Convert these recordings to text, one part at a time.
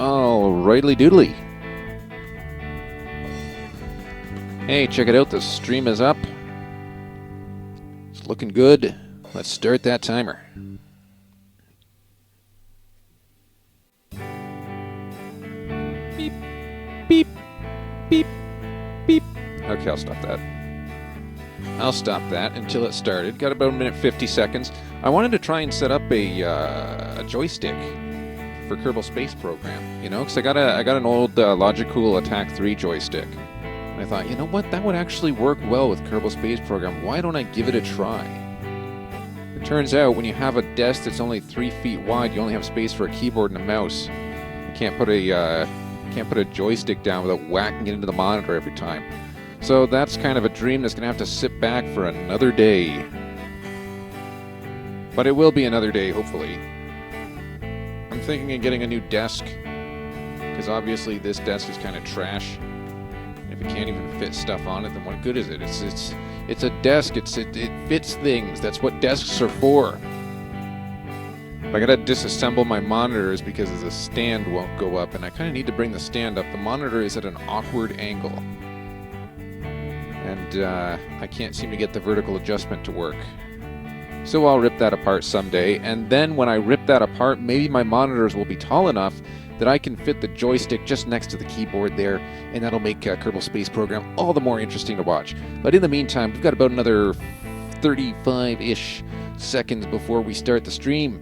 Alrighty doodly. Hey, check it out, the stream is up. It's looking good. Let's start that timer. Beep, beep, beep, beep. Okay, I'll stop that. I'll stop that until it started. Got about a minute 50 seconds. I wanted to try and set up a joystick for Kerbal Space Program, you know, because I got an old Logicool Attack 3 joystick. And I thought, you know what, that would actually work well with Kerbal Space Program. Why don't I give it a try? It turns out when you have a desk that's only 3 feet wide, you only have space for a keyboard and a mouse. You can't put a joystick down without whacking it into the monitor every time. So that's kind of a dream that's going to have to sit back for another day. But it will be another day, hopefully. I'm thinking of getting a new desk, because obviously this desk is kind of trash. If it can't even fit stuff on it, then what good is it? It's a desk. It fits things. That's what desks are for. I gotta disassemble my monitors because the stand won't go up, and I kind of need to bring the stand up. The monitor is at an awkward angle, and I can't seem to get the vertical adjustment to work. So I'll rip that apart someday, and then when I rip that apart, maybe my monitors will be tall enough that I can fit the joystick just next to the keyboard there, and that'll make Kerbal Space Program all the more interesting to watch. But in the meantime, we've got about another 35-ish seconds before we start the stream.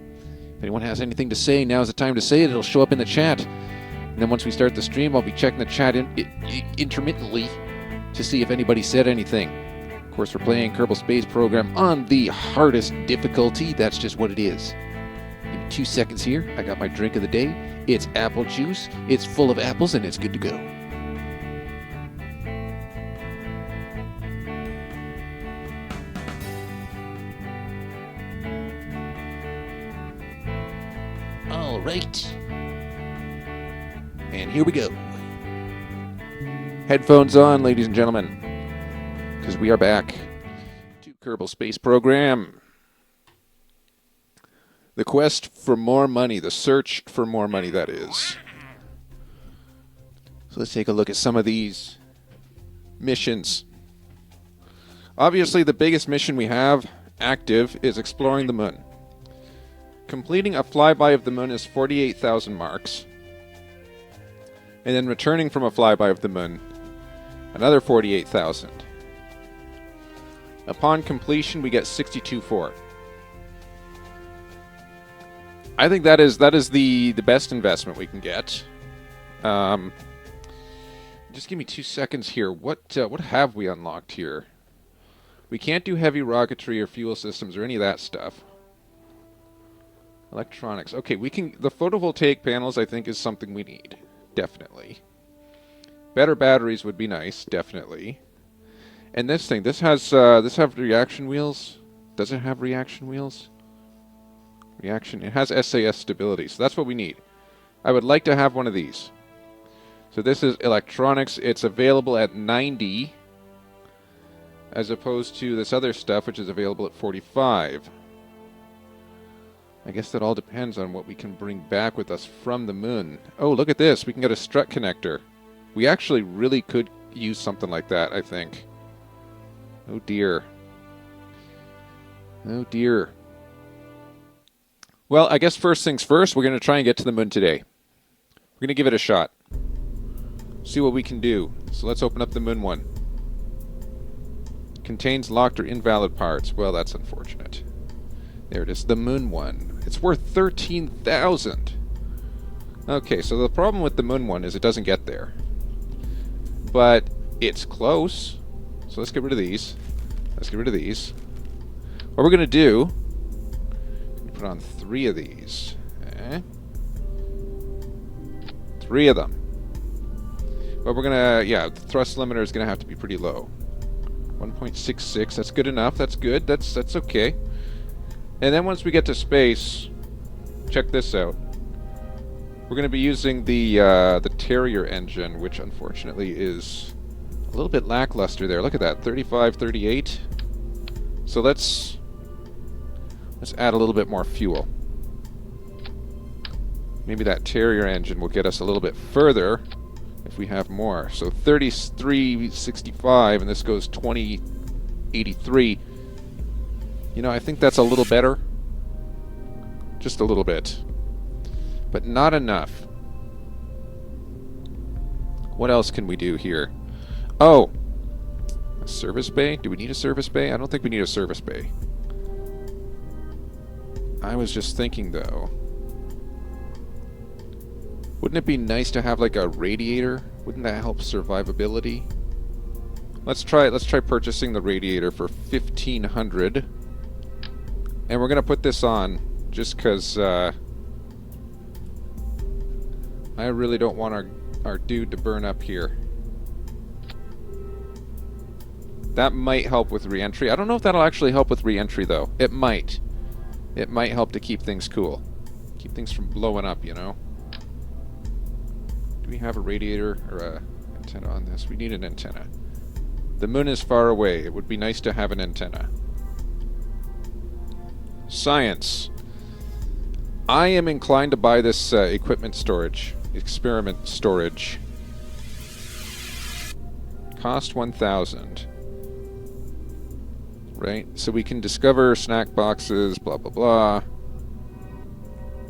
If anyone has anything to say, now's the time to say it. It'll show up in the chat. And then once we start the stream, I'll be checking the chat intermittently to see if anybody said anything. Of course, we're playing Kerbal Space Program on the hardest difficulty. That's just what it is. Give me 2 seconds here. I got my drink of the day. It's apple juice. It's full of apples, and it's good to go. All right. And here we go. Headphones on, ladies and gentlemen, because we are back to Kerbal Space Program. The quest for more money, the search for more money, that is. So let's take a look at some of these missions. Obviously, the biggest mission we have active is exploring the moon. Completing a flyby of the moon is 48,000 marks. And then returning from a flyby of the moon, another 48,000. Upon completion, we get 62.4. I think that is the best investment we can get. Just give me 2 seconds here. What have we unlocked here? We can't do heavy rocketry or fuel systems or any of that stuff. Electronics. Okay, we can. The photovoltaic panels, I think, is something we need. Definitely. Better batteries would be nice. Definitely. And this thing. This have reaction wheels. Does it have reaction wheels? Reaction. It has SAS stability, so that's what we need. I would like to have one of these. So this is electronics. It's available at 90, as opposed to this other stuff, which is available at 45. I guess that all depends on what we can bring back with us from the moon. Oh, look at this. We can get a strut connector. We actually really could use something like that, I think. Oh, dear. Oh, dear. Well, I guess first things first, we're going to try and get to the moon today. We're going to give it a shot. See what we can do. So let's open up the moon one. Contains locked or invalid parts. Well, that's unfortunate. There it is, the moon one. It's worth 13,000. Okay, so the problem with the moon one is it doesn't get there. But it's close. So let's get rid of these. Let's get rid of these. What we're going to do, put on 3 of these. Okay. 3 of them. But we're going to, the thrust limiter is going to have to be pretty low. 1.66, that's good enough. That's good. That's okay. And then once we get to space, check this out. We're going to be using the Terrier engine, which unfortunately is a little bit lackluster there. Look at that, 35, 38. So let's add a little bit more fuel. Maybe that Terrier engine will get us a little bit further if we have more. So 3365, and this goes 2083. You know, I think that's a little better. Just a little bit. But not enough. What else can we do here? Oh! A service bay? Do we need a service bay? I don't think we need a service bay. I was just thinking, though. Wouldn't it be nice to have, like, a radiator? Wouldn't that help survivability? Let's try purchasing the radiator for 1,500. And we're going to put this on just because I really don't want our dude to burn up here. That might help with re-entry. I don't know if that'll actually help with re-entry, though. It might. It might help to keep things cool. Keep things from blowing up, you know? Do we have a radiator or a antenna on this? We need an antenna. The moon is far away. It would be nice to have an antenna. Science. I am inclined to buy this equipment storage. Experiment storage. Cost 1,000. Right? So we can discover snack boxes, blah, blah, blah.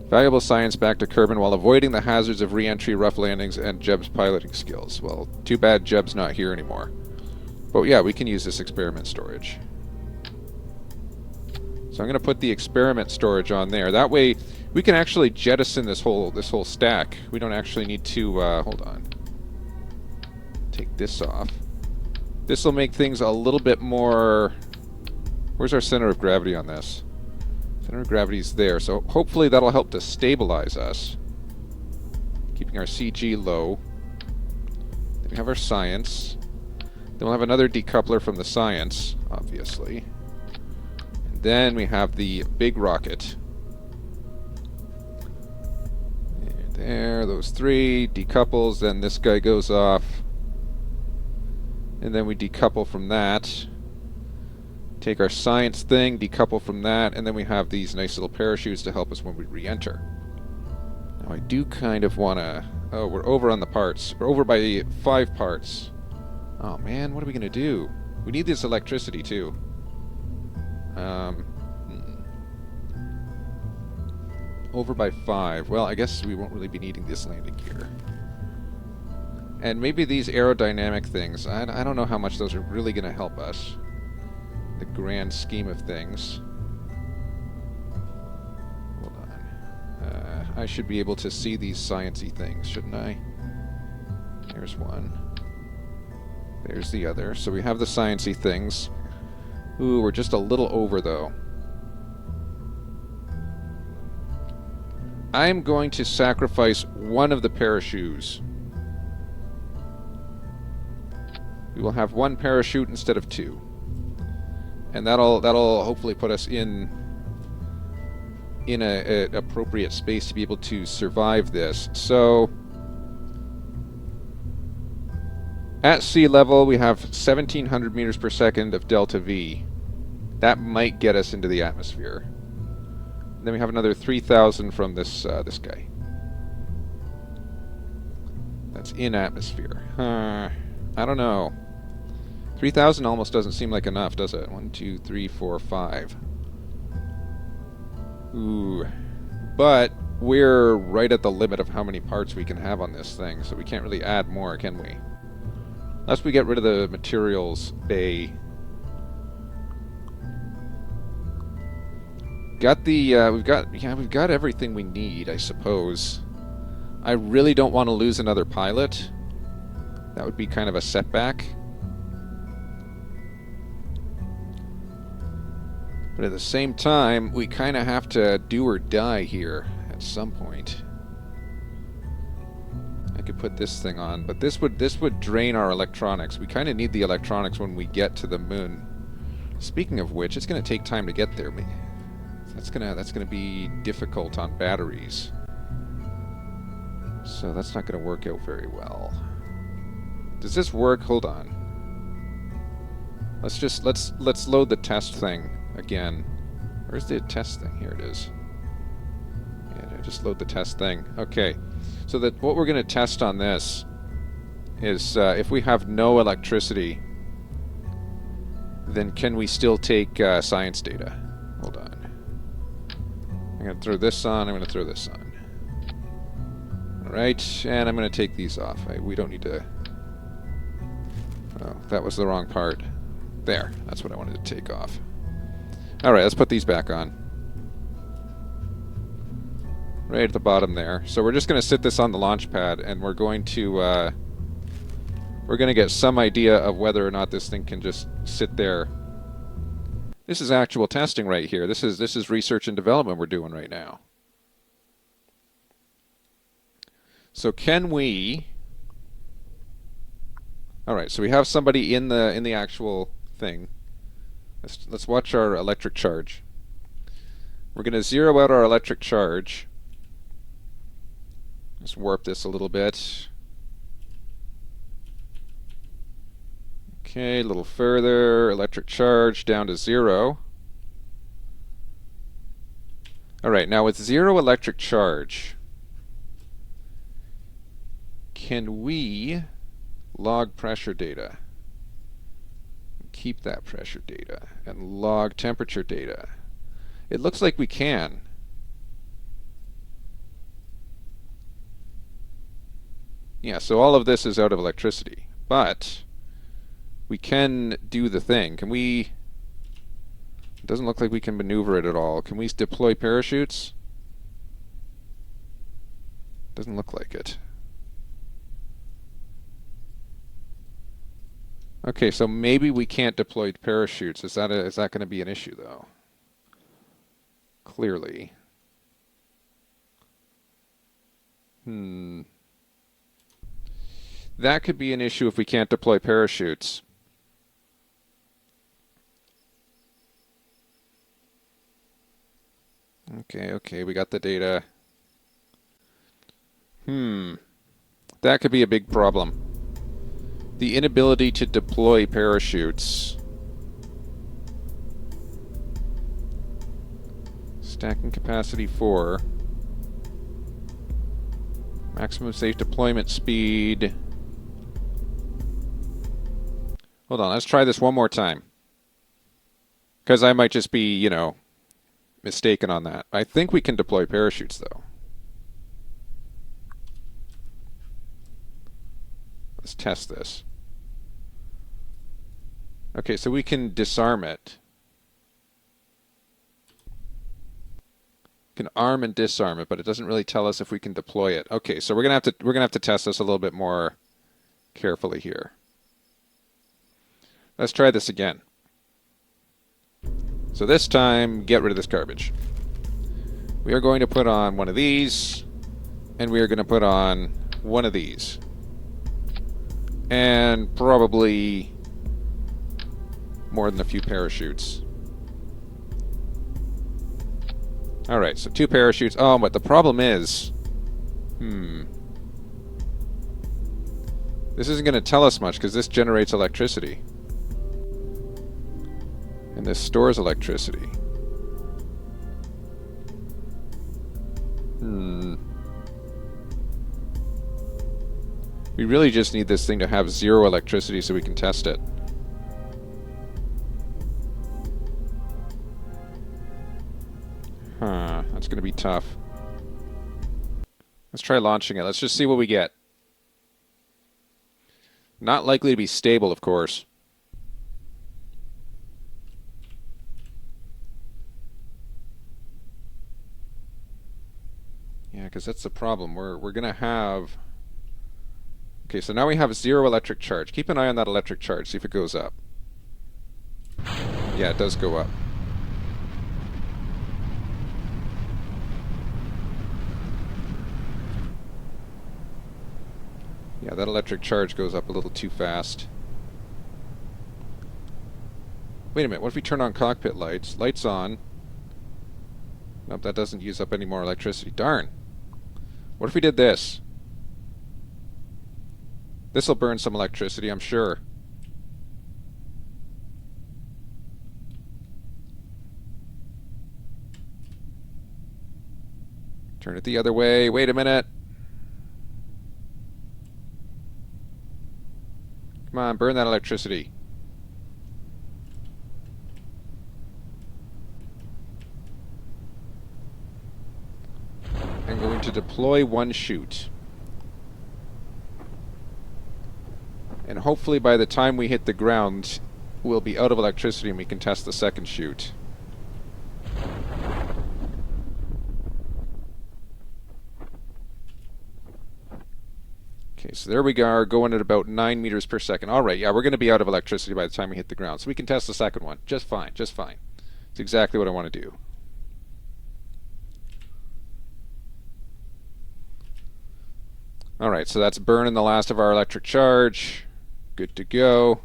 Valuable science back to Kerbin while avoiding the hazards of re-entry, rough landings, and Jeb's piloting skills. Well, too bad Jeb's not here anymore. But yeah, we can use this experiment storage. So I'm going to put the experiment storage on there. That way, we can actually jettison this whole stack. We don't actually need to, hold on. Take this off. This will make things a little bit more... Where's our center of gravity on this? Center of gravity's there, so hopefully that'll help to stabilize us. Keeping our CG low. Then we have our science. Then we'll have another decoupler from the science, obviously. And then we have the big rocket. There, those three decouples, then this guy goes off. And then we decouple from that. Take our science thing, decouple from that, and then we have these nice little parachutes to help us when we re-enter. Now I do kind of want to... Oh, we're over on the parts. We're over by 5 parts. Oh man, what are we going to do? We need this electricity too. Over by 5. Well, I guess we won't really be needing this landing gear. And maybe these aerodynamic things, I don't know how much those are really going to help us. The grand scheme of things. Hold on. I should be able to see these sciencey things, shouldn't I? There's one. There's the other. So we have the sciencey things. Ooh, we're just a little over, though. I'm going to sacrifice one of the parachutes. We will have 1 parachute instead of 2. And that'll hopefully put us in a appropriate space to be able to survive this. So at sea level we have 1,700 meters per second of delta V. That might get us into the atmosphere. And then we have another 3,000 from this this guy. That's in atmosphere. I don't know. 3,000 almost doesn't seem like enough, does it? 1, 2, 3, 4, 5. Ooh. But we're right at the limit of how many parts we can have on this thing, so we can't really add more, can we? Unless we get rid of the materials bay. Got the we've got everything we need, I suppose. I really don't want to lose another pilot. That would be kind of a setback. But at the same time, we kind of have to do or die here at some point. I could put this thing on, but this would drain our electronics. We kind of need the electronics when we get to the moon. Speaking of which, it's going to take time to get there. That's gonna be difficult on batteries. So that's not going to work out very well. Does this work? Hold on. Let's load the test thing again. Where's the test thing? Here it is. Yeah, it just load the test thing. Okay, so that what we're going to test on this is if we have no electricity, then can we still take science data? Hold on. I'm going to throw this on, I'm going to throw this on. Alright, and I'm going to take these off. We don't need to... Oh, that was the wrong part. There, that's what I wanted to take off. Alright, let's put these back on. Right at the bottom there. So we're just going to sit this on the launch pad, and we're going to get some idea of whether or not this thing can just sit there. This is actual testing right here. This is research and development we're doing right now. So can we... Alright, so we have somebody in the actual thing. Let's watch our electric charge. We're going to zero out our electric charge. Let's warp this a little bit. Okay, a little further. Electric charge down to 0. Alright, now with 0 electric charge, can we log pressure data? Keep that pressure data and log temperature data. It looks like we can. Yeah, so all of this is out of electricity, but we can do the thing. Can we... It doesn't look like we can maneuver it at all. Can we deploy parachutes? Doesn't look like it. Okay, so maybe we can't deploy parachutes. Is that going to be an issue, though? Clearly. That could be an issue if we can't deploy parachutes. Okay, we got the data. That could be a big problem. The inability to deploy parachutes. Stacking capacity 4. Maximum safe deployment speed. Hold on, let's try this one more time. Because I might just be, mistaken on that. I think we can deploy parachutes, though. Let's test this. Okay, so we can disarm it. We can arm and disarm it, but it doesn't really tell us if we can deploy it. Okay, so we're gonna have to test this a little bit more carefully here. Let's try this again. So this time, get rid of this garbage. We are going to put on one of these, and we are going to put on one of these. And probably more than a few parachutes. Alright, so 2 parachutes. Oh, but the problem is... This isn't going to tell us much, because this generates electricity. And this stores electricity. We really just need this thing to have 0 electricity so we can test it. That's going to be tough. Let's try launching it. Let's just see what we get. Not likely to be stable, of course. Yeah, because that's the problem. We're going to have... Okay, so now we have 0 electric charge. Keep an eye on that electric charge. See if it goes up. Yeah, it does go up. Yeah, that electric charge goes up a little too fast. Wait a minute, what if we turn on cockpit lights? Lights on. Nope, that doesn't use up any more electricity. Darn. What if we did this? This'll burn some electricity, I'm sure. Turn it the other way. Wait a minute. Come on, burn that electricity. I'm going to deploy one chute. And hopefully by the time we hit the ground, we'll be out of electricity and we can test the second chute. Okay, so there we are, going at about 9 meters per second. All right, yeah, we're going to be out of electricity by the time we hit the ground, so we can test the second one. Just fine, just fine. It's exactly what I want to do. All right, so that's burning the last of our electric charge. Good to go.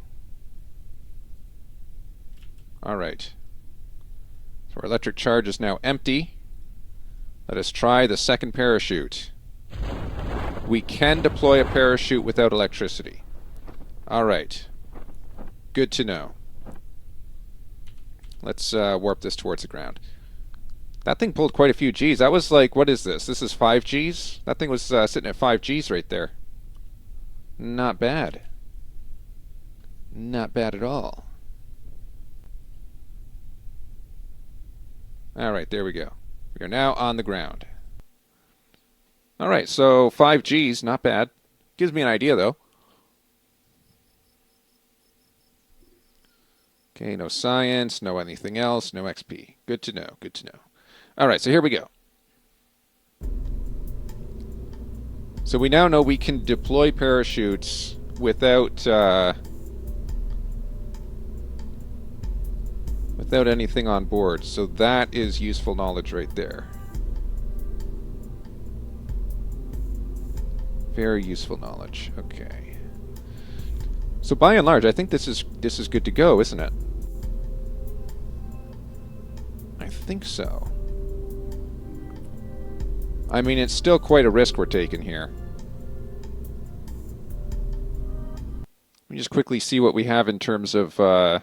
All right. So our electric charge is now empty. Let us try the second parachute. We can deploy a parachute without electricity. All right. Good to know. Let's warp this towards the ground. That thing pulled quite a few Gs. That was like, what is this? This is 5 Gs? That thing was sitting at 5 Gs right there. Not bad. Not bad at all. All right, there we go. We are now on the ground. All right, so 5 Gs, not bad. Gives me an idea, though. Okay, no science, no anything else, no XP. Good to know, good to know. All right, so here we go. So we now know we can deploy parachutes without without anything on board. So that is useful knowledge right there. Very useful knowledge. Okay. So by and large, I think this is good to go, isn't it? I think so. I mean, it's still quite a risk we're taking here. Let me just quickly see what we have in terms of the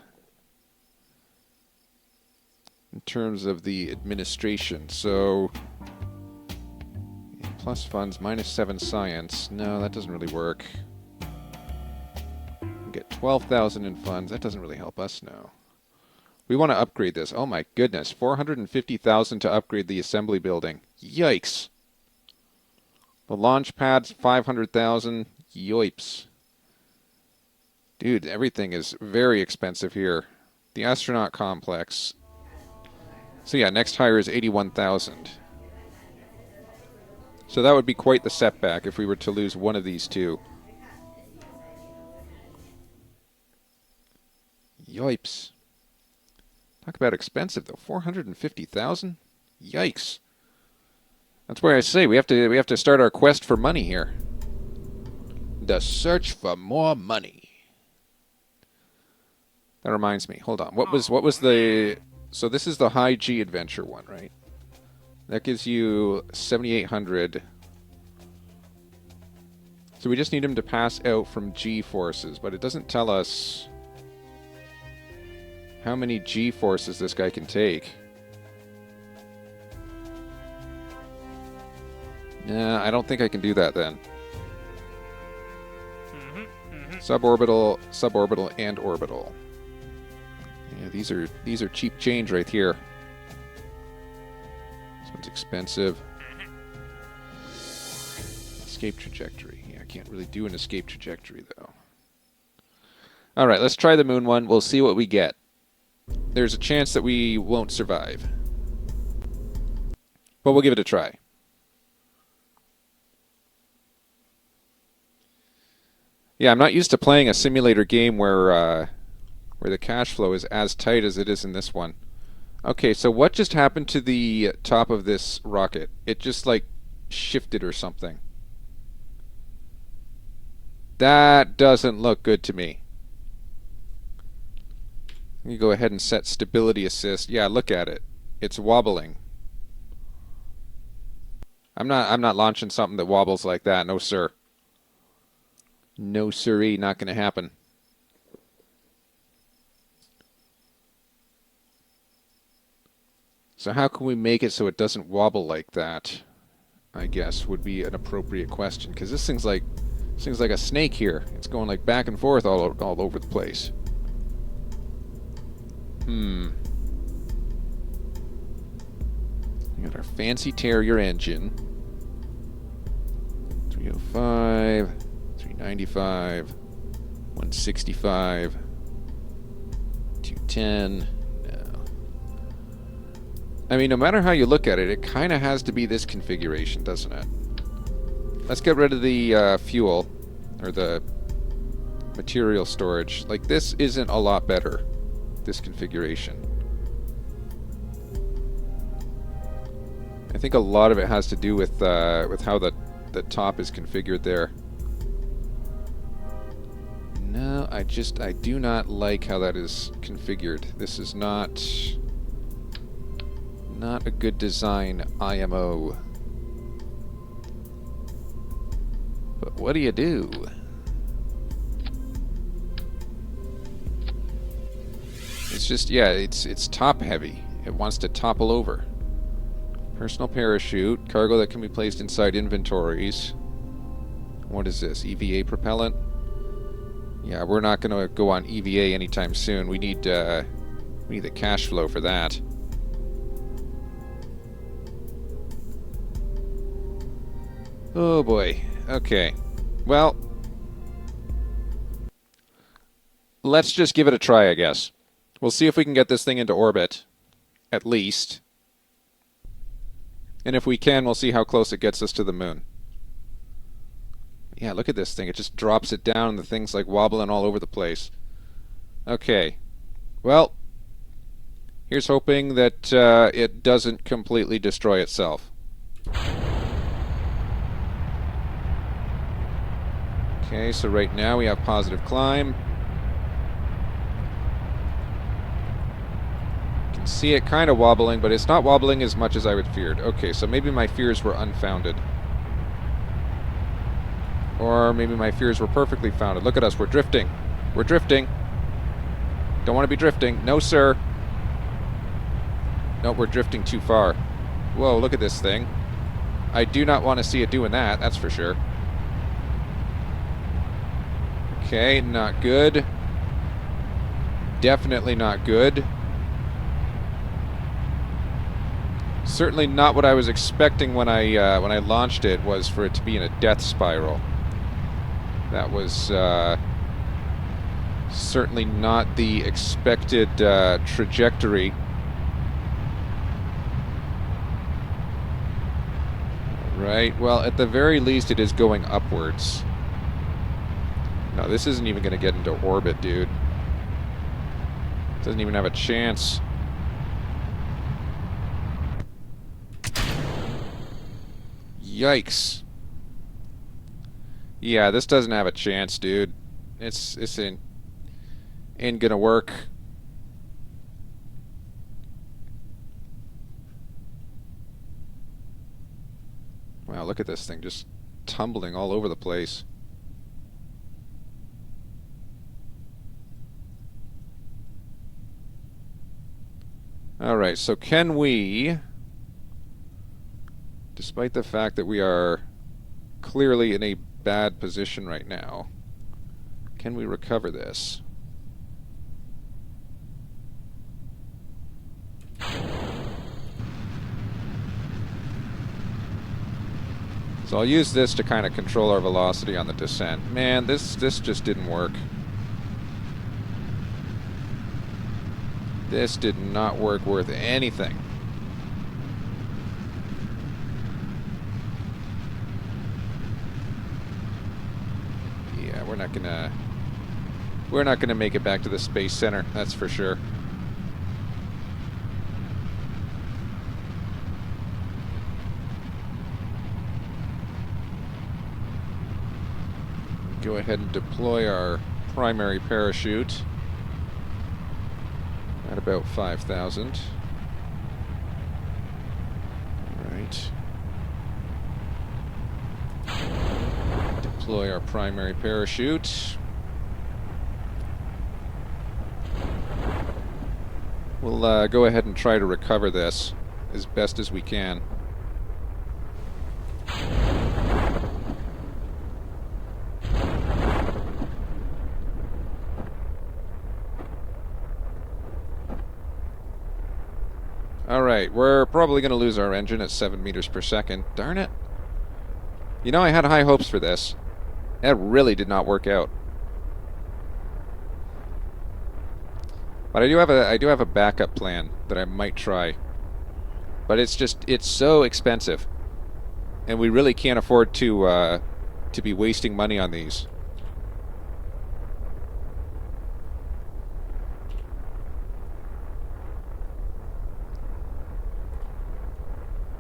administration. So plus funds, -7 science. No, that doesn't really work. We get 12,000 in funds. That doesn't really help us, no. We want to upgrade this. Oh my goodness, 450,000 to upgrade the assembly building. Yikes. The launch pad's 500,000. Yoips. Dude, everything is very expensive here. The astronaut complex. So yeah, next hire is 81,000. So that would be quite the setback if we were to lose one of these two. Yoips. Talk about expensive though. 450,000? Yikes. That's where I say we have to start our quest for money here. The search for more money. That reminds me. Hold on. What was the... So this is the high G adventure one, right? That gives you 7,800. So we just need him to pass out from G forces, but it doesn't tell us how many G forces this guy can take. Nah, I don't think I can do that then. Suborbital, suborbital, and orbital. Yeah, these are cheap change right here. This one's expensive. Escape trajectory. Yeah, I can't really do an escape trajectory though. All right, let's try the moon one. We'll see what we get. There's a chance that we won't survive, but we'll give it a try. Yeah, I'm not used to playing a simulator game where the cash flow is as tight as it is in this one. Okay, so what just happened to the top of this rocket? It just like shifted or something. That doesn't look good to me. You go ahead and set stability assist. Yeah, look at it. It's wobbling. I'm not launching something that wobbles like that. No, sir. No, siree, not going to happen. So how can we make it so it doesn't wobble like that? I guess, would be an appropriate question, because this thing's like a snake here. It's going like back and forth all over the place. We got our fancy Terrier engine. 305, 395, 165, 210. I mean, no matter how you look at it, it kind of has to be this configuration, doesn't it? Let's get rid of the fuel, or the material storage. Like, this isn't a lot better, this configuration. I think a lot of it has to do with how the top is configured there. No, I do not like how that is configured. This is not a good design, IMO. But what do you do? It's just, yeah, it's top heavy. It wants to topple over. Personal parachute, cargo that can be placed inside inventories. What is this? EVA propellant? Yeah, we're not going to go on EVA anytime soon. We need the cash flow for that. Oh boy. Okay. Well, let's just give it a try, I guess. We'll see if we can get this thing into orbit, at least. And if we can, we'll see how close it gets us to the moon. Yeah, look at this thing. It just drops it down and the thing's like wobbling all over the place. Okay. Well, here's hoping that it doesn't completely destroy itself. Okay, so right now we have positive climb. You can see it kind of wobbling, but it's not wobbling as much as I would feared. Okay, so maybe my fears were unfounded. Or maybe my fears were perfectly founded. Look at us, we're drifting. We're drifting. Don't want to be drifting. No, sir. No, we're drifting too far. Whoa, look at this thing. I do not want to see it doing that, that's for sure. Okay, not good. Definitely not good. Certainly not what I was expecting when I launched it, was for it to be in a death spiral. That was certainly not the expected trajectory. Right, well, at the very least it is going upwards. No, this isn't even going to get into orbit, dude. Doesn't even have a chance. Yikes. Yeah, this doesn't have a chance, dude. It's ain't gonna work. Wow, look at this thing just tumbling all over the place. Alright, so can we, despite the fact that we are clearly in a bad position right now, can we recover this? So I'll use this to kind of control our velocity on the descent. Man, this just didn't work. This did not work worth anything. Yeah, we're not gonna make it back to the Space Center, that's for sure. Go ahead and deploy our primary parachute at about 5,000. Alright. Deploy our primary parachute. We'll go ahead and try to recover this as best as we can. Alright, we're probably going to lose our engine at 7 meters per second. Darn it. You know, I had high hopes for this. That really did not work out. But I do have a backup plan that I might try. But it's so expensive. And we really can't afford to be wasting money on these.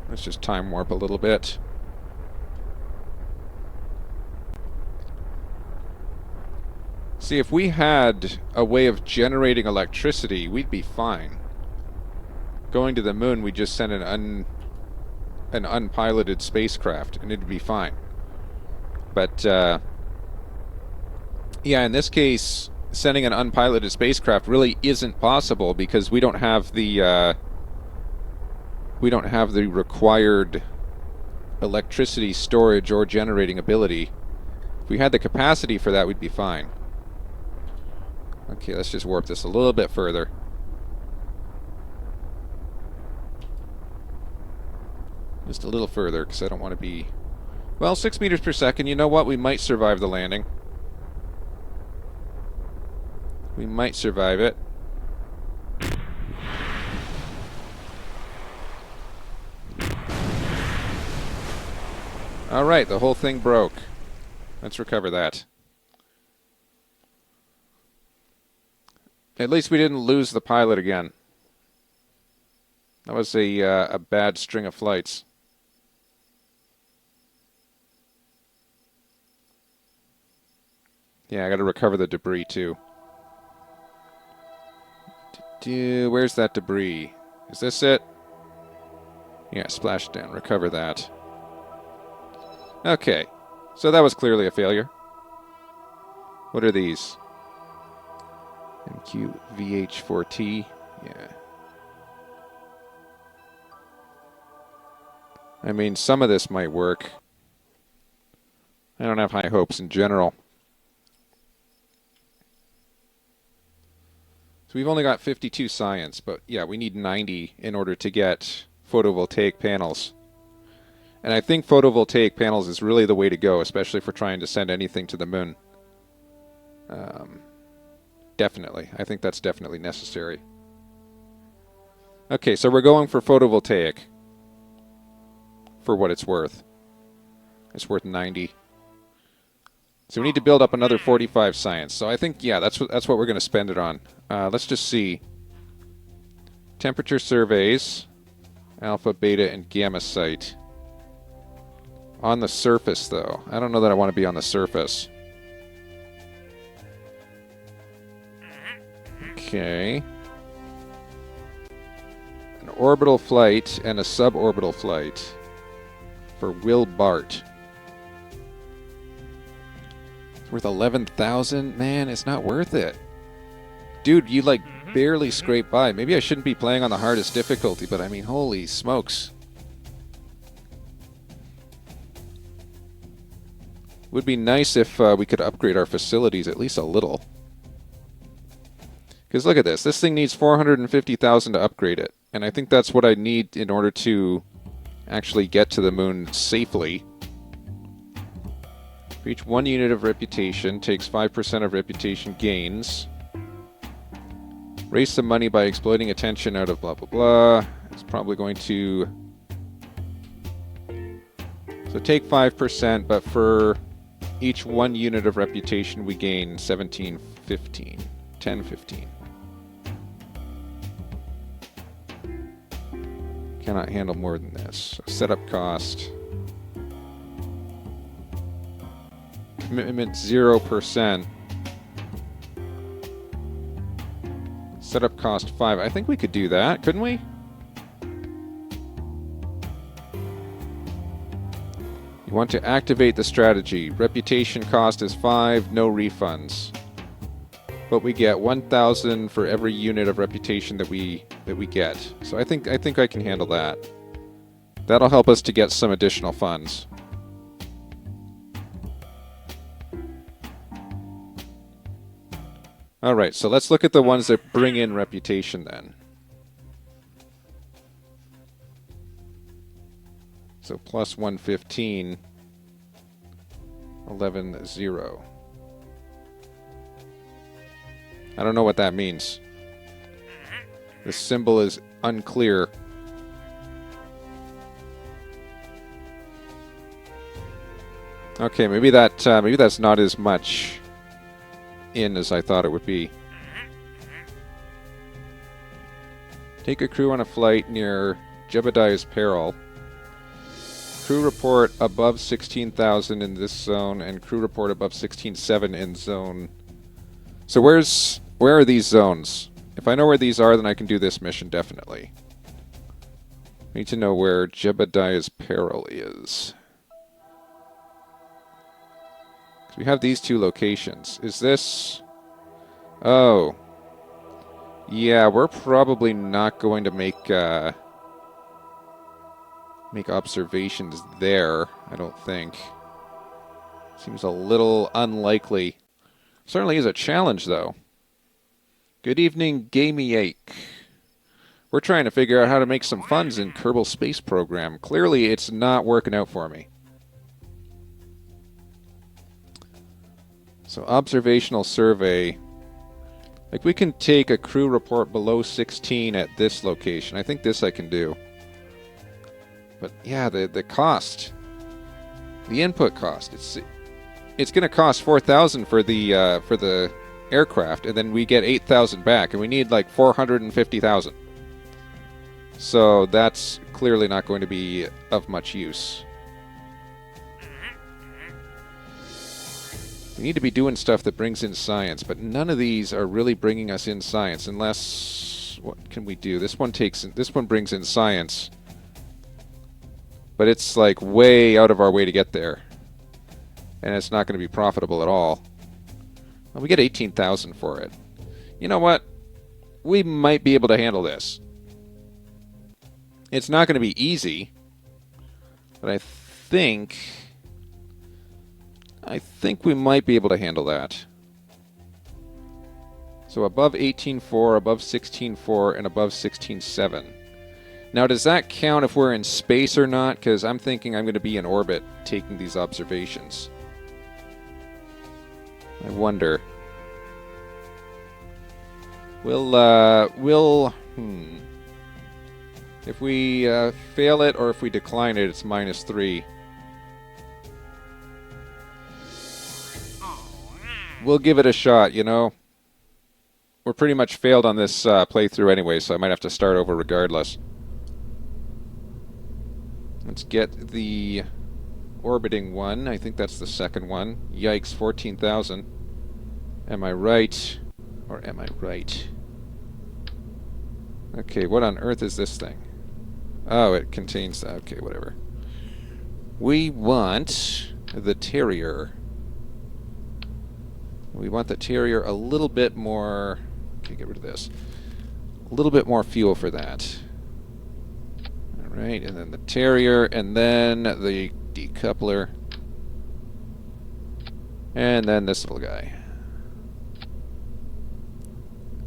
Let's just time warp a little bit. See, if we had a way of generating electricity, we'd be fine. Going to the moon, we just send an unpiloted spacecraft, and it'd be fine. But, yeah, in this case, sending an unpiloted spacecraft really isn't possible because we don't have the required electricity storage or generating ability. If we had the capacity for that, we'd be fine. Okay, let's just warp this a little bit further. Just a little further, because I don't want to be... Well, 6 meters per second. You know what? We might survive the landing. We might survive it. Alright, the whole thing broke. Let's recover that. At least we didn't lose the pilot again. That was a bad string of flights. Yeah, I gotta recover the debris too. Where's that debris? Is this it? Yeah, splashdown. Recover that. Okay, so that was clearly a failure. What are these? MQ-VH4T. Yeah. I mean, some of this might work. I don't have high hopes in general. So we've only got 52 science, but yeah, we need 90 in order to get photovoltaic panels. And I think photovoltaic panels is really the way to go, especially if we're trying to send anything to the moon. Definitely. I think that's definitely necessary. Okay, so we're going for photovoltaic. For what it's worth. It's worth 90. So we need to build up another 45 science. So I think, yeah, that's what we're going to spend it on. Let's just see. Temperature surveys. Alpha, beta, and gamma site. On the surface, though. I don't know that I want to be on the surface. Okay. An orbital flight and a suborbital flight for Will Bart. It's worth 11,000? Man, it's not worth it. Dude, you like barely scrape by. Maybe I shouldn't be playing on the hardest difficulty, but I mean, holy smokes. Would be nice if we could upgrade our facilities at least a little. Because look at this. This thing needs 450,000 to upgrade it. And I think that's what I need in order to actually get to the moon safely. For each 1 unit of reputation, takes 5% of reputation gains. Raise some money by exploiting attention out of blah blah blah. It's probably going to... So take 5%, but for each 1 unit of reputation we gain 17, 15. 10, 15. Cannot handle more than this. Setup cost. Commitment 0%. Setup cost 5. I think we could do that, couldn't we? You want to activate the strategy. Reputation cost is 5, no refunds. But we get 1,000 for every unit of reputation that we get. So I think I can handle that. That'll help us to get some additional funds. Alright, so let's look at the ones that bring in reputation then. So plus 115, 11, 0. I don't know what that means. The symbol is unclear. Okay, maybe that's not as much in as I thought it would be. Take a crew on a flight near Jebediah's Peril. Crew report above 16,000 in this zone, and crew report above 16,700 in zone. So where are these zones? If I know where these are, then I can do this mission, definitely. I need to know where Jebediah's Peril is. So we have these two locations. Is this... Oh. Yeah, we're probably not going to make observations there, I don't think. Seems a little unlikely. Certainly is a challenge, though. Good evening, Gamey Ache. We're trying to figure out how to make some funds in Kerbal Space Program. Clearly, it's not working out for me. So, observational survey. Like, we can take a crew report below 16 at this location. I think this I can do. But, yeah, the cost. The input cost. It's going to cost 4,000 for the aircraft, and then we get 8,000 back, and we need like 450,000. So that's clearly not going to be of much use. We need to be doing stuff that brings in science, but none of these are really bringing us in science unless... What can we do? This one brings in science, but it's like way out of our way to get there, and it's not going to be profitable at all. Well, we get 18,000 for it. You know what? We might be able to handle this. It's not going to be easy, but I think we might be able to handle that. So above 18.4, above 16.4, and above 16.7. Now, does that count if we're in space or not? Because I'm thinking I'm going to be in orbit taking these observations. I wonder. If we fail it or if we decline it, it's -3. We'll give it a shot, you know. We're pretty much failed on this playthrough anyway, so I might have to start over regardless. Let's get the orbiting one. I think that's the second one. Yikes, 14,000. Am I right? Or am I right? Okay, what on earth is this thing? Oh, it contains... Okay, whatever. We want the Terrier. We want the Terrier a little bit more... Okay, get rid of this. A little bit more fuel for that. Alright, and then the Terrier, and then the decoupler. And then this little guy.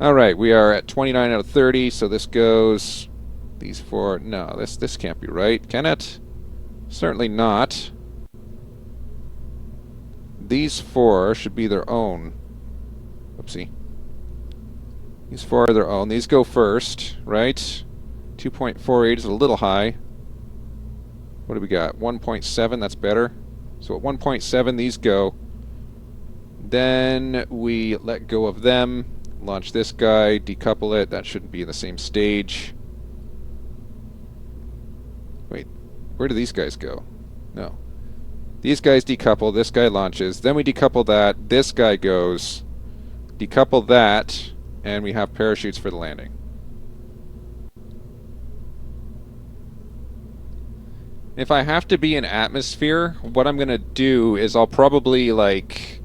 Alright, we are at 29 out of 30, so this goes... These four... No, this can't be right, can it? Certainly not. These four should be their own. Oopsie. These four are their own. These go first, right? 2.48 is a little high. What do we got? 1.7, that's better. So at 1.7, these go. Then we let go of them. Launch this guy, decouple it. That shouldn't be in the same stage. Wait, where do these guys go? No. These guys decouple, this guy launches, then we decouple that, this guy goes, decouple that, and we have parachutes for the landing. If I have to be in atmosphere, what I'm going to do is I'll probably, like...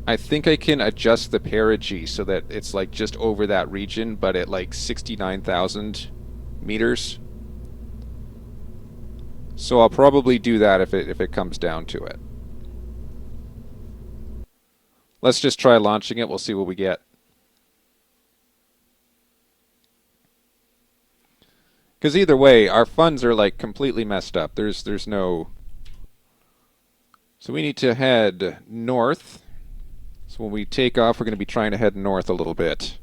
I think I can adjust the perigee so that it's like just over that region, but at like 69,000 meters. So I'll probably do that if it comes down to it. Let's just try launching it. We'll see what we get. Because either way, our funds are like completely messed up. There's no... So we need to head north. So when we take off, we're going to be trying to head north a little bit.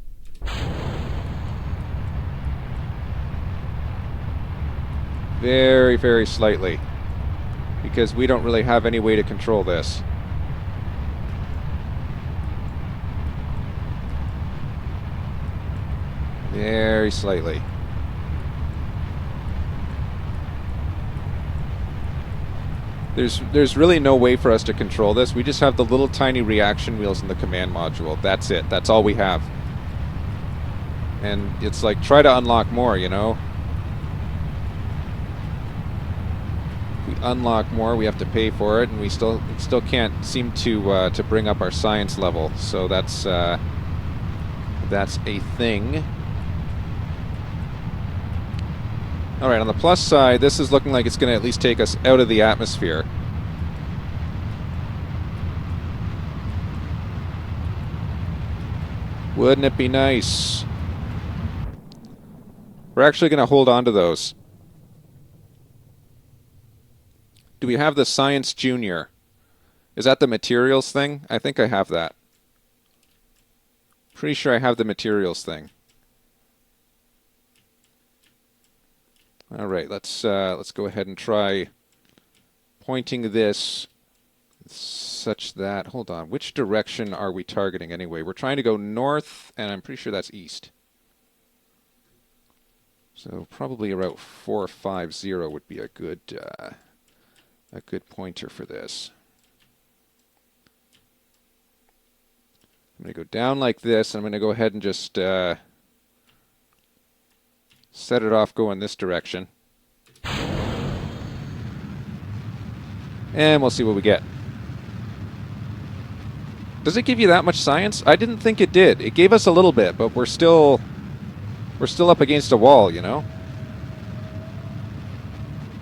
Very, very slightly. Because we don't really have any way to control this. Very slightly. There's really no way for us to control this. We just have the little tiny reaction wheels in the command module. That's it. That's all we have. And it's like, try to unlock more, you know? If we unlock more, we have to pay for it, and we still can't seem to bring up our science level. So that's a thing. Alright, on the plus side, this is looking like it's going to at least take us out of the atmosphere. Wouldn't it be nice? We're actually going to hold on to those. Do we have the Science Junior? Is that the materials thing? I think I have that. Pretty sure I have the materials thing. All right, let's go ahead and try pointing this such that, hold on, which direction are we targeting anyway? We're trying to go north, and I'm pretty sure that's east. So probably Route 450 would be a good pointer for this. I'm going to go down like this, and I'm going to go ahead and just set it off going this direction. And we'll see what we get. Does it give you that much science? I didn't think it did. It gave us a little bit, but we're still up against a wall, you know?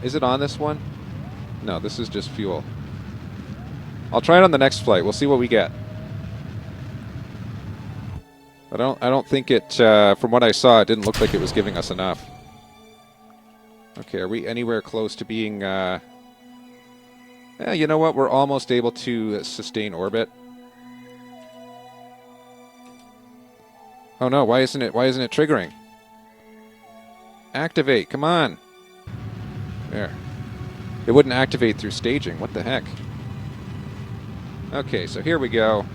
Is it on this one? No, this is just fuel. I'll try it on the next flight. We'll see what we get. I don't think it, from what I saw, it didn't look like it was giving us enough. Okay, are we anywhere close to being, yeah, you know what? We're almost able to sustain orbit. Oh no, why isn't it triggering? Activate, come on. There. It wouldn't activate through staging, what the heck? Okay, so here we go.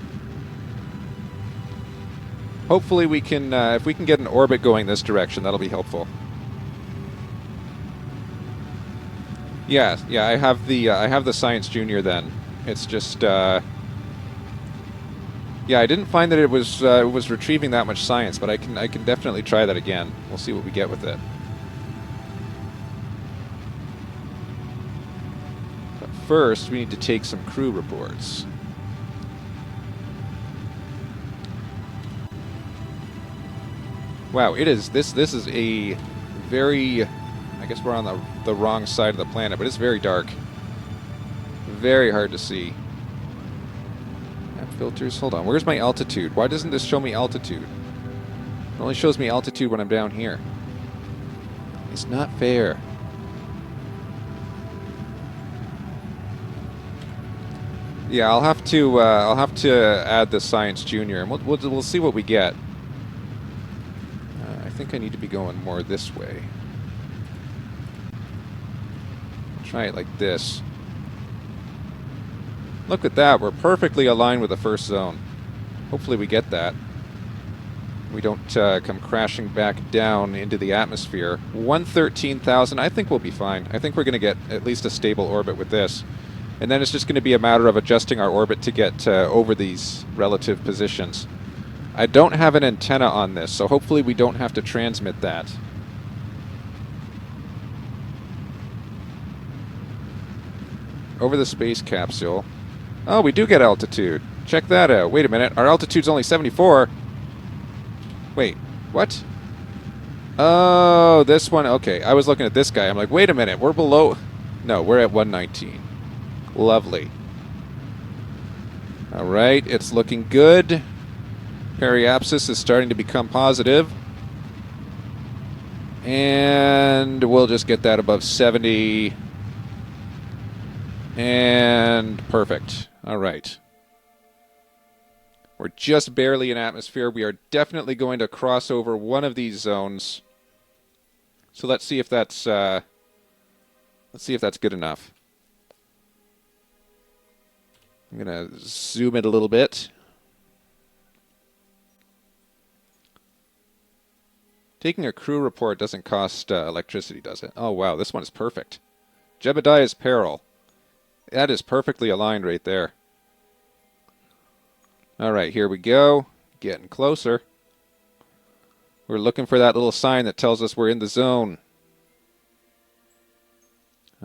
Hopefully we can, if we can get an orbit going this direction, that'll be helpful. Yeah, I have the Science Junior then. It's just, yeah, I didn't find that it was retrieving that much science, but I can definitely try that again. We'll see what we get with it. But first, we need to take some crew reports. Wow, it is this is a very, I guess we're on the wrong side of the planet, but it's very dark. Very hard to see. Filters, hold on, where's my altitude? Why doesn't this show me altitude? It only shows me altitude when I'm down here. It's not fair. Yeah, I'll have to add the Science Junior, and we'll see what we get. I think I need to be going more this way. Try it like this. Look at that, we're perfectly aligned with the first zone. Hopefully we get that. We don't come crashing back down into the atmosphere. 113,000, I think we'll be fine. I think we're going to get at least a stable orbit with this. And then it's just going to be a matter of adjusting our orbit to get over these relative positions. I don't have an antenna on this, so hopefully we don't have to transmit that. Over the space capsule. Oh, we do get altitude. Check that out. Wait a minute. Our altitude's only 74. Wait, what? Oh, this one. Okay, I was looking at this guy. I'm like, wait a minute. We're below. No, we're at 119. Lovely. All right, it's looking good. Periapsis is starting to become positive. And we'll just get that above 70. And perfect. All right. We're just barely in atmosphere. We are definitely going to cross over one of these zones. So let's see if that's good enough. I'm going to zoom it a little bit. Taking a crew report doesn't cost electricity, does it? Oh, wow, this one is perfect. Jebediah's Peril. That is perfectly aligned right there. All right, here we go. Getting closer. We're looking for that little sign that tells us we're in the zone.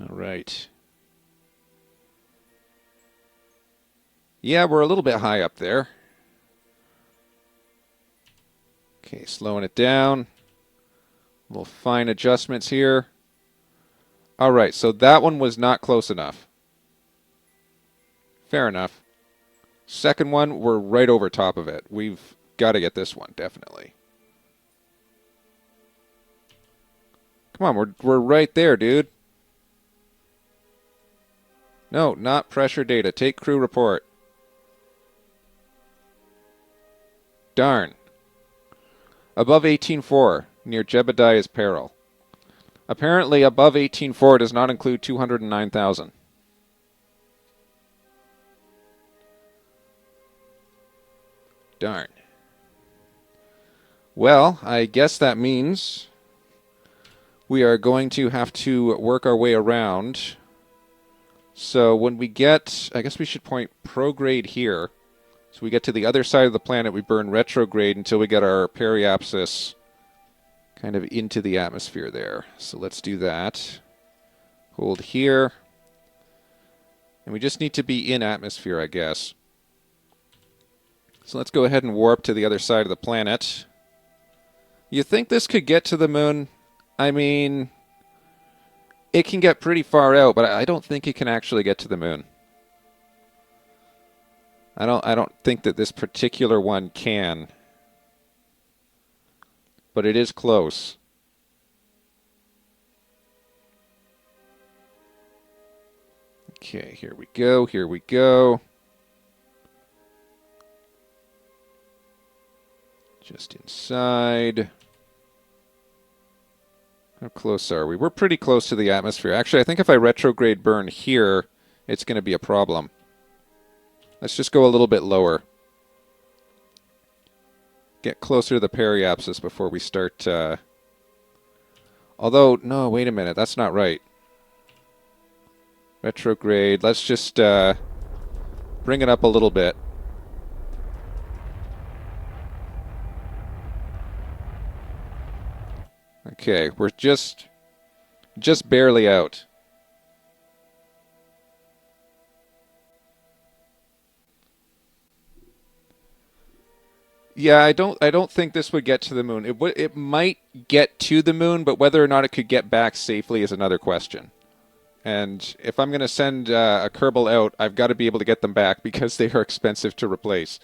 All right. Yeah, we're a little bit high up there. Okay, slowing it down. Little fine adjustments here. All right, so that one was not close enough. Fair enough. Second one, we're right over top of it. We've got to get this one, definitely. Come on, we're right there, dude. No, not pressure data. Take crew report. Darn. Above 18.4, near Jebediah's Peril. Apparently, above 18.4 does not include 209,000. Darn. Well, I guess that means we are going to have to work our way around. So when we get, I guess we should point prograde here. So we get to the other side of the planet, we burn retrograde until we get our periapsis kind of into the atmosphere there. So let's do that. Hold here. And we just need to be in atmosphere, I guess. So let's go ahead and warp to the other side of the planet. You think this could get to the moon? I mean, it can get pretty far out, but I don't think it can actually get to the moon. I don't think that this particular one can. But it is close. Okay, here we go, here we go. Just inside. How close are we? We're pretty close to the atmosphere. Actually, I think if I retrograde burn here, it's going to be a problem. Let's just go a little bit lower. Get closer to the periapsis before we start... Although, no, wait a minute. That's not right. Retrograde. Let's just bring it up a little bit. Okay, we're just barely out. Yeah, I don't think this would get to the moon. It might get to the moon, but whether or not it could get back safely is another question. And if I'm going to send a Kerbal out, I've got to be able to get them back because they are expensive to replace.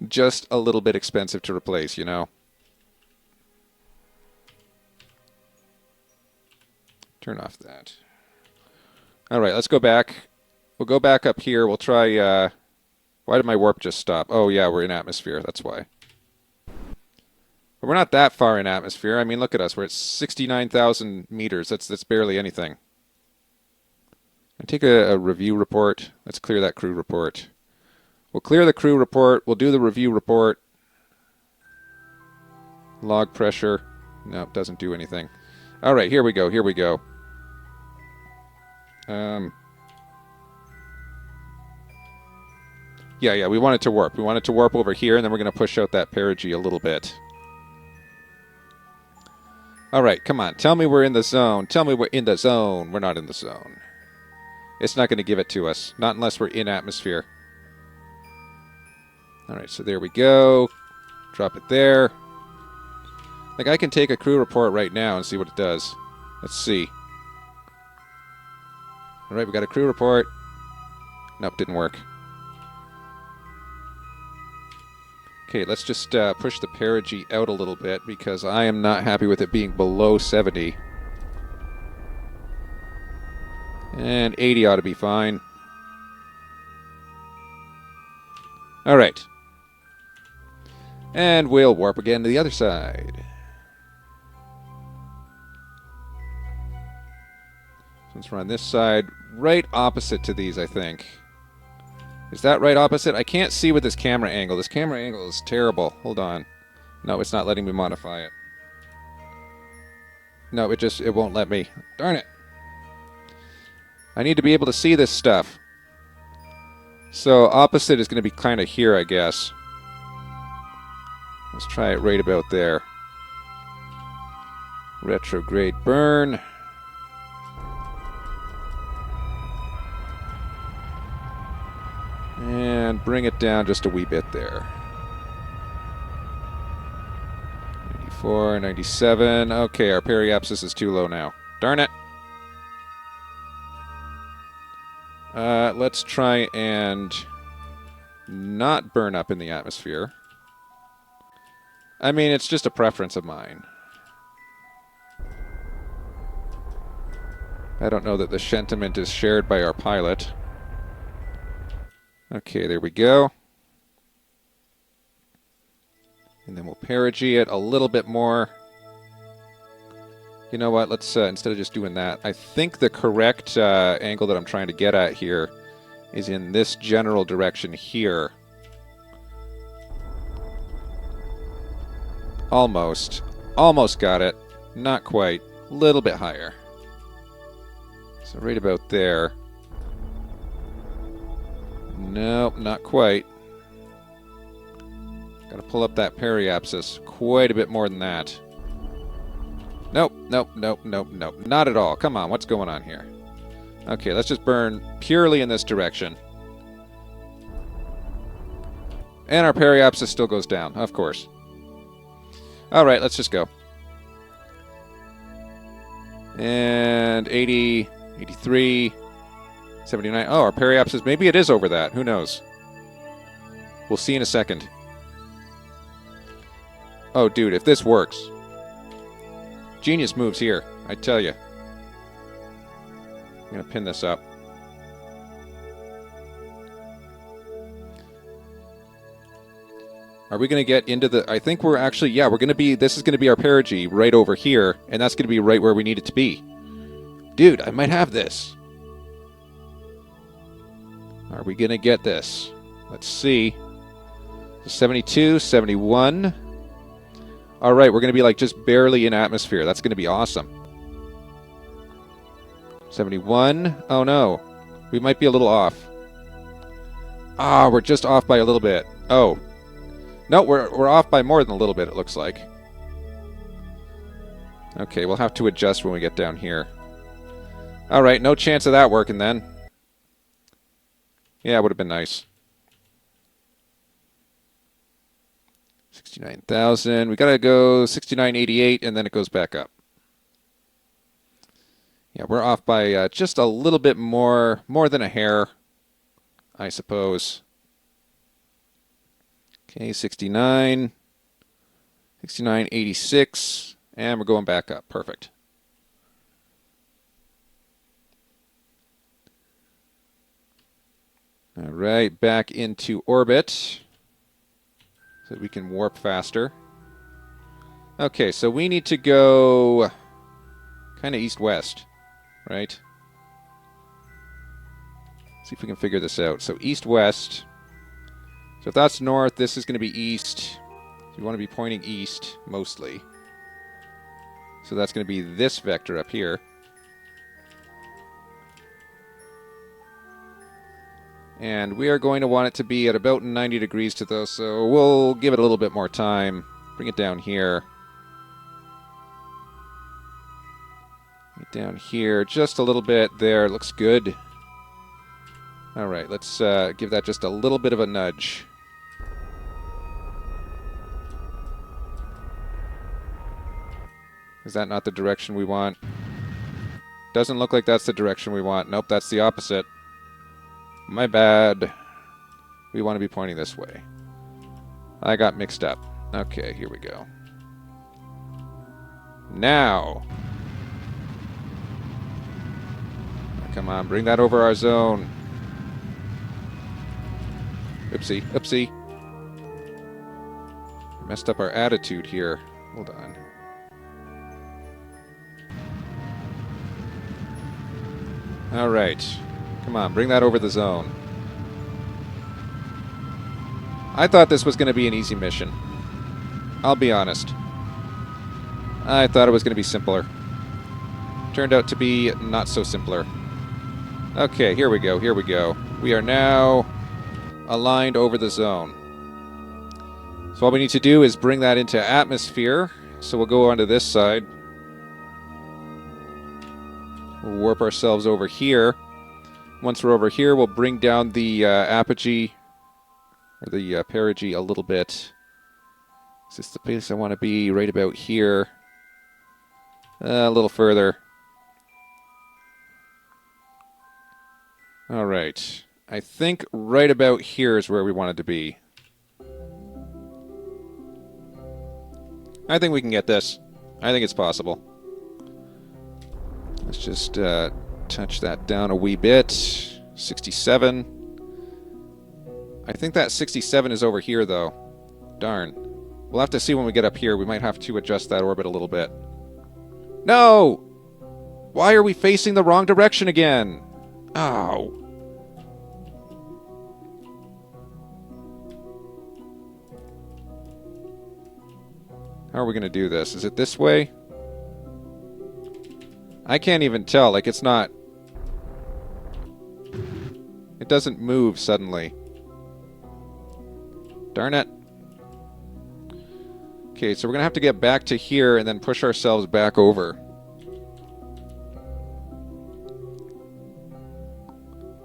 Just a little bit expensive to replace, you know. Turn off that. All right, let's go back. We'll go back up here. We'll try... Why did my warp just stop? Oh, yeah, we're in atmosphere. That's why. But we're not that far in atmosphere. I mean, look at us. We're at 69,000 meters. That's barely anything. And take a review report. Let's clear that crew report. We'll clear the crew report. We'll do the review report. Log pressure. No, it doesn't do anything. All right, here we go. Here we go. Yeah, we want it to warp. We want it to warp over here, and then we're going to push out that perigee a little bit. All right, come on. Tell me we're in the zone. Tell me we're in the zone. We're not in the zone. It's not going to give it to us. Not unless we're in atmosphere. All right, so there we go. Drop it there. Like, I can take a crew report right now and see what it does. Let's see. All right, we got a crew report. Nope, didn't work. Okay, let's just push the perigee out a little bit because I am not happy with it being below 70. And 80 ought to be fine. Alright. And we'll warp again to the other side. Let's run this side right opposite to these, I think. Is that right opposite? I can't see with this camera angle. This camera angle is terrible. Hold on. No, it's not letting me modify it. No, it won't let me. Darn it. I need to be able to see this stuff. So opposite is going to be kind of here, I guess. Let's try it right about there. Retrograde burn. And bring it down just a wee bit there. 94, 97. Okay, our periapsis is too low now. Darn it. Let's try and not burn up in the atmosphere. I mean, it's just a preference of mine. I don't know that the sentiment is shared by our pilot. Okay, there we go. And then we'll perigee it a little bit more. You know what, let's, instead of just doing that, I think the correct angle that I'm trying to get at here is in this general direction here. Almost. Almost got it. Not quite. A little bit higher. So right about there. Nope, not quite. Gotta pull up that periapsis quite a bit more than that. Nope, nope, nope, nope, nope. Not at all. Come on, what's going on here? Okay, let's just burn purely in this direction. And our periapsis still goes down, of course. Alright, let's just go. And 80, 83, 79. Oh, our periapsis, maybe it is over that. Who knows? We'll see in a second. Oh, dude, if this works. Genius moves here, I tell you. I'm going to pin this up. Are we going to get into the... I think we're actually... Yeah, we're going to be... This is going to be our perigee right over here, and that's going to be right where we need it to be. Dude, I might have this. Are we going to get this? Let's see. 72, 71. All right, we're going to be like just barely in atmosphere. That's going to be awesome. 71. Oh, no. We might be a little off. Ah, we're just off by a little bit. Oh. No, we're off by more than a little bit, it looks like. Okay, we'll have to adjust when we get down here. All right, no chance of that working then. Yeah, it would have been nice. 69,000. We got to go 6988, and then it goes back up. Yeah, we're off by just a little bit more than a hair, I suppose. Okay, 69, 6986, and we're going back up. Perfect. All right, back into orbit so that we can warp faster. Okay, so we need to go kind of east-west, right? See if we can figure this out. So east-west. So if that's north, this is going to be east. So you want to be pointing east, mostly. So that's going to be this vector up here. And we are going to want it to be at about 90 degrees to those, so we'll give it a little bit more time. Bring it down here. Bring it down here just a little bit there. Looks good. All right, let's give that just a little bit of a nudge. Is that not the direction we want? Doesn't look like that's the direction we want. Nope, that's the opposite. My bad. We want to be pointing this way. I got mixed up. Okay, here we go. Now. Come on, bring that over our zone. Oopsie, oopsie. Messed up our attitude here. Hold on. All right. Come on, bring that over the zone. I thought this was going to be an easy mission. I'll be honest. I thought it was going to be simpler. Turned out to be not so simpler. Okay, here we go, here we go. We are now aligned over the zone. So all we need to do is bring that into atmosphere. So we'll go onto this side. We'll warp ourselves over here. Once we're over here, we'll bring down the apogee, or the perigee a little bit. Is this the place I want to be? Right about here. A little further. All right. I think right about here is where we wanted to be. I think we can get this. I think it's possible. Let's just touch that down a wee bit. 67. I think that 67 is over here, though. Darn. We'll have to see when we get up here. We might have to adjust that orbit a little bit. No! Why are we facing the wrong direction again? Oh. How are we going to do this? Is it this way? I can't even tell. Like, it's not... It doesn't move suddenly. Darn it. Okay, so we're going to have to get back to here and then push ourselves back over.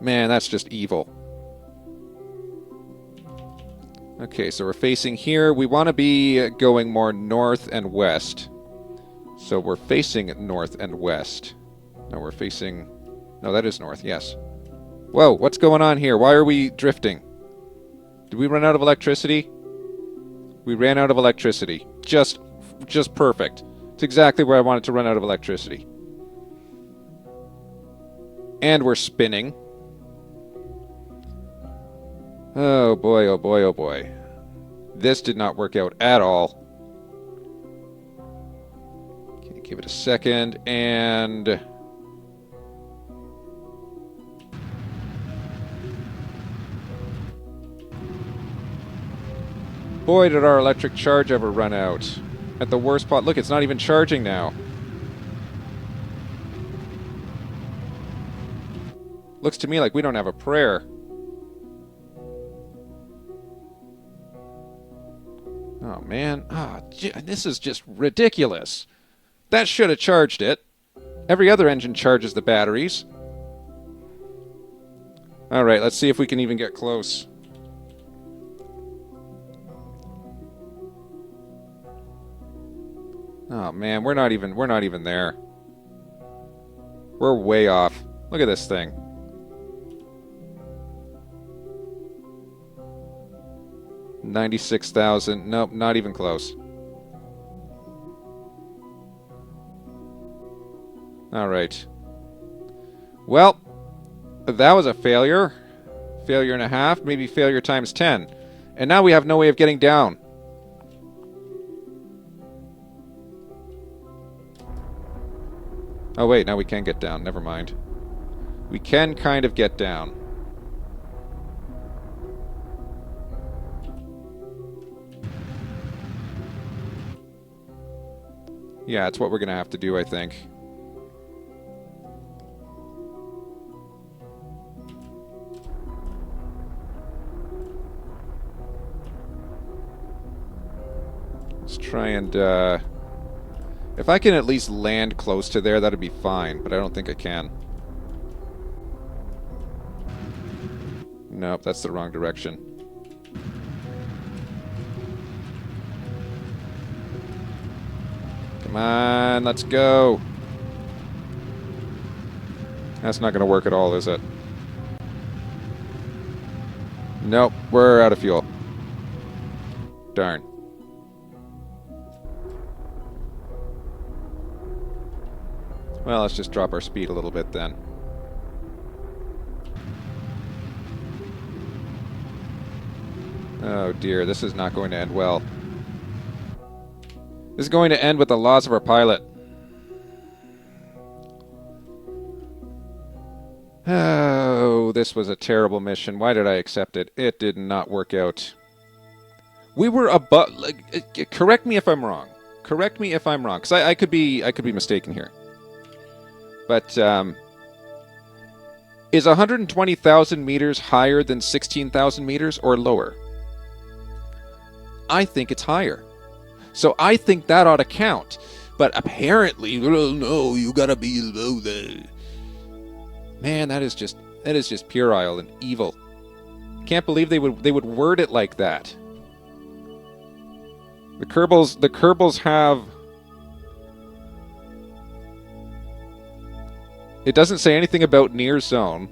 Man, that's just evil. Okay, so we're facing here. We want to be going more north and west. So we're facing north and west. No, we're facing... No, that is north, yes. Whoa, what's going on here? Why are we drifting? Did we run out of electricity? We ran out of electricity. Just perfect. It's exactly where I wanted to run out of electricity. And we're spinning. Oh boy, oh boy, oh boy. This did not work out at all. Okay, give it a second, and... Boy, did our electric charge ever run out. At the worst spot. Look, it's not even charging now. Looks to me like we don't have a prayer. Oh, man. This is just ridiculous. That should have charged it. Every other engine charges the batteries. Alright, let's see if we can even get close. Oh man, we're not even there. We're way off. Look at this thing. $96,000. Nope, not even close. All right. Well, that was a failure. Failure and a half, maybe failure times 10. And now we have no way of getting down. Oh wait, now we can get down. Never mind. We can kind of get down. Yeah, it's what we're going to have to do, I think. Let's try and, if I can at least land close to there, that'd be fine, but I don't think I can. Nope, that's the wrong direction. Come on, let's go. That's not going to work at all, is it? Nope, we're out of fuel. darn. Well, let's just drop our speed a little bit then. Oh dear, this is not going to end well. This is going to end with the loss of our pilot. Oh, this was a terrible mission. Why did I accept it? It did not work out. We were above... correct me if I'm wrong. Correct me if I'm wrong, because I could be mistaken here. But is 120,000 meters higher than 16,000 meters or lower? I think it's higher. So I think that ought to count. But apparently, oh no, you gotta be low there. Man, that is just puerile and evil. Can't believe they would word it like that. The Kerbals have... It doesn't say anything about near zone.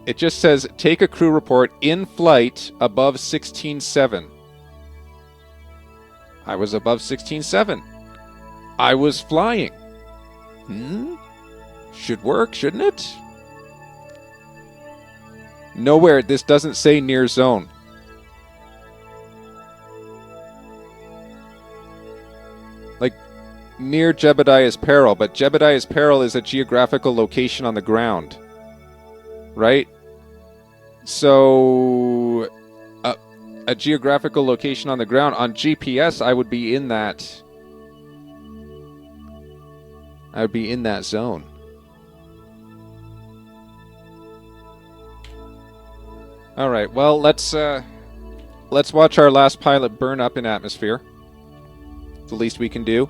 It just says, take a crew report in flight above 16.7. I was above 16.7. I was flying. Should work, shouldn't it? Nowhere, this doesn't say near zone. Like, near Jebediah's Peril, but Jebediah's Peril is a geographical location on the ground. Right? So, a geographical location on the ground, on GPS, I would be in that... I would be in that zone. Alright, well, let's watch our last pilot burn up in atmosphere. It's the least we can do.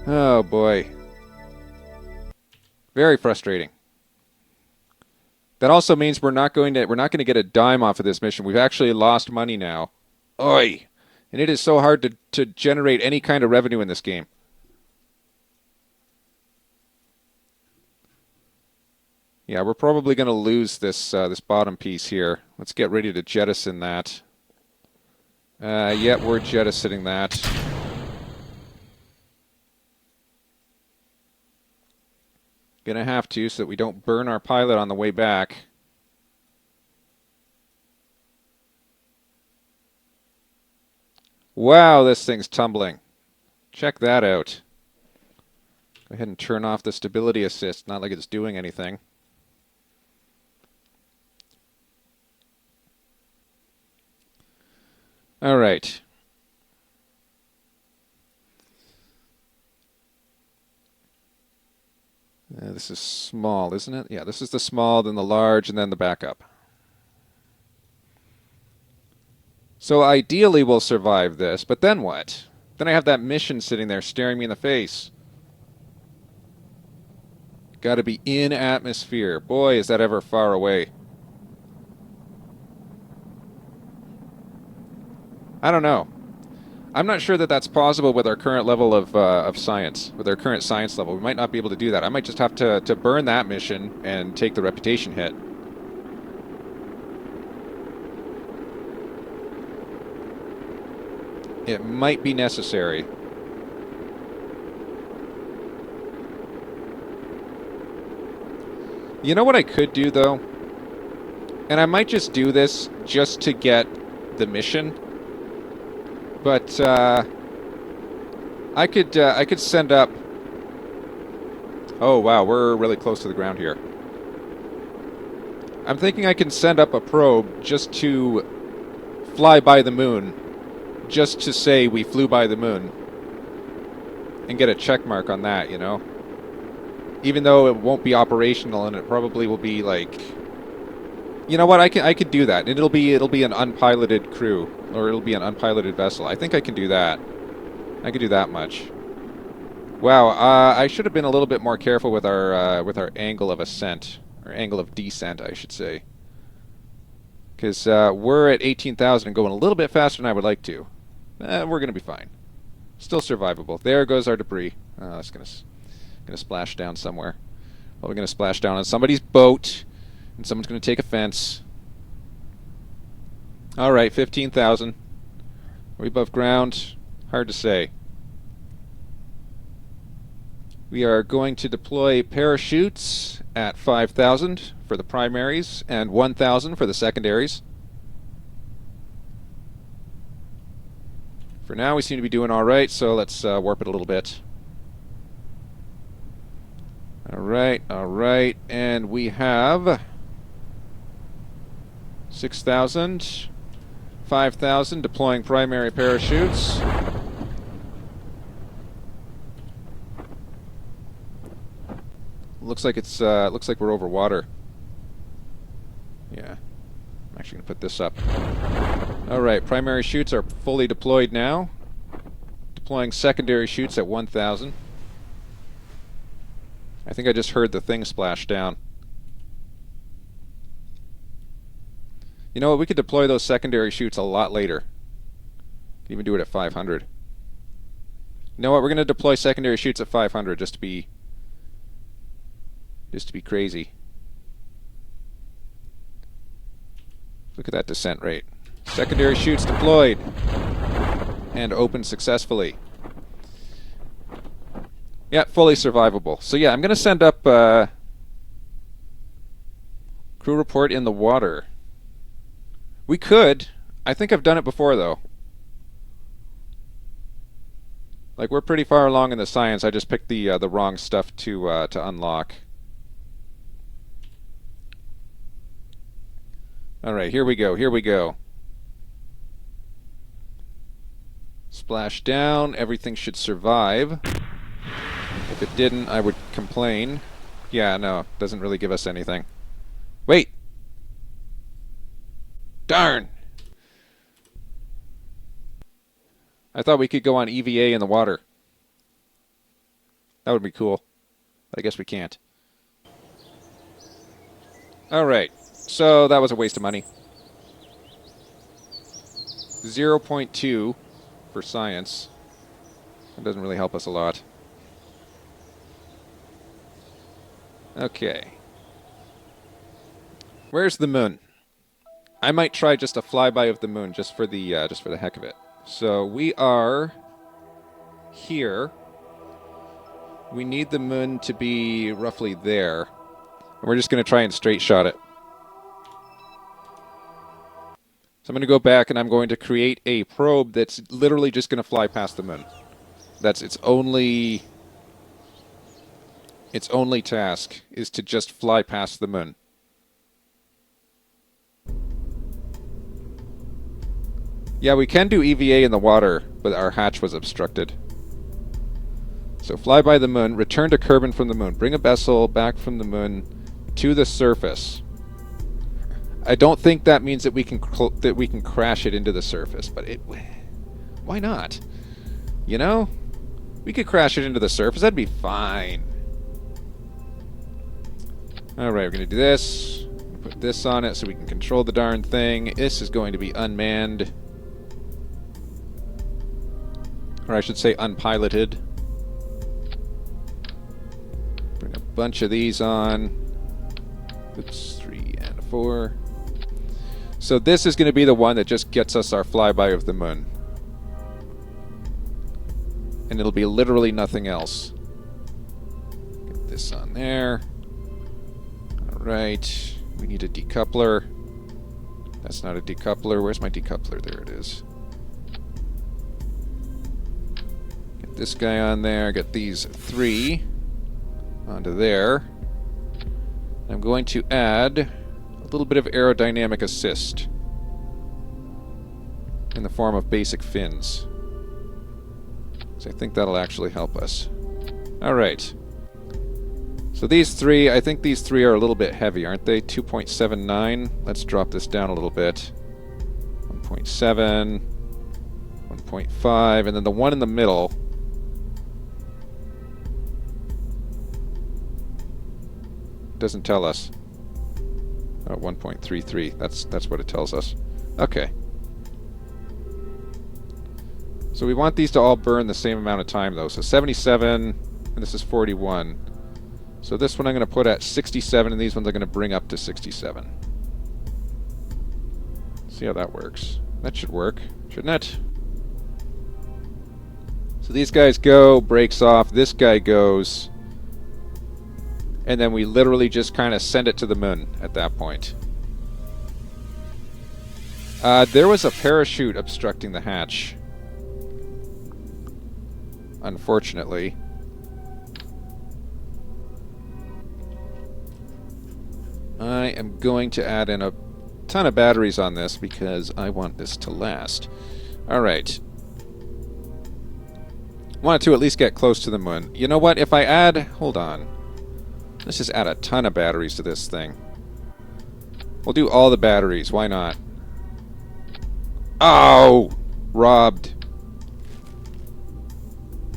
Oh boy. Very frustrating. That also means we're not going to get a dime off of this mission. We've actually lost money now. Oi! And it is so hard to generate any kind of revenue in this game. Yeah, we're probably going to lose this this bottom piece here. Let's get ready to jettison that. Yeah, we're jettisoning that. Gonna have to, so that we don't burn our pilot on the way back. Wow, this thing's tumbling. Check that out. Go ahead and turn off the stability assist. Not like it's doing anything. All right. This is small, isn't it? Yeah, this is the small, then the large, and then the backup. So ideally we'll survive this, but then what? Then I have that mission sitting there staring me in the face. Gotta be in atmosphere. Boy, is that ever far away. I don't know. I'm not sure that that's possible with our current level of science. With our current science level, we might not be able to do that. I might just have to burn that mission and take the reputation hit. It might be necessary. You know what I could do, though? And I might just do this just to get the mission. But I could send up... Oh, wow, we're really close to the ground here. I'm thinking I can send up a probe just to fly by the moon. Just to say we flew by the moon. And get a check mark on that, you know? Even though it won't be operational and it probably will be like... You know what, I could do that. And it'll be an unpiloted crew. Or it'll be an unpiloted vessel. I think I can do that. I could do that much. Wow, I should have been a little bit more careful with our angle of ascent. Or angle of descent, I should say. Because we're at 18,000 and going a little bit faster than I would like to. We're going to be fine. Still survivable. There goes our debris. That's going to splash down somewhere. Well, we're going to splash down on somebody's boat, and someone's going to take offense. All right, 15,000. Are we above ground? Hard to say. We are going to deploy parachutes at 5,000 for the primaries and 1,000 for the secondaries. For now, we seem to be doing all right, so let's warp it a little bit. All right, and we have 6,000, 5,000 deploying primary parachutes. Looks like it's looks like we're over water. Yeah, I'm actually gonna put this up. All right, primary chutes are fully deployed now. Deploying secondary chutes at 1,000. I think I just heard the thing splash down. You know what? We could deploy those secondary chutes a lot later. Could even do it at 500. You know what? We're going to deploy secondary chutes at 500 just to be crazy. Look at that descent rate. Secondary chutes deployed and opened successfully. Yeah, fully survivable. So yeah, I'm going to send up crew report in the water. We could. I think I've done it before, though. Like, we're pretty far along in the science. I just picked the wrong stuff to unlock. All right, here we go. Here we go. Splash down. Everything should survive. If it didn't, I would complain. Yeah, no, doesn't really give us anything. Wait! Darn! I thought we could go on EVA in the water. That would be cool. But I guess we can't. Alright, so that was a waste of money. 0.2 for science. That doesn't really help us a lot. Okay. Where's the moon? I might try just a flyby of the moon just for the heck of it. So we are here. We need the moon to be roughly there. And we're just going to try and straight shot it. So I'm going to go back and I'm going to create a probe that's literally just going to fly past the moon. That's its only task is to just fly past the moon. Yeah, we can do EVA in the water, but our hatch was obstructed. So fly by the moon, return to Kerbin from the moon, bring a vessel back from the moon to the surface. I don't think that means that we can crash it into the surface, but why not? You know, we could crash it into the surface. That'd be fine. All right, we're gonna do this. Put this on it so we can control the darn thing. This is going to be unmanned. Or I should say unpiloted. Bring a bunch of these on. Oops, 3 and a 4. So this is going to be the one that just gets us our flyby of the moon. And it'll be literally nothing else. Get this on there. Alright. We need a decoupler. That's not a decoupler. Where's my decoupler? There it is. This guy on there, get these 3 onto there. I'm going to add a little bit of aerodynamic assist in the form of basic fins. So I think that'll actually help us. Alright. So these 3, I think these 3 are a little bit heavy, aren't they? 2.79. Let's drop this down a little bit. 1.7, 1.5, and then the one in the middle. Doesn't tell us. Oh, 1.33. That's what it tells us. Okay. So we want these to all burn the same amount of time, though. So 77, and this is 41. So this one I'm going to put at 67, and these ones I'm going to bring up to 67. See how that works. That should work, shouldn't it? So these guys go, breaks off, this guy goes, and then we literally just kind of send it to the moon at that point. There was a parachute obstructing the hatch, unfortunately. I am going to add in a ton of batteries on this because I want this to last. Alright. Wanted to at least get close to the moon. You know what? If I add... Hold on. Let's just add a ton of batteries to this thing. We'll do all the batteries. Why not? Oh! Robbed.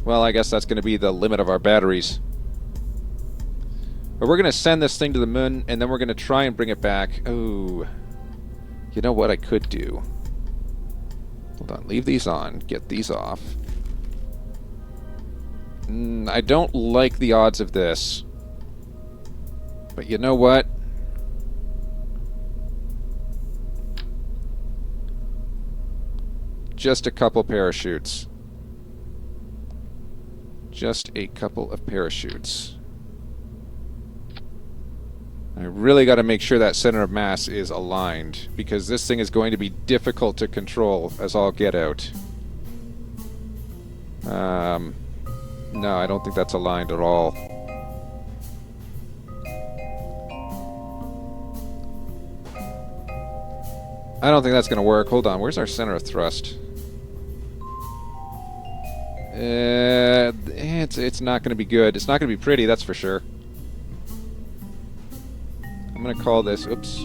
Well, I guess that's going to be the limit of our batteries. But we're going to send this thing to the moon, and then we're going to try and bring it back. Oh. You know what I could do? Hold on. Leave these on. Get these off. I don't like the odds of this. But you know what? Just a couple parachutes. Just a couple of parachutes. I really got to make sure that center of mass is aligned, because this thing is going to be difficult to control as all get out. No, I don't think that's aligned at all. I don't think that's going to work. Hold on, where's our center of thrust? It's not going to be good. It's not going to be pretty, that's for sure. I'm going to call this... Oops.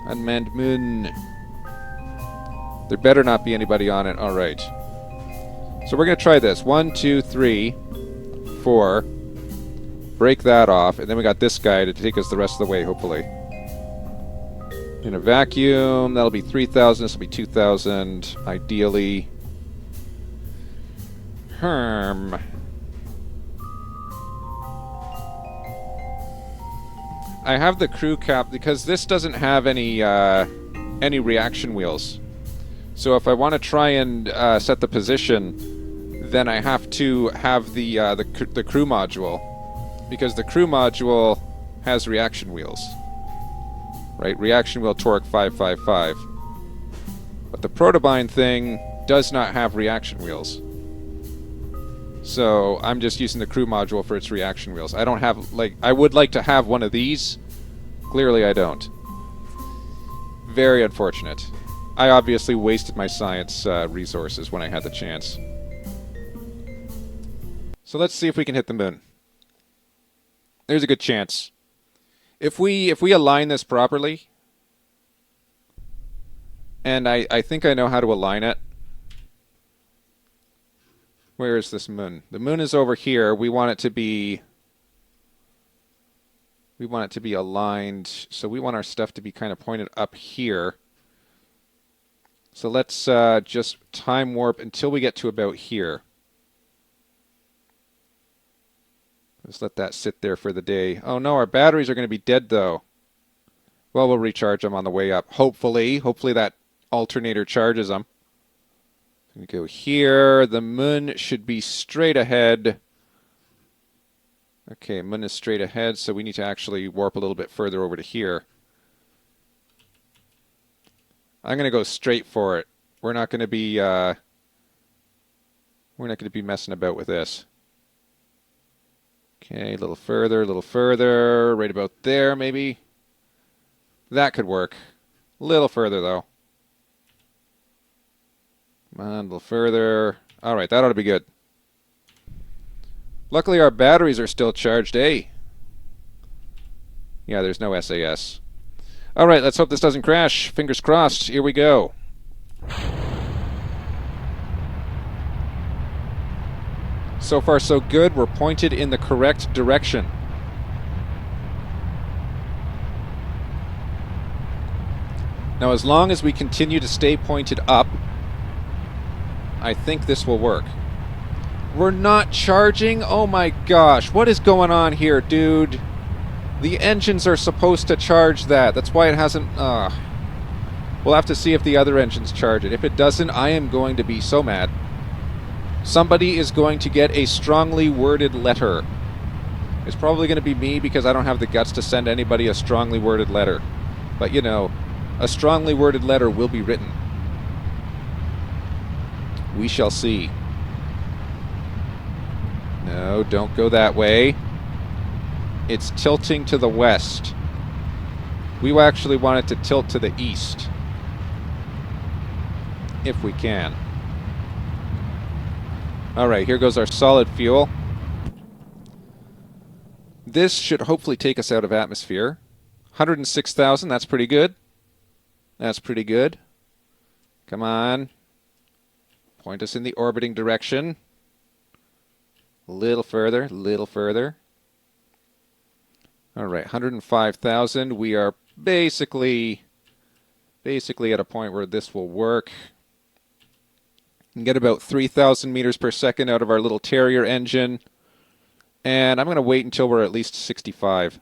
Unmanned moon. There better not be anybody on it. Alright. So we're going to try this. 1, 2, 3, 4. Break that off. And then we got this guy to take us the rest of the way, hopefully. In a vacuum, that'll be 3,000. This will be 2,000. Ideally. Herm. I have the crew cap because this doesn't have any reaction wheels. So if I want to try and set the position, then I have to have the crew module, because the crew module has reaction wheels, right? Reaction wheel torque 555. But the Protobine thing does not have reaction wheels. So I'm just using the crew module for its reaction wheels. I don't have, like, I would like to have one of these. Clearly I don't. Very unfortunate. I obviously wasted my science resources when I had the chance. So let's see if we can hit the moon. There's a good chance. If we align this properly, and I think I know how to align it. Where is this moon? The moon is over here. We want it to be aligned, so we want our stuff to be kind of pointed up here. So let's just time warp until we get to about here. Let's let that sit there for the day. Oh no, our batteries are going to be dead though. Well, we'll recharge them on the way up. Hopefully that alternator charges them. We go here. The moon should be straight ahead. Okay, moon is straight ahead, so we need to actually warp a little bit further over to here. I'm going to go straight for it. We're not going to be messing about with this. Okay, a little further, right about there maybe. That could work. A little further though. Come on, a little further. All right, that ought to be good. Luckily our batteries are still charged, eh? Yeah, there's no SAS. All right, let's hope this doesn't crash. Fingers crossed. Here we go. So far, so good. We're pointed in the correct direction. Now, as long as we continue to stay pointed up, I think this will work. We're not charging? Oh my gosh, what is going on here, dude? The engines are supposed to charge that. That's why it hasn't... We'll have to see if the other engines charge it. If it doesn't, I am going to be so mad. Somebody is going to get a strongly worded letter. It's probably going to be me because I don't have the guts to send anybody a strongly worded letter. But, you know, a strongly worded letter will be written. We shall see. No, don't go that way. It's tilting to the west. We actually want it to tilt to the east. If we can. Alright, here goes our solid fuel. This should hopefully take us out of atmosphere. 106,000, that's pretty good. That's pretty good. Come on. Point us in the orbiting direction. A little further, a little further. Alright, 105,000. We are basically at a point where this will work. We can get about 3,000 meters per second out of our little Terrier engine. And I'm going to wait until we're at least 65.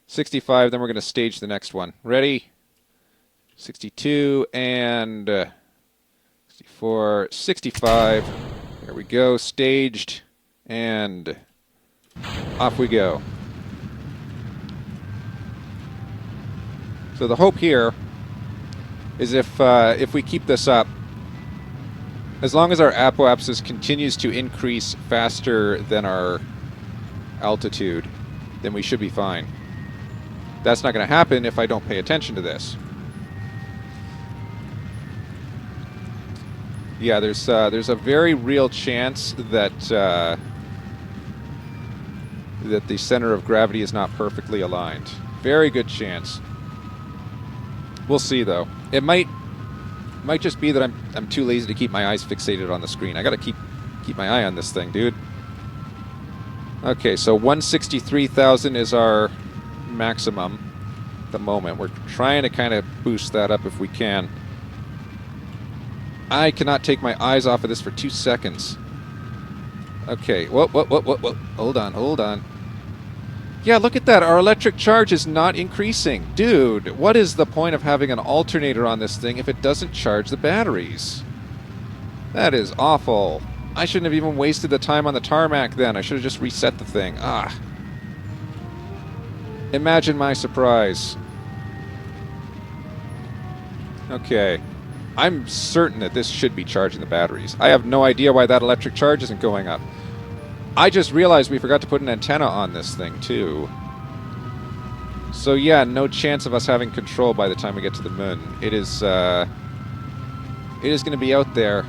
65, then we're going to stage the next one. Ready? 62 and 64, 65. There we go, staged. And off we go. So the hope here is if we keep this up, as long as our apoapsis continues to increase faster than our altitude, then we should be fine. That's not going to happen if I don't pay attention to this. Yeah, there's a very real chance that that the center of gravity is not perfectly aligned. Very good chance. We'll see, though. It might just be that I'm too lazy to keep my eyes fixated on the screen. I got to keep my eye on this thing, dude. Okay, so 163,000 is our maximum at the moment. We're trying to kind of boost that up if we can. I cannot take my eyes off of this for 2 seconds. Okay, whoa. Hold on. Yeah, look at that. Our electric charge is not increasing. Dude, what is the point of having an alternator on this thing if it doesn't charge the batteries? That is awful. I shouldn't have even wasted the time on the tarmac then. I should have just reset the thing. Imagine my surprise. Okay. I'm certain that this should be charging the batteries. I have no idea why that electric charge isn't going up. I just realized we forgot to put an antenna on this thing, too. So yeah, no chance of us having control by the time we get to the moon. It is going to be out there.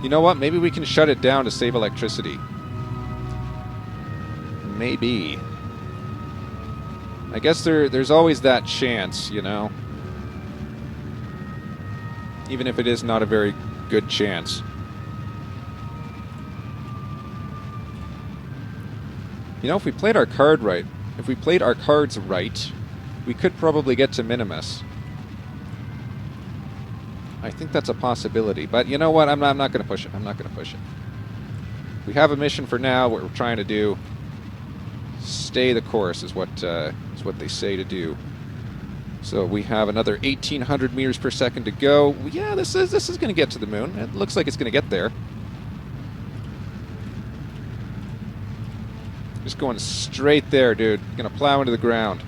You know what? Maybe we can shut it down to save electricity. Maybe. I guess there's always that chance, you know? Even if it is not a very good chance. You know, if we played our cards right, we could probably get to Minimus. I think that's a possibility, but you know what? I'm not going to push it. I'm not going to push it. We have a mission for now. What we're trying to do, stay the course, is what they say to do. So we have another 1,800 meters per second to go. Yeah, this is going to get to the moon. It looks like it's going to get there. Just going straight there, dude. Gonna plow into the ground.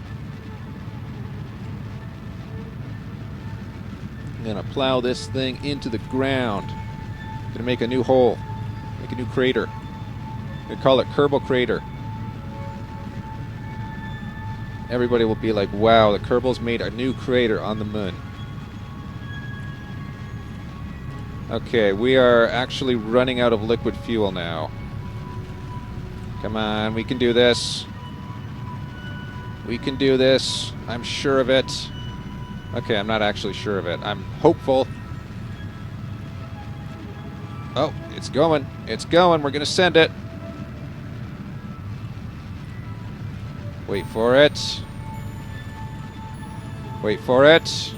Gonna plow this thing into the ground. Gonna make a new hole. Make a new crater. Gonna call it Kerbal Crater. Everybody will be like, wow, the Kerbal's made a new crater on the moon. Okay, we are actually running out of liquid fuel now. Come on, we can do this. We can do this. I'm sure of it. Okay, I'm not actually sure of it. I'm hopeful. Oh, it's going. It's going. We're going to send it. Wait for it. Wait for it.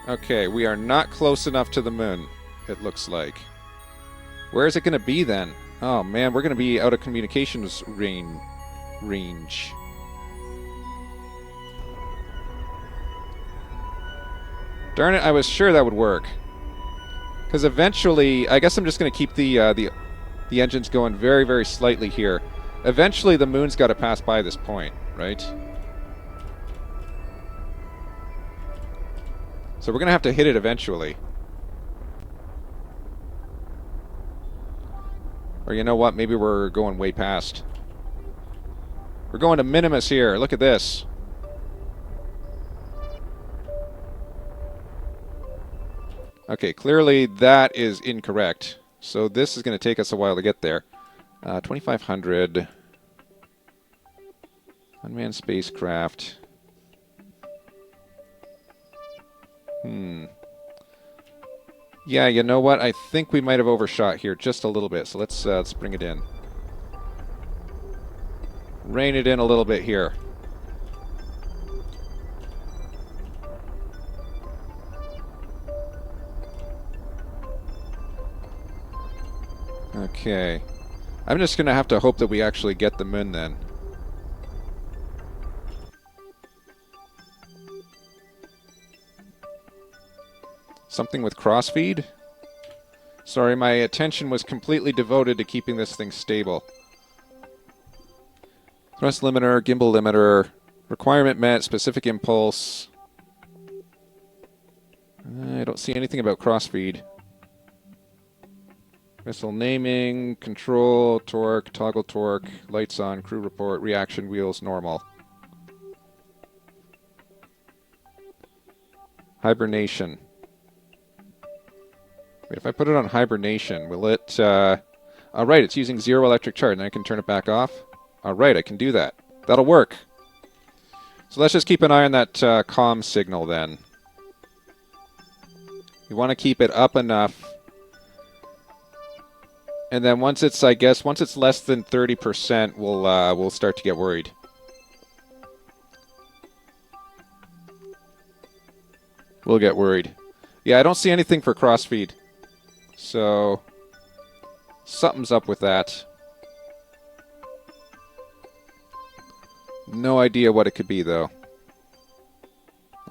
Okay, we are not close enough to the moon, it looks like. Where is it going to be then? Oh man, we're going to be out of communications range. Darn it, I was sure that would work. Because eventually, I guess I'm just going to keep the engines going very, very slightly here. Eventually, the moon's got to pass by this point, right? So we're going to have to hit it eventually. Or you know what? Maybe we're going way past. We're going to Minimus here. Look at this. Okay, clearly that is incorrect. So this is going to take us a while to get there. 2,500. Unmanned spacecraft. Yeah, you know what? I think we might have overshot here just a little bit. So let's bring it in. Rein it in a little bit here. Okay. I'm just going to have to hope that we actually get the moon then. Something with crossfeed? Sorry, my attention was completely devoted to keeping this thing stable. Thrust limiter, gimbal limiter, requirement met, specific impulse. I don't see anything about crossfeed. Missile naming, control, torque, toggle torque, lights on, crew report, reaction wheels, normal. Hibernation. Wait, if I put it on hibernation, will it... Alright, it's using 0 electric charge, and I can turn it back off. Alright, I can do that. That'll work. So let's just keep an eye on that comm signal then. You want to keep it up enough. And then once it's, I guess, once it's less than 30%, we'll start to get worried. We'll get worried. Yeah, I don't see anything for crossfeed. So, something's up with that. No idea what it could be, though.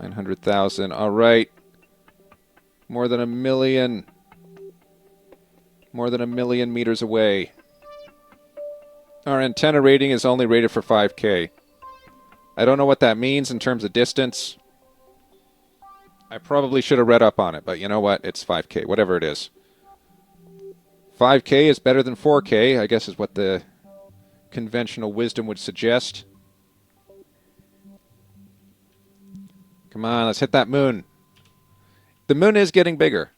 900,000. All right. More than a million. More than a million meters away. Our antenna rating is only rated for 5K. I don't know what that means in terms of distance. I probably should have read up on it, but you know what? It's 5K, whatever it is. 5K is better than 4K, I guess is what the conventional wisdom would suggest. Come on, let's hit that moon. The moon is getting bigger.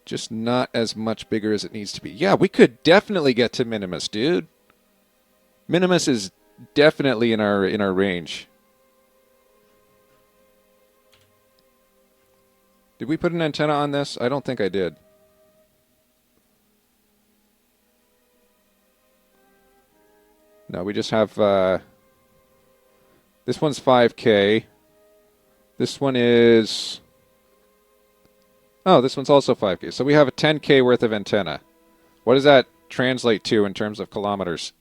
Just not as much bigger as it needs to be. Yeah, we could definitely get to Minimus, dude. Minimus is definitely in our range. Did we put an antenna on this? I don't think I did. No, we just have... this one's 5K. This one is... Oh, this one's also 5K. So we have a 10K worth of antenna. What does that translate to in terms of kilometers?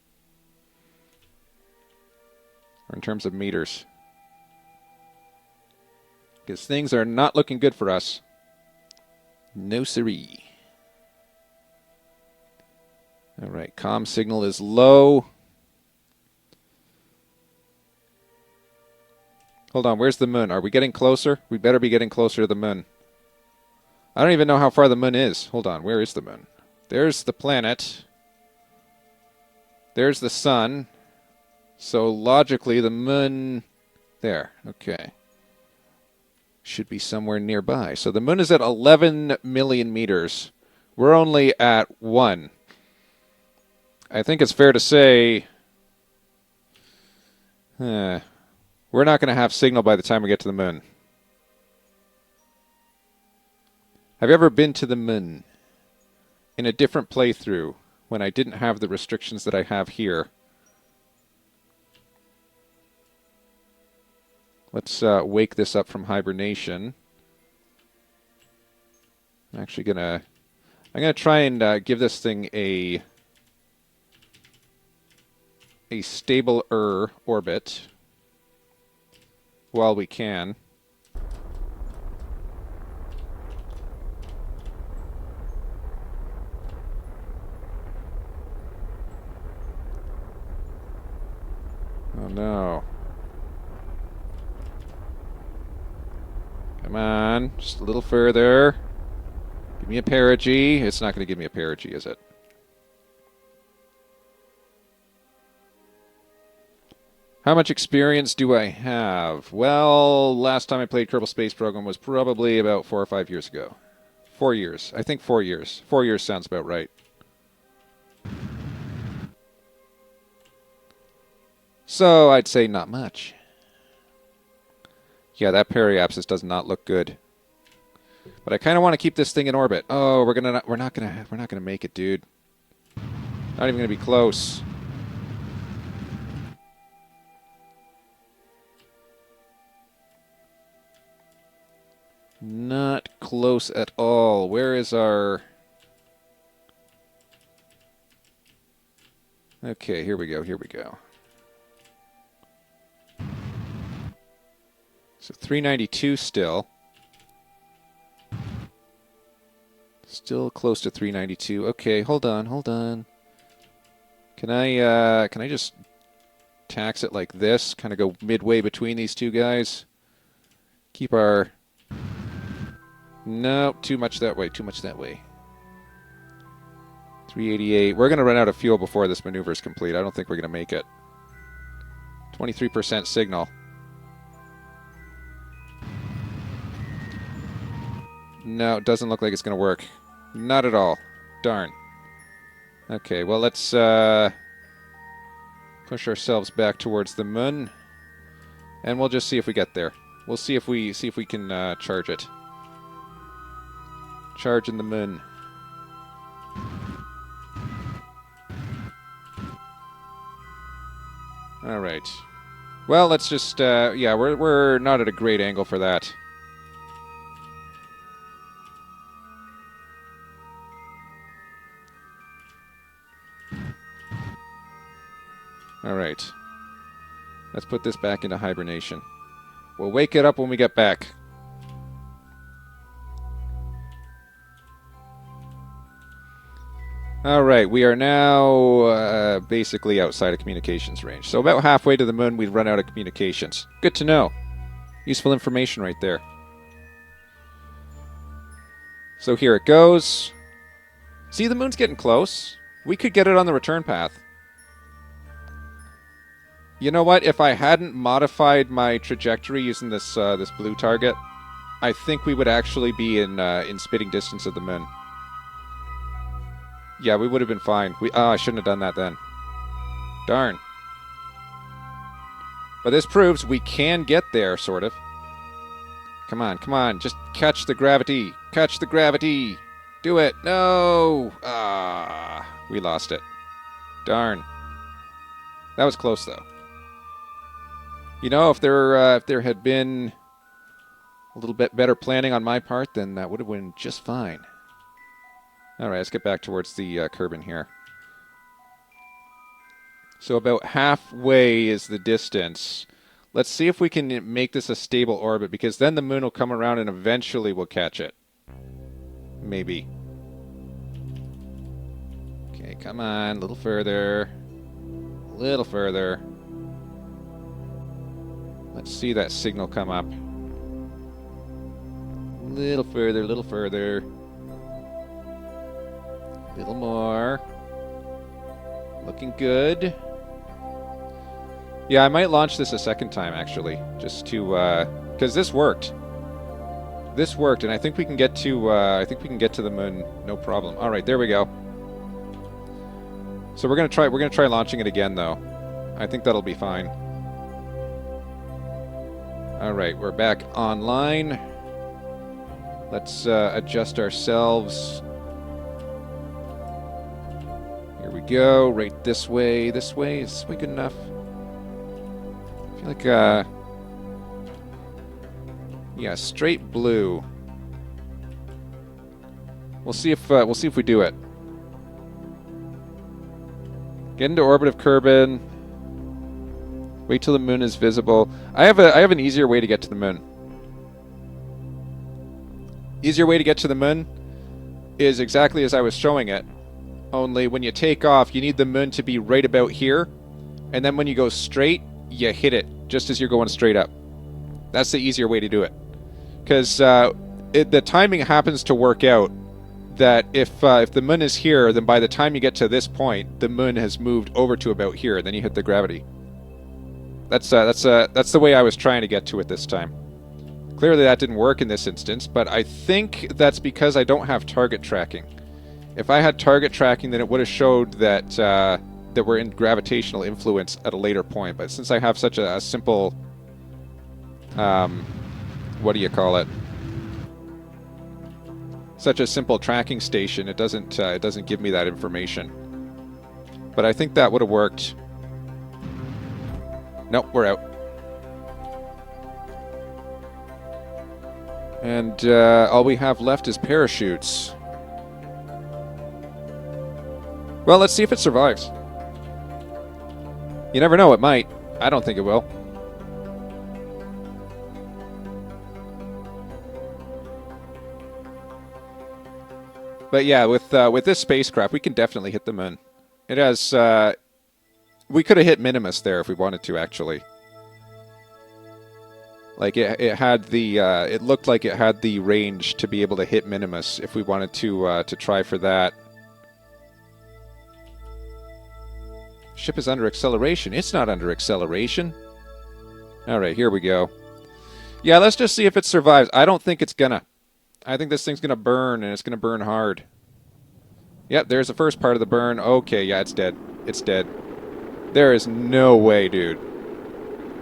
Or in terms of meters? Because things are not looking good for us. No siree. All right, comm signal is low. Hold on, where's the moon? Are we getting closer? We better be getting closer to the moon. I don't even know how far the moon is. Hold on, where is the moon? There's the planet. There's the sun. So logically, the moon... There, okay. Should be somewhere nearby. So the moon is at 11 million meters. We're only at 1. I think it's fair to say... we're not going to have signal by the time we get to the moon. Have you ever been to the moon in a different playthrough when I didn't have the restrictions that I have here? Let's wake this up from hibernation. I'm actually gonna... I'm gonna try and give this thing a stabler orbit while we can. Oh no. Come on, just a little further. Give me a perigee. It's not going to give me a perigee, is it? How much experience do I have? Well, last time I played Kerbal Space Program was probably about 4 or 5 years ago. 4 years. I think 4 years. 4 years sounds about right. So I'd say not much. Yeah, that periapsis does not look good. But I kind of want to keep this thing in orbit. Oh, we're not gonna make it, dude. Not even gonna be close. Not close at all. Where is our... Okay, here we go, here we go. So 392 still. Still close to 392. Okay, hold on, hold on. Can I just tax it like this? Kind of go midway between these two guys. Keep our... No, too much that way, too much that way. 388. We're going to run out of fuel before this maneuver is complete. I don't think we're going to make it. 23% signal. No, it doesn't look like it's going to work. Not at all. Darn. Okay, well, let's push ourselves back towards the moon, and we'll just see if we get there. We'll see if we can charge it. Charge in the moon. All right. Well, let's just yeah, we're not at a great angle for that. All right. Let's put this back into hibernation. We'll wake it up when we get back. All right, we are now basically outside of communications range. So about halfway to the moon, we'd run out of communications. Good to know. Useful information right there. So here it goes. See, the moon's getting close. We could get it on the return path. You know what? If I hadn't modified my trajectory using this this blue target, I think we would actually be in spitting distance of the moon. Yeah, we would have been fine. I shouldn't have done that then. Darn. But this proves we can get there, sort of. Come on, come on. Just catch the gravity. Catch the gravity. Do it. No. We lost it. Darn. That was close, though. You know, if there had been a little bit better planning on my part, then that would have been just fine. All right, let's get back towards the Kerbin here. So about halfway is the distance. Let's see if we can make this a stable orbit, because then the moon will come around and eventually we'll catch it. Maybe. Okay, come on, a little further. A little further. Let's see that signal come up. A little further, a little further. A little more. Looking good. Yeah, I might launch this a second time, actually. Just to, because this worked. This worked, and I think we can get to, the moon, no problem. All right, there we go. So we're gonna try launching it again, though. I think that'll be fine. All right, we're back online. Let's adjust ourselves. Here we go, right this way. This way? Is this way good enough? I feel like, Yeah, straight blue. We'll see if we do it. Get into orbit of Kerbal. Wait till the moon is visible. I have an easier way to get to the moon. Easier way to get to the moon is exactly as I was showing it. Only when you take off, you need the moon to be right about here, and then when you go straight, you hit it just as you're going straight up. That's the easier way to do it. Because the timing happens to work out that if the moon is here, then by the time you get to this point, the moon has moved over to about here, and then you hit the gravity. That's the way I was trying to get to it this time. Clearly that didn't work in this instance, but I think that's because I don't have target tracking. If I had target tracking, then it would have showed that that we're in gravitational influence at a later point. But since I have such a simple, what do you call it? Such a simple tracking station, it doesn't give me that information. But I think that would have worked. Nope, we're out. And all we have left is parachutes. Well, let's see if it survives. You never know, it might. I don't think it will. But yeah, with this spacecraft, we can definitely hit the moon. It has... we could have hit Minimus there if we wanted to, actually. Like, it had the... it looked like it had the range to be able to hit Minimus if we wanted to try for that. Ship is under acceleration. It's not under acceleration. Alright, here we go. Yeah, let's just see if it survives. I don't think it's gonna. I think this thing's gonna burn, and it's gonna burn hard. Yep, there's the first part of the burn. Okay, yeah, it's dead. It's dead. There is no way, dude.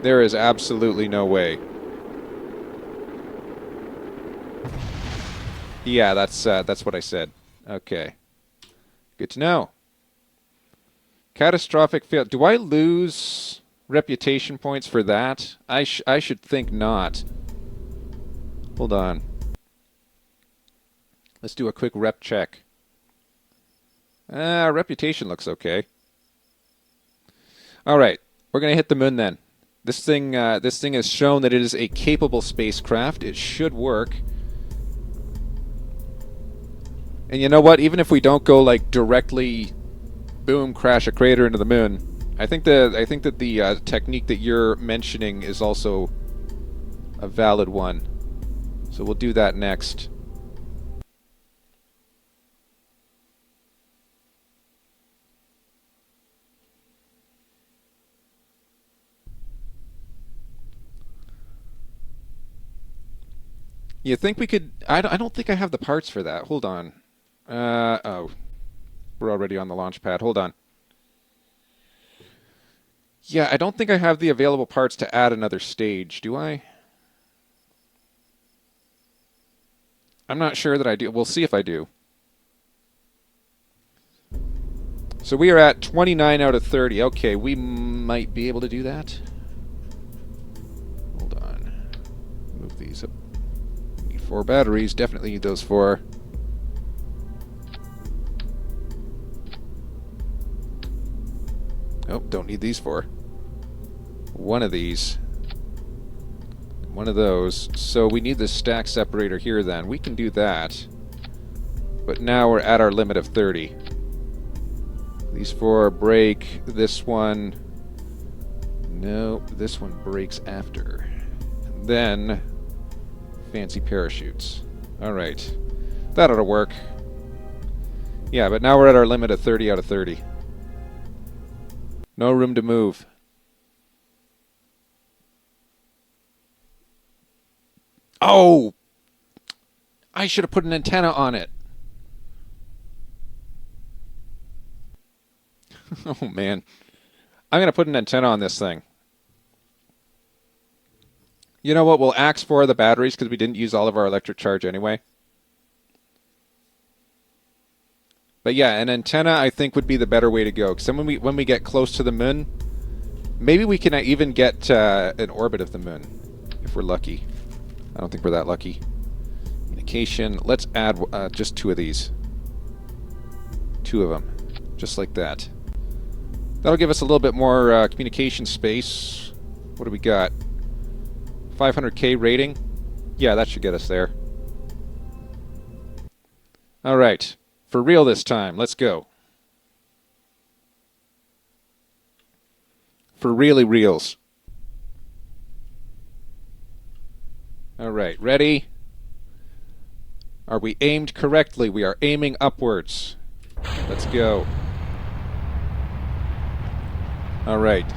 There is absolutely no way. Yeah, that's what I said. Okay. Good to know. Catastrophic fail. Do I lose reputation points for that? I should think not. Hold on. Let's do a quick rep check. Reputation looks okay. All right, we're gonna hit the moon then. This thing has shown that it is a capable spacecraft. It should work. And you know what? Even if we don't go like directly, boom, crash a crater into the moon, I think that the technique that you're mentioning is also a valid one. So we'll do that next. You think we could... I don't think I have the parts for that. Hold on. Oh. We're already on the launch pad. Hold on. Yeah, I don't think I have the available parts to add another stage. Do I? I'm not sure that I do. We'll see if I do. So we are at 29 out of 30. Okay, we might be able to do that. Hold on. Move these up. Need 4 batteries. Definitely need those 4. Oh, don't need these 4. One of these. One of those. So we need the stack separator here then. We can do that. But now we're at our limit of 30. These 4 break. This one... No, this one breaks after. And then... fancy parachutes. Alright. That ought to work. Yeah, but now we're at our limit of 30 out of 30. No room to move. Oh! I should have put an antenna on it. Oh, man. I'm going to put an antenna on this thing. You know what? We'll axe 4 of the batteries because we didn't use all of our electric charge anyway. But yeah, an antenna I think would be the better way to go. Because then when we get close to the moon, maybe we can even get an orbit of the moon, if we're lucky. I don't think we're that lucky. Communication. Let's add just 2 of these. 2 of them. Just like that. That'll give us a little bit more communication space. What do we got? 500K rating? Yeah, that should get us there. Alright. For real this time. Let's go. For really reals. Alright, ready? Are we aimed correctly? We are aiming upwards. Let's go. Alright.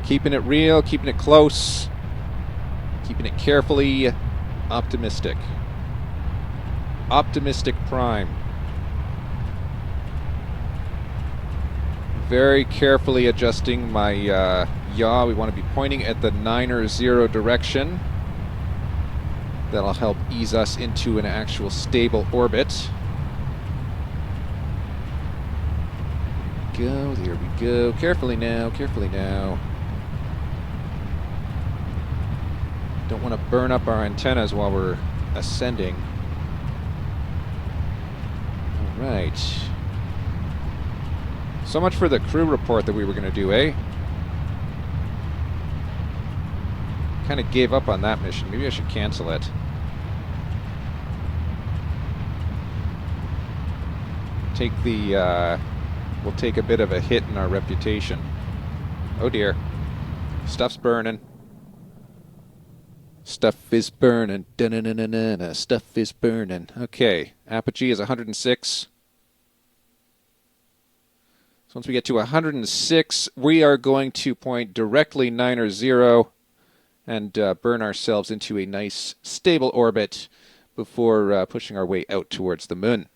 Keeping it real, keeping it close, keeping it carefully optimistic. Optimistic prime. Very carefully adjusting my yaw. We want to be pointing at the 9-0 direction. That'll help ease us into an actual stable orbit. Go, there we go. Carefully now, carefully now. Don't want to burn up our antennas while we're ascending. Alright. So much for the crew report that we were going to do, eh? Kind of gave up on that mission. Maybe I should cancel it. Take the, we'll take a bit of a hit in our reputation. Oh dear. Stuff's burning. Stuff is burning. Da-na-na-na-na. Stuff is burning. Okay. Apogee is 106. So once we get to 106, we are going to point directly 9-0 and burn ourselves into a nice stable orbit before pushing our way out towards the moon.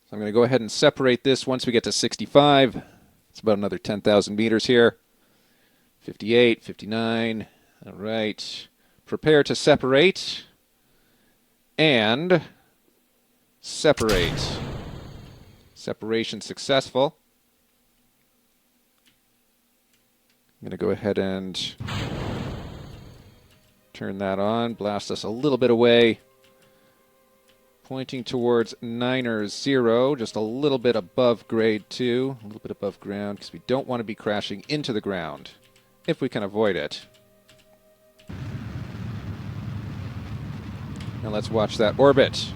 So I'm going to go ahead and separate this once we get to 65. It's about another 10,000 meters here. 58, 59. All right. Prepare to separate. And separate. Separation successful. I'm going to go ahead and turn that on. Blast us a little bit away. Pointing towards 9-0, just a little bit above grade 2, a little bit above ground, because we don't want to be crashing into the ground, if we can avoid it. Now let's watch that orbit.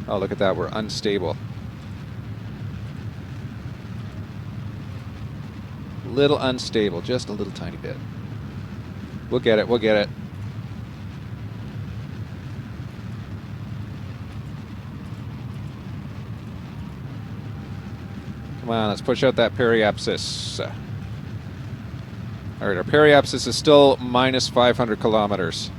Oh, look at that, we're unstable. Little unstable, just a little tiny bit. We'll get it, we'll get it. Come on, let's push out that periapsis. Alright, our periapsis is still minus 500 kilometers.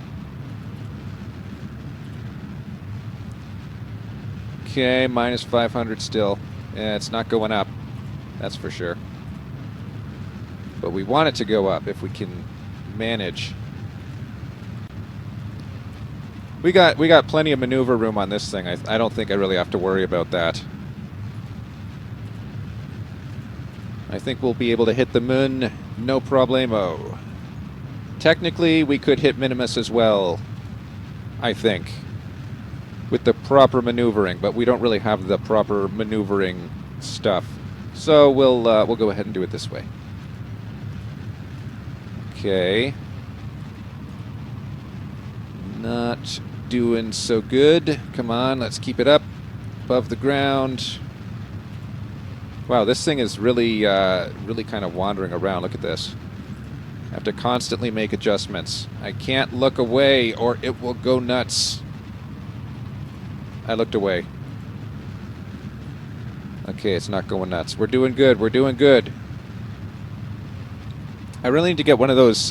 Okay, minus 500 still. Yeah, it's not going up. That's for sure. But we want it to go up if we can manage. We got plenty of maneuver room on this thing. I don't think I really have to worry about that. I think we'll be able to hit the moon, no problemo. Technically, we could hit Minimus as well, I think, with the proper maneuvering, but we don't really have the proper maneuvering stuff. So we'll go ahead and do it this way. Okay. Not doing so good. Come on, let's keep it up above the ground. Wow, this thing is really, really kind of wandering around. Look at this. I have to constantly make adjustments. I can't look away or it will go nuts. I looked away. Okay, it's not going nuts. We're doing good. We're doing good. I really need to get one of those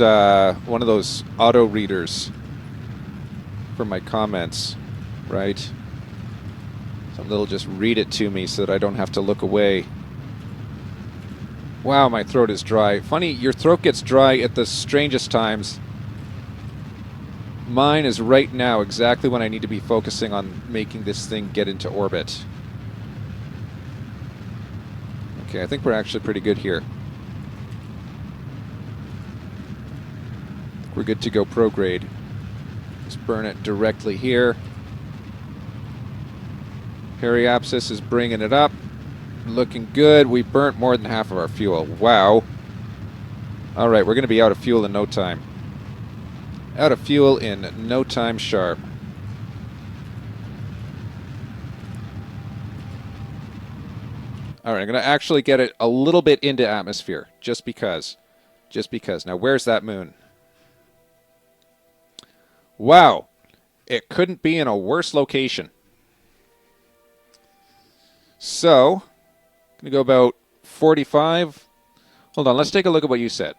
auto readers for my comments, right? Something that'll just read it to me so that I don't have to look away. Wow, my throat is dry. Funny, your throat gets dry at the strangest times. Mine is right now exactly when I need to be focusing on making this thing get into orbit. Okay, I think we're actually pretty good here. we're good to go prograde. Let's burn it directly here. Periapsis is bringing it up. Looking good. We burnt more than half of our fuel. Wow. All right, we're going to be out of fuel in no time. Out of fuel in no time sharp. All right, I'm going to actually get it a little bit into atmosphere, just because. Just because. Now, where's that moon? Wow. It couldn't be in a worse location. So, I'm going to go about 45. Hold on, let's take a look at what you said.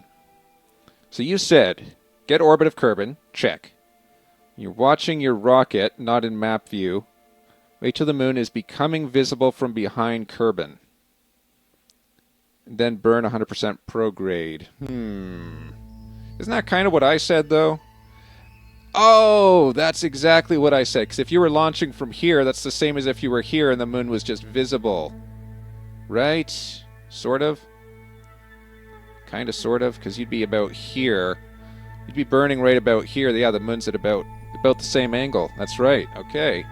So you said, get orbit of Kerbin, check. You're watching your rocket, not in map view. Wait till the moon is becoming visible from behind Kerbin. Then burn 100% prograde. Isn't that kind of what I said, though? Oh, that's exactly what I said. Because if you were launching from here, that's the same as if you were here and the moon was just visible. Right? Sort of? Kind of, sort of, because you'd be about here. You'd be burning right about here. Yeah, the moon's at about the same angle. That's right. Okay.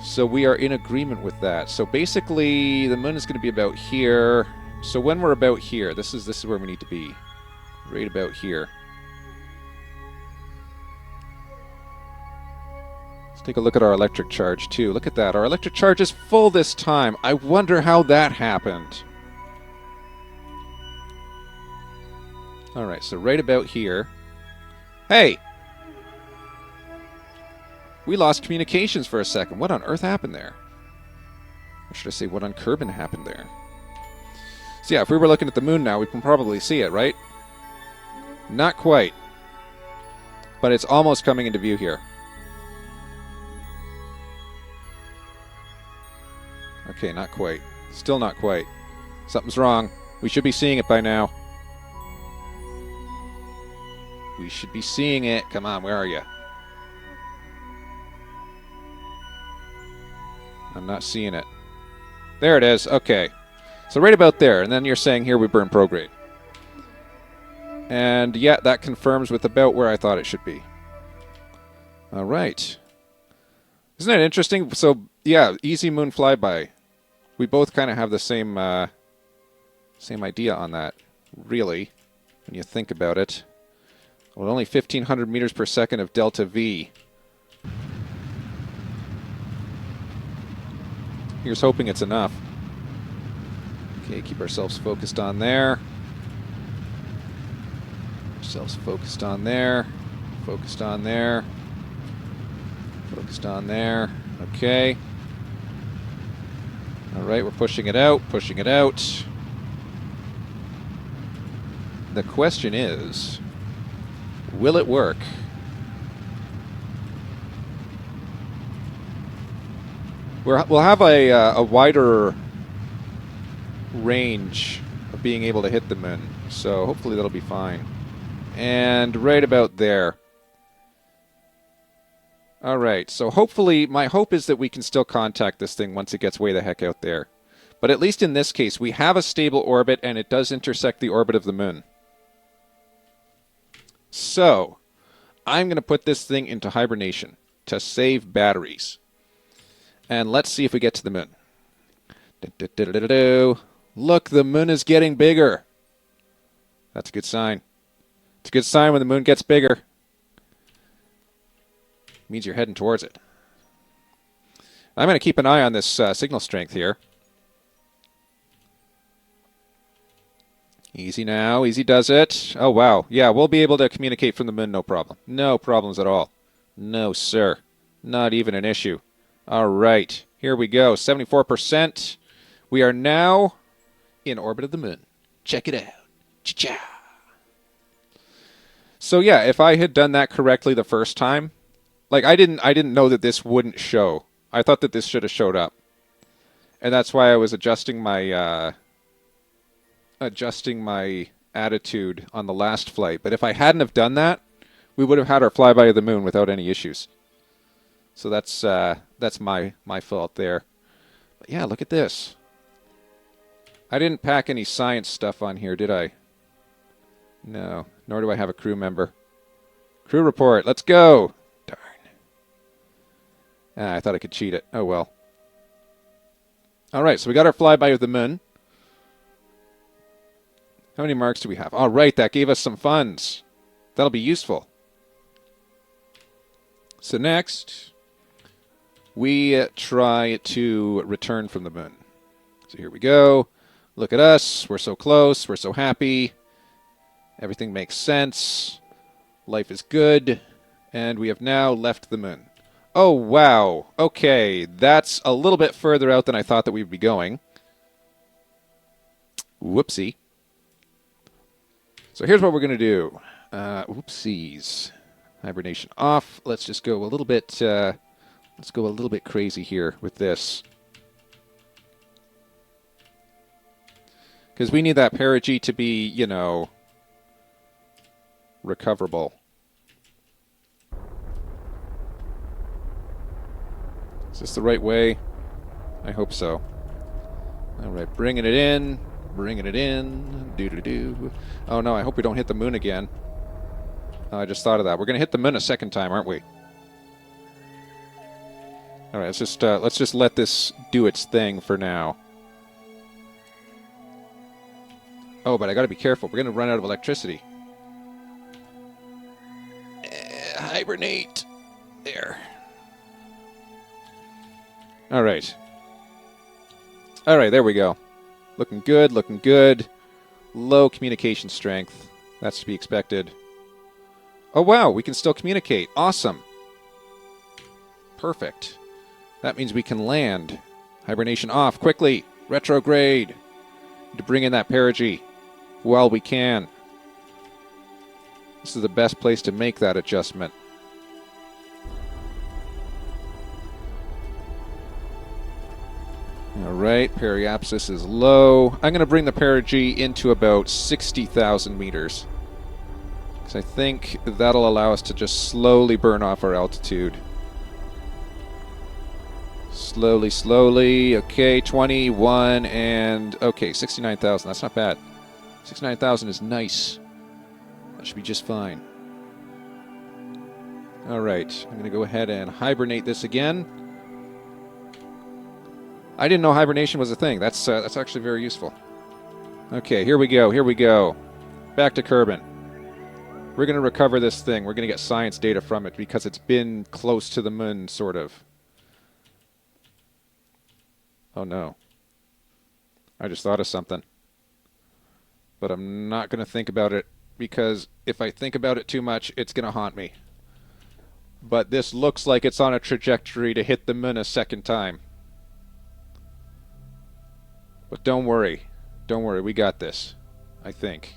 So we are in agreement with that. So basically, the moon is going to be about here. So when we're about here, this is where we need to be. Right about here. Let's take a look at our electric charge, too. Look at that. Our electric charge is full this time. I wonder how that happened. All right, so right about here. Hey! We lost communications for a second. What on earth happened there? Or should I say, what on Kerbin happened there? So yeah, if we were looking at the moon now, we can probably see it, right? Not quite. But it's almost coming into view here. Okay, not quite. Still not quite. Something's wrong. We should be seeing it by now. We should be seeing it. Come on, where are you? I'm not seeing it. There it is. Okay. So right about there. And then you're saying here we burn prograde. And yeah, that confirms with about where I thought it should be. All right. Isn't that interesting? So yeah, easy moon flyby. We both kind of have the same idea on that, really, when you think about it. Well, only 1,500 meters per second of delta V. Here's hoping it's enough. Okay, keep ourselves focused on there. Ourselves focused on there. Focused on there. Focused on there. Okay. All right, we're pushing it out, pushing it out. The question is, will it work? We'll have a wider range of being able to hit the moon, so hopefully that'll be fine. And right about there. All right, so hopefully, my hope is that we can still contact this thing once it gets way the heck out there. But at least in this case, we have a stable orbit, and it does intersect the orbit of the moon. So, I'm going to put this thing into hibernation to save batteries. And let's see if we get to the moon. Look, the moon is getting bigger. That's a good sign. It's a good sign when the moon gets bigger. It means you're heading towards it. I'm going to keep an eye on this signal strength here. Easy now. Easy does it. Oh, wow. Yeah, we'll be able to communicate from the moon, no problem. No problems at all. No, sir. Not even an issue. All right. Here we go. 74%. We are now in orbit of the moon. Check it out. Cha-cha. So, yeah, if I had done that correctly the first time, like, I didn't know that this wouldn't show. I thought that this should have showed up. And that's why I was adjusting my attitude on the last flight. But if I hadn't have done that, we would have had our flyby of the moon without any issues. So that's my fault there. But yeah, look at this. I didn't pack any science stuff on here, did I? No, nor do I have a crew member. Crew report, let's go! Darn. Ah, I thought I could cheat it. Oh well. Alright, so we got our flyby of the moon. How many marks do we have? Alright, that gave us some funds. That'll be useful. So next, we try to return from the moon. So here we go. Look at us. We're so close. We're so happy. Everything makes sense. Life is good. And we have now left the moon. Oh, wow. Okay, that's a little bit further out than I thought that we'd be going. Whoopsie. So here's what we're going to do. Whoopsies. Hibernation off. Let's just go a little bit, let's go a little bit crazy here with this. Because we need that perigee to be, you know, recoverable. Is this the right way? I hope so. Alright, bringing it in. Bringing it in. Do-do-do. Oh no, I hope we don't hit the moon again. Oh, I just thought of that. We're going to hit the moon a second time, aren't we? Alright, let's just let this do its thing for now. Oh, but I got to be careful. We're going to run out of electricity. Hibernate. There. Alright. Alright, there we go. Looking good, looking good. Low communication strength. That's to be expected. Oh, wow, we can still communicate. Awesome. Perfect. That means we can land. Hibernation off, quickly. Retrograde. Need to bring in that perigee while we can. This is the best place to make that adjustment. Alright, periapsis is low. I'm going to bring the perigee into about 60,000 meters. Because I think that'll allow us to just slowly burn off our altitude. Slowly, slowly. Okay, 21 and... Okay, 69,000. That's not bad. 69,000 is nice. That should be just fine. Alright, I'm going to go ahead and hibernate this again. I didn't know hibernation was a thing. That's actually very useful. Okay, here we go. Here we go. Back to Kerbin. We're going to recover this thing. We're going to get science data from it because it's been close to the moon, sort of. Oh no. I just thought of something. But I'm not going to think about it because if I think about it too much, it's going to haunt me. But this looks like it's on a trajectory to hit the moon a second time. But don't worry. Don't worry, we got this. I think.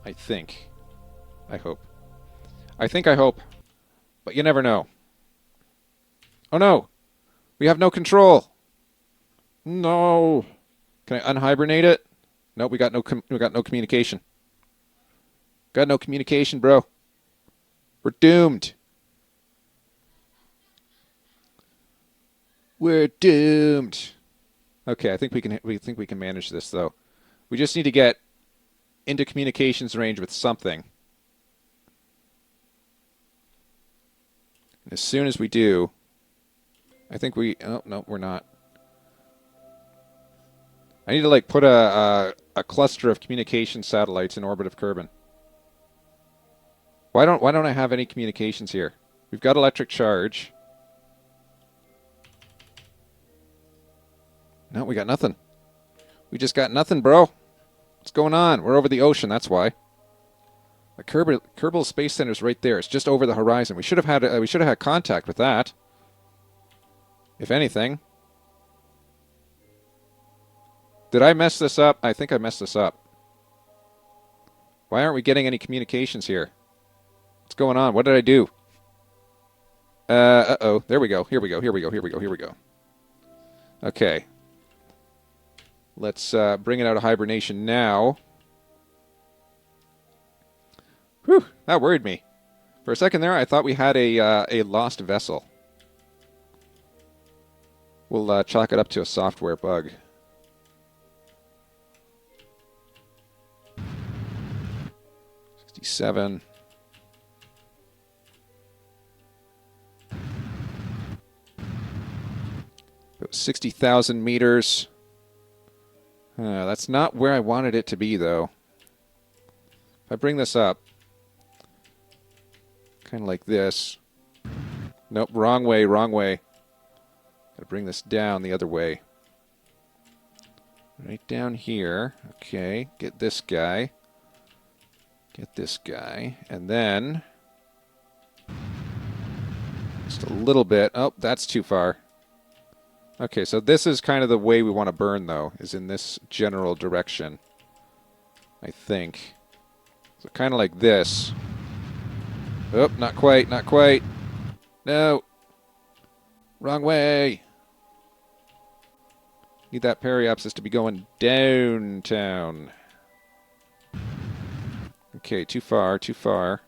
I hope. I hope. But you never know. Oh no! We have no control! No! Can I unhibernate it? Nope, we got no communication. Got no communication, bro. We're doomed. We're doomed. Okay, I think we can manage this though. We just need to get into communications range with something. And as soon as we do, I think we... Oh, no, we're not. I need to like put a cluster of communication satellites in orbit of Kerbin. Why don't I have any communications here? We've got electric charge. No, we got nothing. We just got nothing, bro. What's going on? We're over the ocean, that's why. The Kerbal Space Center is right there. It's just over the horizon. We should have had contact with that. If anything. Did I mess this up? I think I messed this up. Why aren't we getting any communications here? What's going on? What did I do? Uh-oh. There we go. Here we go. Okay. Let's bring it out of hibernation now. Whew, that worried me. For a second there, I thought we had a lost vessel. We'll chalk it up to a software bug. 57. About 60,000 meters. That's not where I wanted it to be, though. If I bring this up, kind of like this. Nope, wrong way, wrong way. Gotta bring this down the other way. Right down here. Okay, get this guy. Get this guy. And then just a little bit. Oh, that's too far. Okay, so this is kind of the way we want to burn, though, is in this general direction, I think. So kind of like this. Oh, not quite, not quite. No. Wrong way. Need that periapsis to be going downtown. Okay, too far, too far.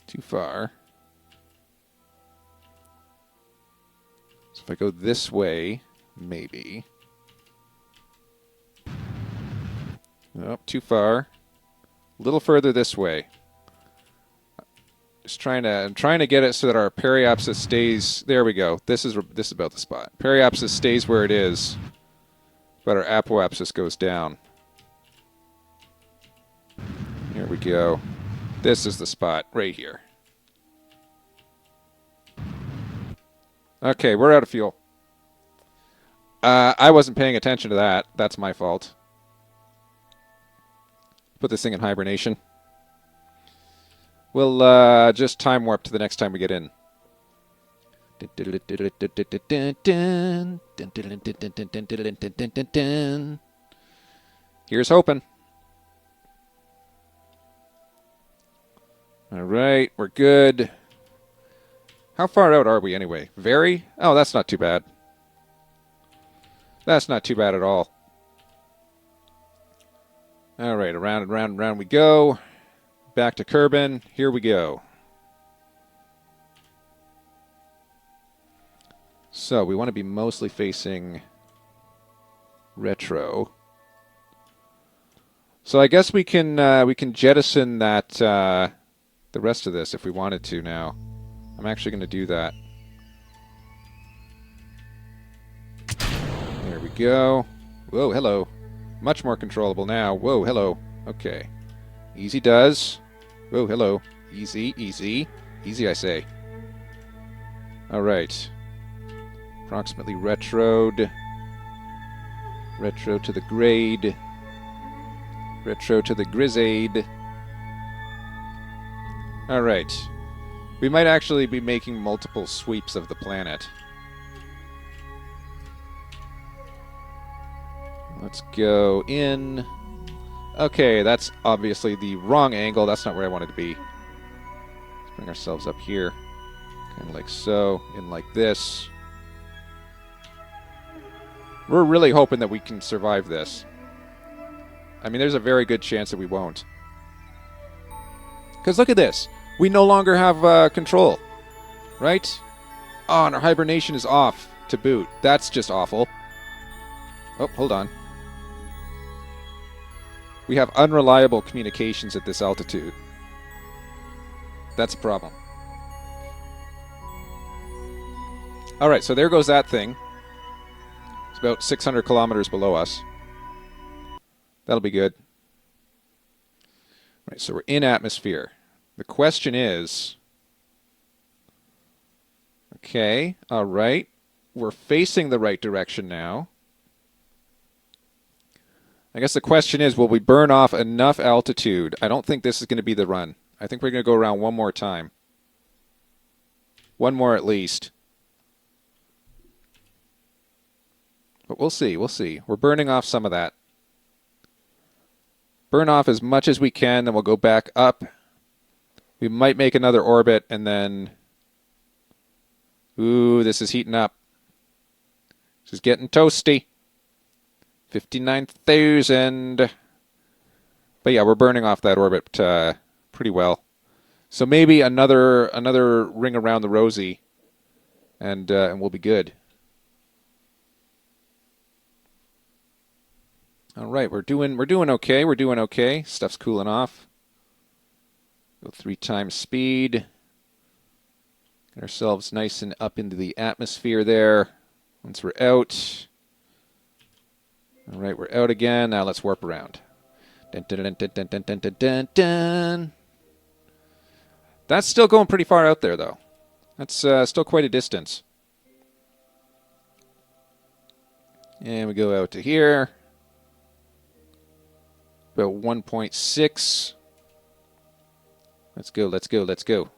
Too far. So if I go this way, maybe. Oh, too far. A little further this way. I'm trying to get it so that our periapsis stays. There we go. This is about the spot. Periapsis stays where it is, but our apoapsis goes down. Here we go. This is the spot right here. Okay, we're out of fuel. I wasn't paying attention to that. That's my fault. Put this thing in hibernation. We'll just time warp to the next time we get in. Here's hoping. All right, we're good. How far out are we anyway? Very? Oh, that's not too bad. That's not too bad at all. All right, around and round and round we go. Back to Kerbin. Here we go. So we want to be mostly facing retro. So I guess we can jettison that the rest of this if we wanted to now. I'm actually going to do that. There we go. Whoa, hello. Much more controllable now. Whoa, hello. Okay. Easy does. Whoa, hello. Easy, easy. Easy, I say. All right. Approximately retroed. Retro to the grade. Retro to the grizzade. All right. We might actually be making multiple sweeps of the planet. Let's go in. Okay, that's obviously the wrong angle. That's not where I wanted to be. Let's bring ourselves up here. Kind of like so. In like this. We're really hoping that we can survive this. I mean, there's a very good chance that we won't. Because look at this. We no longer have control. Right? Oh, and our hibernation is off to boot. That's just awful. Oh, hold on. We have unreliable communications at this altitude. That's a problem. Alright, so there goes that thing. It's about 600 kilometers below us. That'll be good. Right, so we're in atmosphere. The question is... Okay, alright. We're facing the right direction now. I guess the question is, will we burn off enough altitude? I don't think this is going to be the run. I think we're going to go around one more time. One more at least. But we'll see, we'll see. We're burning off some of that. Burn off as much as we can, then we'll go back up. We might make another orbit, and then... Ooh, this is heating up. This is getting toasty. 59,000. But yeah, we're burning off that orbit pretty well. So maybe another ring around the rosy, and we'll be good. All right, we're doing okay. We're doing okay. Stuff's cooling off. Go 3 times speed. Get ourselves nice and up into the atmosphere there. Once we're out. All right, we're out again. Now let's warp around. Dun, dun, dun, dun, dun, dun, dun, dun, dun. That's still going pretty far out there, though. That's still quite a distance. And we go out to here. About 1.6. Let's go, let's go, let's go.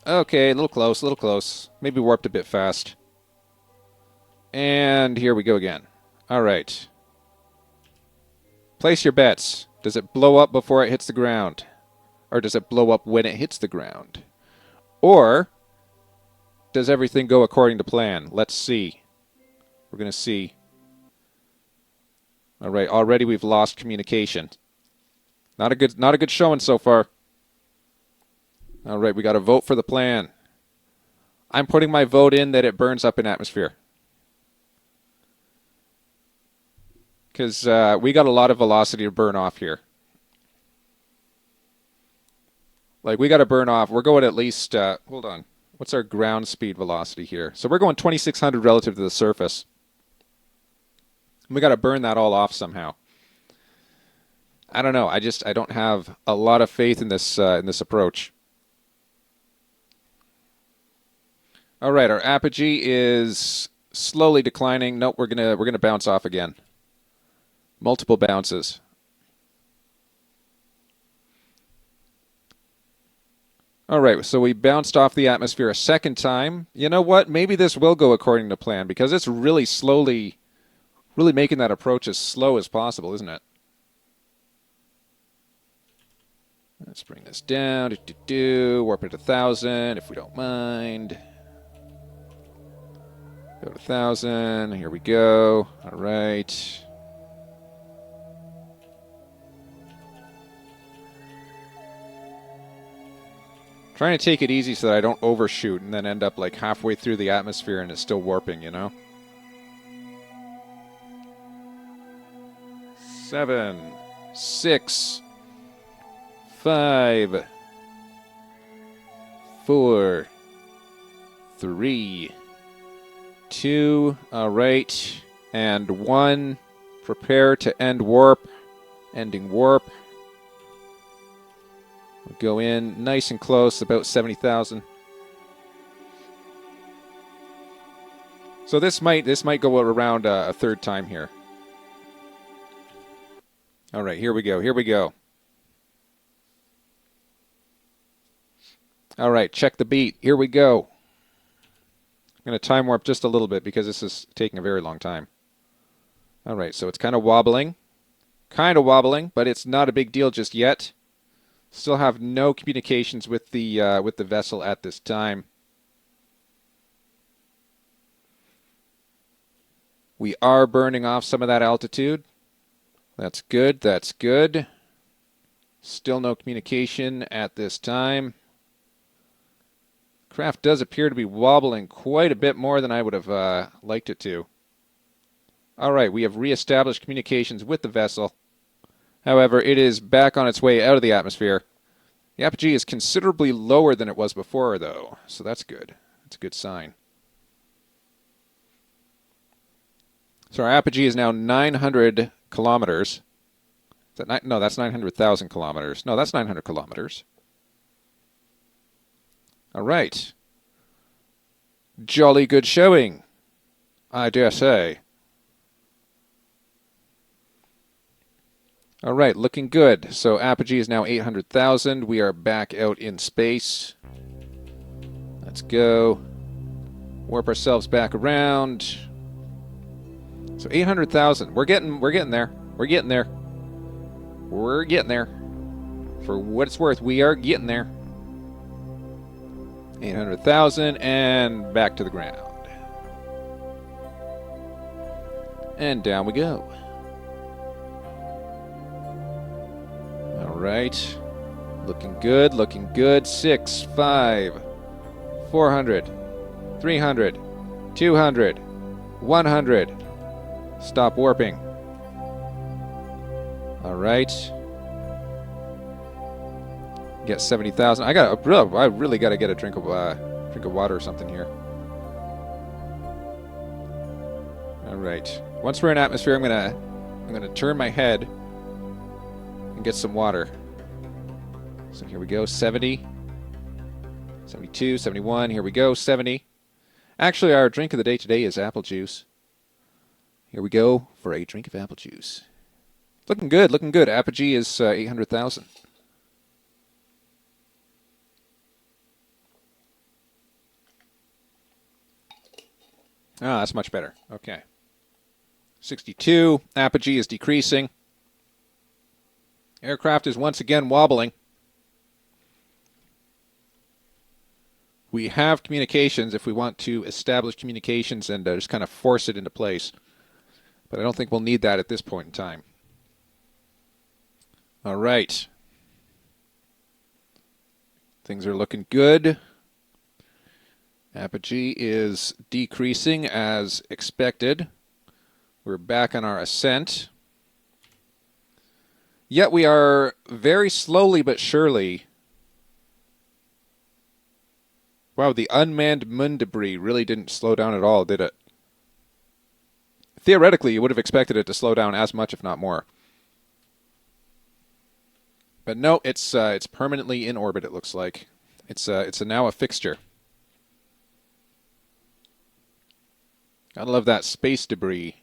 Okay, a little close, a little close. Maybe warped a bit fast. And here we go again. All right. Place your bets. Does it blow up before it hits the ground? Or does it blow up when it hits the ground? Or does everything go according to plan? Let's see. We're going to see. All right, already we've lost communication. Not a good showing so far. All right, we got to vote for the plan. I'm putting my vote in that it burns up in atmosphere. Because we got a lot of velocity to burn off here. Like, we got to burn off. We're going at least, hold on. What's our ground speed velocity here? So we're going 2,600 relative to the surface. We got to burn that all off somehow. I don't know. I don't have a lot of faith in this approach. All right, our apogee is slowly declining. Nope, we're gonna bounce off again. Multiple bounces. All right, so we bounced off the atmosphere a second time. You know what? Maybe this will go according to plan because it's really slowly, really making that approach as slow as possible, isn't it? Let's bring this down. Warp it to 1,000 if we don't mind. Go to 1,000. Here we go. All right. Trying to take it easy so that I don't overshoot and then end up like halfway through the atmosphere and it's still warping, you know? 7, 6, 5, 4, 3, 2, all right, and 1. Prepare to end warp. Ending warp. We'll go in nice and close, about 70,000. So this might go around a third time here. All right, here we go. Here we go. All right, check the beat. Here we go. I'm going to time warp just a little bit because this is taking a very long time. All right, so it's kind of wobbling. Kind of wobbling, but it's not a big deal just yet. Still have no communications with the vessel at this time. We are burning off some of that altitude. That's good, that's good. Still no communication at this time. Craft does appear to be wobbling quite a bit more than I would have liked it to. All right, we have reestablished communications with the vessel. However, it is back on its way out of the atmosphere. The apogee is considerably lower than it was before, though, so that's good. That's a good sign. So our apogee is now 900 kilometers. Is that no, that's 900,000 kilometers. No, that's 900 kilometers. All right. Jolly good showing, I dare say. All right, looking good. So apogee is now 800,000. We are back out in space. Let's go. Warp ourselves back around. So 800,000. We're getting there. We're getting there. We're getting there. For what it's worth, we are getting there. 800,000 and back to the ground. And down we go. All right. Looking good, looking good. 6, 5, 400, 300, 200, 100. Stop warping. right. Get 70,000. I really got to get a drink of water or something here. All right. Once we're in atmosphere, I'm gonna turn my head and get some water. So here we go. 70, 72, 71. Here we go. 70. Actually, our drink of the day today is apple juice. Here we go for a drink of apple juice. Looking good. Looking good. Apogee is 800,000. Ah, that's much better. Okay. 62. Apogee is decreasing. Aircraft is once again wobbling. We have communications if we want to establish communications and just kind of force it into place. But I don't think we'll need that at this point in time. All right. Things are looking good. Apogee is decreasing as expected. We're back on our ascent. Yet we are very slowly but surely. Wow, the unmanned moon debris really didn't slow down at all, did it? Theoretically, you would have expected it to slow down as much, if not more. But no, it's permanently in orbit, it looks like. It's now a fixture. Gotta love that space debris.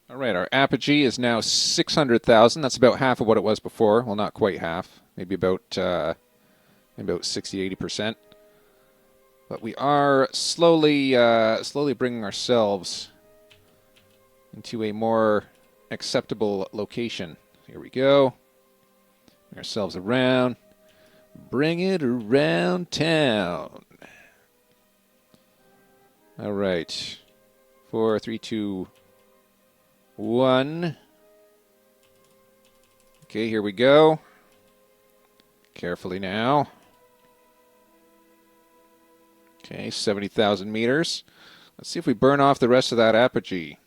All right, our apogee is now 600,000. That's about half of what it was before. Well, not quite half. Maybe about 60-80%. But we are slowly bringing ourselves into a more acceptable location. Here we go. Bring ourselves around. Bring it around town. All right. 4, 3, 2, 1. Okay, here we go. Carefully now. Okay, 70,000 meters. Let's see if we burn off the rest of that apogee.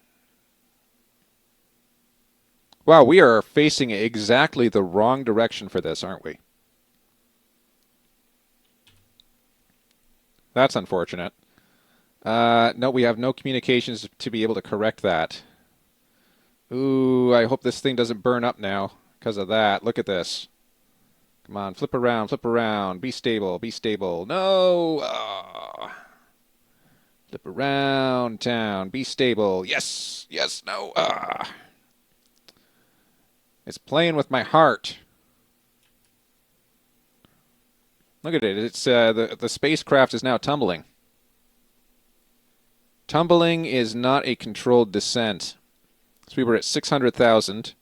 Wow, we are facing exactly the wrong direction for this, aren't we? That's unfortunate. No, we have no communications to be able to correct that. Ooh, I hope this thing doesn't burn up now because of that. Look at this. Come on, flip around, flip around. Be stable, be stable. No! Oh. Flip around town. Be stable. Yes, yes, no. It's playing with my heart. Look at it. It's the spacecraft is now tumbling. Tumbling is not a controlled descent. So we were at 600,000.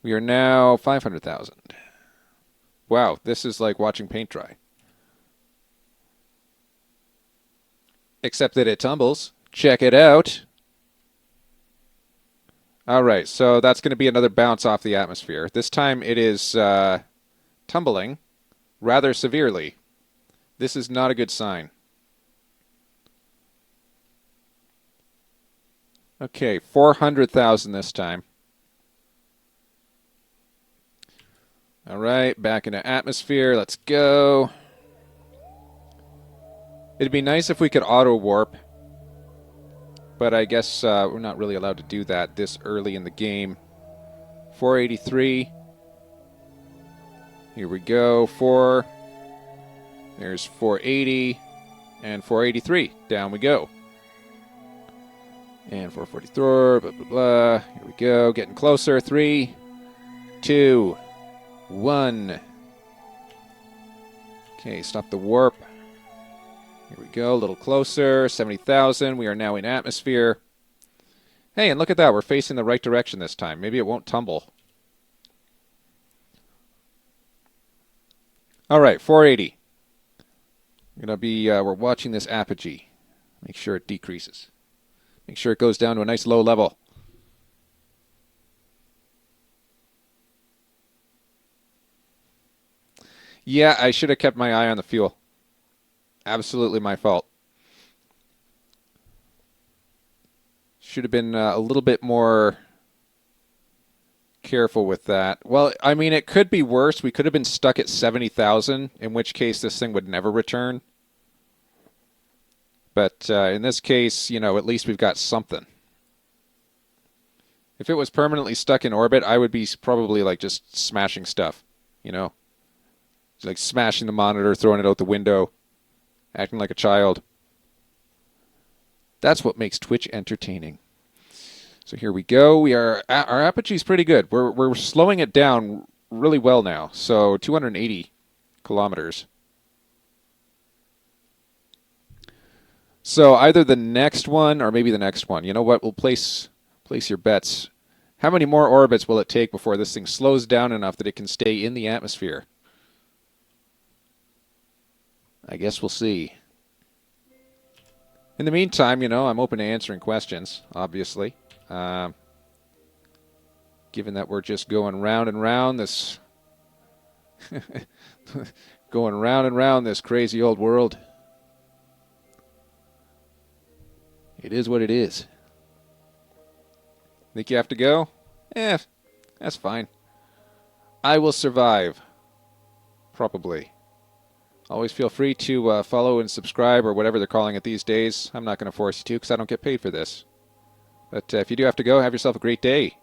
We are now 500,000. Wow, this is like watching paint dry. Except that it tumbles. Check it out. All right, so that's going to be another bounce off the atmosphere. This time it is tumbling rather severely. This is not a good sign. Okay, 400,000 this time. All right, back into atmosphere. Let's go. It'd be nice if we could auto-warp, but I guess we're not really allowed to do that this early in the game. 483. Here we go. 4. There's 480 and 483. Down we go. And 444, blah, blah, blah. Here we go. Getting closer. 3, 2, 1. Okay, stop the warp. Here we go. A little closer. 70,000. We are now in atmosphere. Hey, and look at that. We're facing the right direction this time. Maybe it won't tumble. All right, 480. We're watching this apogee. Make sure it decreases. Make sure it goes down to a nice low level. Yeah, I should have kept my eye on the fuel. Absolutely my fault. Should have been a little bit more careful with that. Well, I mean, it could be worse. We could have been stuck at 70,000, in which case this thing would never return. But in this case, you know, at least we've got something. If it was permanently stuck in orbit, I would be probably like just smashing stuff, you know? Like smashing the monitor, throwing it out the window, acting like a child. That's what makes Twitch entertaining. So here we go. Our apogee is pretty good. We're slowing it down really well now. So 280 kilometers. So either the next one or maybe the next one. You know what? We'll place your bets. How many more orbits will it take before this thing slows down enough that it can stay in the atmosphere? I guess we'll see. In the meantime, you know, I'm open to answering questions, obviously. Given that we're just going round and round this going round and round this crazy old world. It is what it is. Think you have to go? That's fine. I will survive. Probably. Always feel free to follow and subscribe or whatever they're calling it these days. I'm not going to force you to because I don't get paid for this. But if you do have to go, have yourself a great day.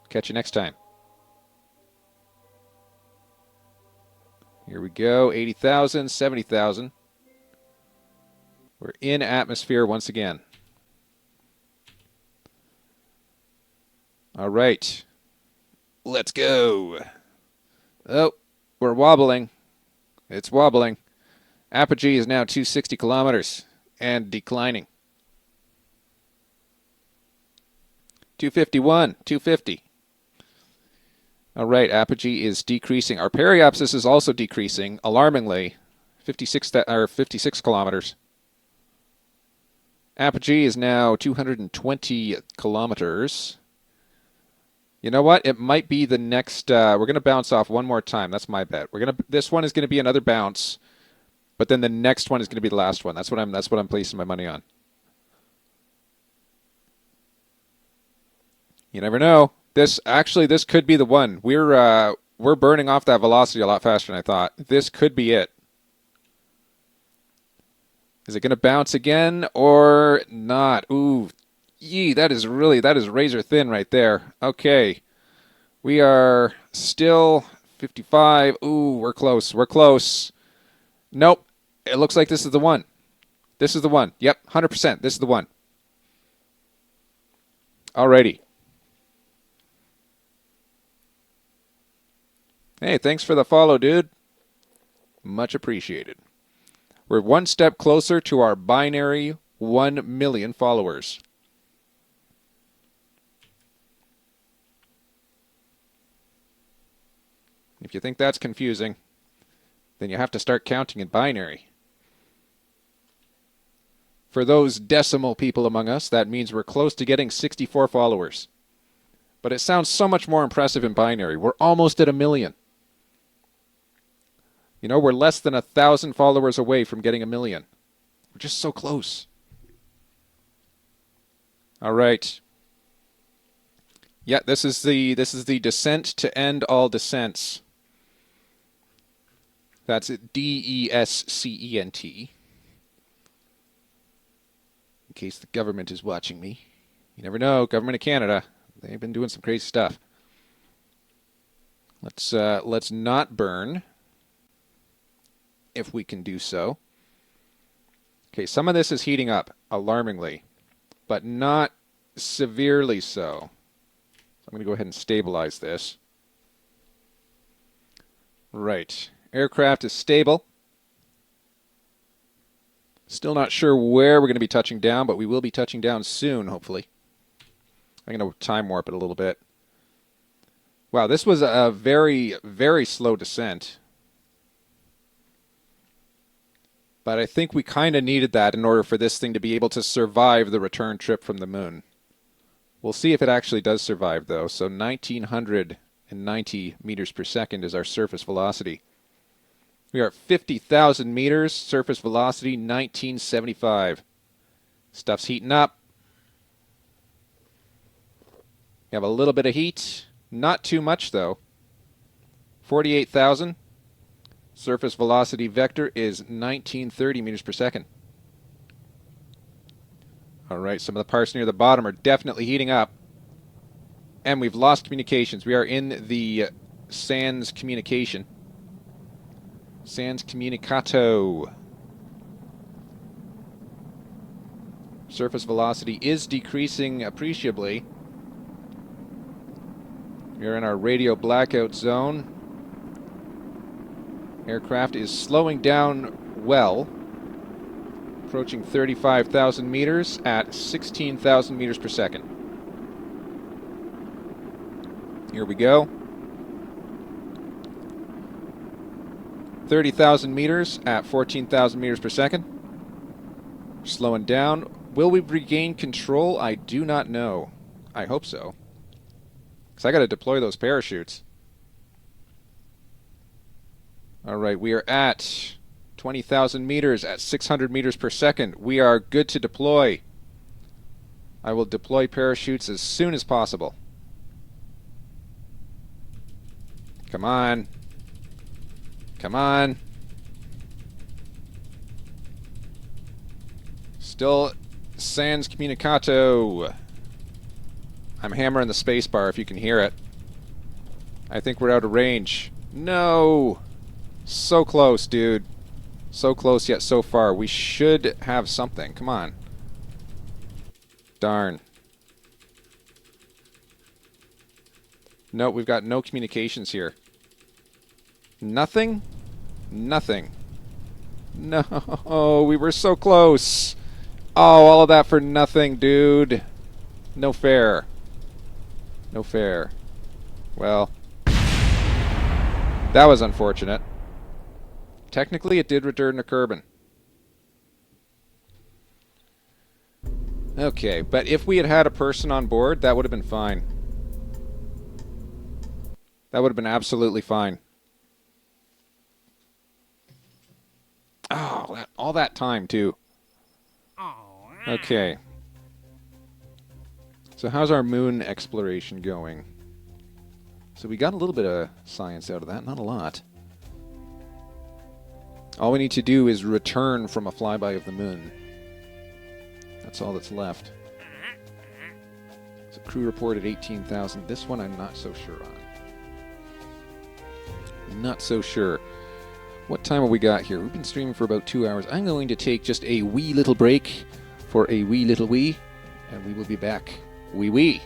Catch you next time. Here we go. 80,000, 70,000. We're in atmosphere once again. All right. Let's go. Oh, we're wobbling. It's wobbling. Apogee is now 260 kilometers and declining. 251, 250. All right, apogee is decreasing. Our periapsis is also decreasing, alarmingly, 56 kilometers. Apogee is now 220 kilometers. You know what? It might be the next. We're going to bounce off one more time. That's my bet. This one is going to be another bounce, but then the next one is going to be the last one. That's what I'm placing my money on. You never know. This could be the one. We're burning off that velocity a lot faster than I thought. This could be it. Is it going to bounce again or not? Ooh. Yee, that is razor thin right there. Okay. We are still 55. Ooh, we're close. We're close. Nope. It looks like this is the one. This is the one. Yep, 100%. This is the one. Alrighty. Hey, thanks for the follow, dude. Much appreciated. We're one step closer to our binary 1 million followers. If you think that's confusing, then you have to start counting in binary. For those decimal people among us, that means we're close to getting 64 followers. But it sounds so much more impressive in binary. We're almost at 1 million. You know, we're less than 1,000 followers away from getting 1 million. We're just so close. All right. Yeah, this is the descent to end all descents. That's DESCENT. In case the government is watching me. You never know, government of Canada. They've been doing some crazy stuff. Let's not burn, if we can do so. Okay, some of this is heating up, alarmingly, but not severely so. I'm going to go ahead and stabilize this. Right. Aircraft is stable. Still not sure where we're going to be touching down, but we will be touching down soon, hopefully. I'm going to time warp it a little bit. Wow, this was a very, very slow descent. But I think we kind of needed that in order for this thing to be able to survive the return trip from the moon. We'll see if it actually does survive, though. So 1,990 meters per second is our surface velocity. We are at 50,000 meters, surface velocity 1975. Stuff's heating up. We have a little bit of heat. Not too much, though. 48,000. Surface velocity vector is 1930 meters per second. All right, some of the parts near the bottom are definitely heating up. And we've lost communications. We are in the sans communication. Sans communicato. Surface velocity is decreasing appreciably. We are in our radio blackout zone. Aircraft is slowing down well. Approaching 35,000 meters at 16,000 meters per second. Here we go. 30,000 meters at 14,000 meters per second. Slowing down. Will we regain control? I do not know. I hope so. Because I got to deploy those parachutes. Alright, we are at 20,000 meters at 600 meters per second. We are good to deploy. I will deploy parachutes as soon as possible. Come on. Come on. Still sans communicato. I'm hammering the space bar if you can hear it. I think we're out of range. No! So close, dude. So close yet so far. We should have something. Come on. Darn. No, we've got no communications here. Nothing. No, we were so close. Oh, all of that for nothing, dude. No fair. No fair. Well, that was unfortunate. Technically, it did return to Kerbin. Okay, but if we had had a person on board, that would have been fine. That would have been absolutely fine. Oh, all that time, too. Okay. So how's our moon exploration going? So we got a little bit of science out of that, not a lot. All we need to do is return from a flyby of the moon. That's all that's left. So crew reported 18,000. This one I'm not so sure on. Not so sure. What time have we got here? We've been streaming for about 2 hours. I'm going to take just a wee little break for a wee little wee, and we will be back. Wee wee.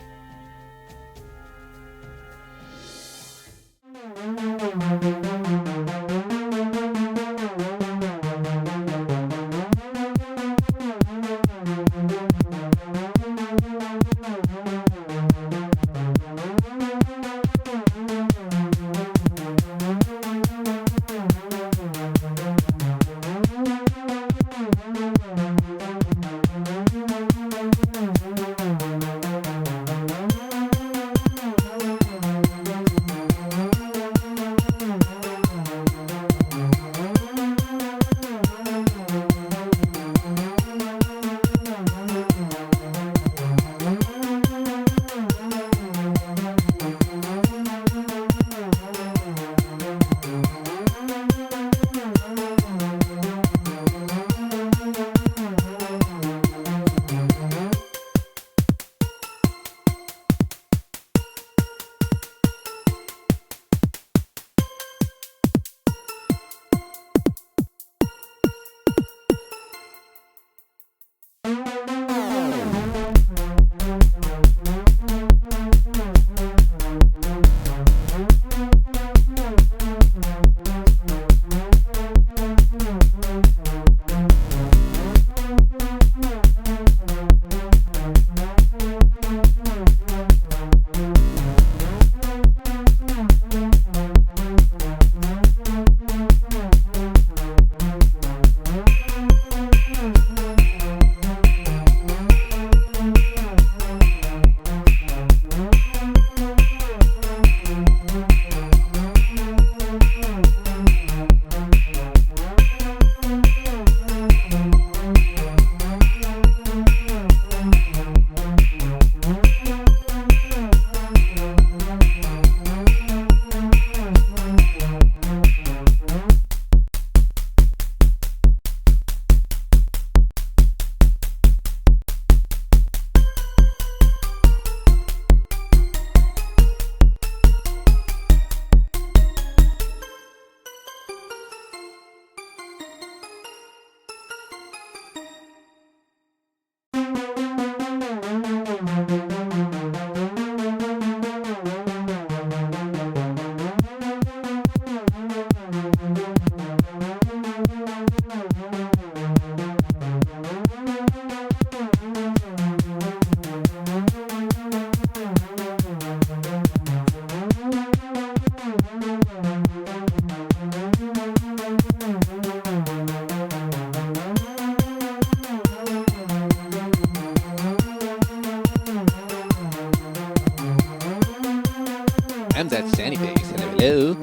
Hello.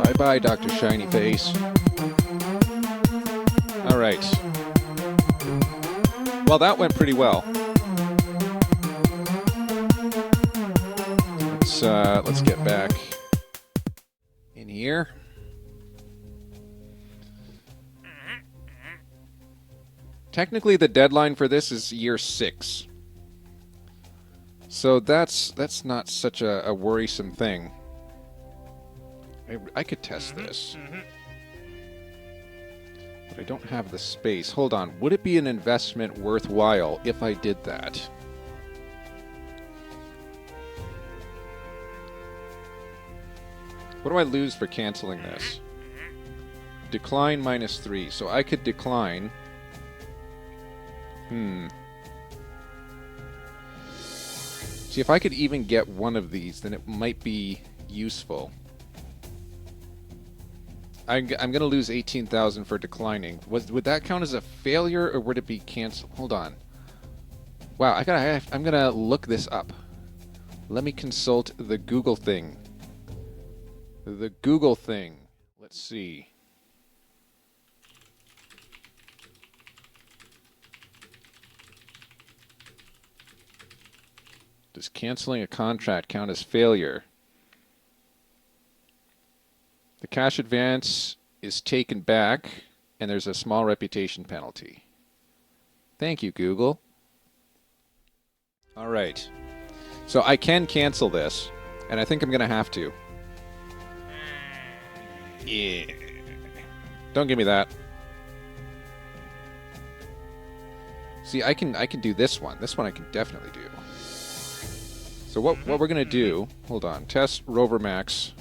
Bye-bye, Dr. Shiny Face. All right. Well, that went pretty well. Let's get back in here. Technically, the deadline for this is year 6. So that's not such a worrisome thing. I could test this. But I don't have the space. Hold on. Would it be an investment worthwhile if I did that? What do I lose for canceling this? Decline -3. So I could decline. See, if I could even get one of these, then it might be useful. I'm going to lose 18,000 for declining. Would that count as a failure, or would it be canceled? Hold on. Wow, I'm going to look this up. Let me consult the Google thing. The Google thing. Let's see. Does canceling a contract count as failure? The cash advance is taken back, and there's a small reputation penalty. Thank you, Google. All right. So I can cancel this, and I think I'm going to have to. Yeah. Don't give me that. See, I can do this one. This one I can definitely do. So what we're going to do, hold on, test rover max.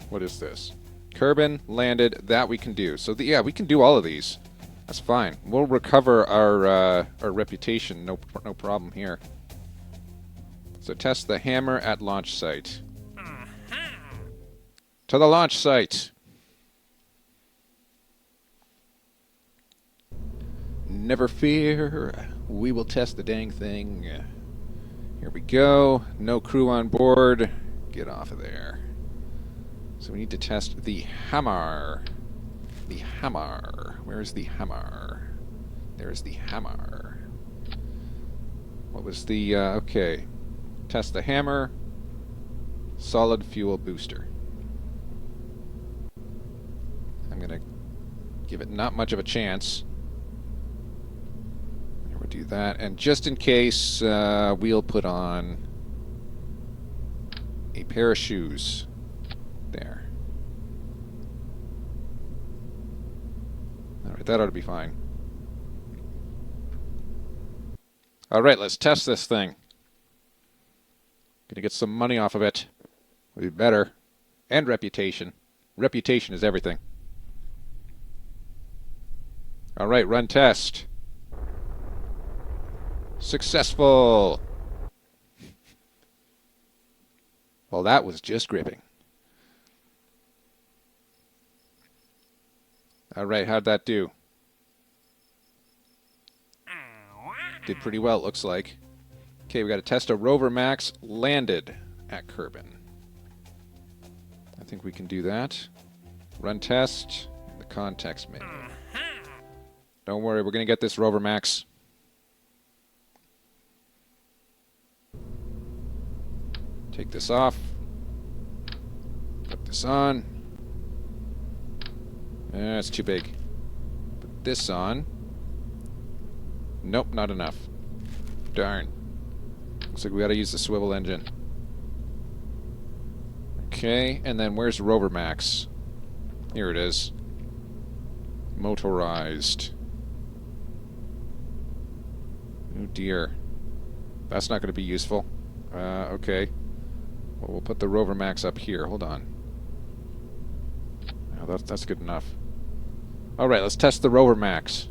What is this? Kerbin, landed, that we can do. So yeah, we can do all of these. That's fine. We'll recover our reputation, no problem here. So test the hammer at launch site. To the launch site. Never fear, we will test the dang thing. Here we go. No crew on board. Get off of there. So we need to test the hammer. The hammer. Where is the hammer? There's the hammer. What was the... okay. Test the hammer. Solid fuel booster. I'm going to give it not much of a chance. We'll do that. And just in case, we'll put on a pair of shoes. There. Alright, that ought to be fine. Alright, let's test this thing. Gonna get some money off of it. Would be better. And reputation. Reputation is everything. Alright, run test. Successful! Well, that was just gripping. Alright, how'd that do? Did pretty well, it looks like. Okay, we got to test a rover max landed at Kerbin. I think we can do that. Run test, the context menu. Don't worry, we're going to get this rover max. Take this off. Put this on. It's too big. Put this on. Nope, not enough. Darn. Looks like we gotta use the swivel engine. Okay, and then where's rover max? Here it is. Motorized. Oh dear. That's not going to be useful. Okay. Well, we'll put the rover max up here. Hold on. Oh, that's good enough. Alright, let's test the rover max.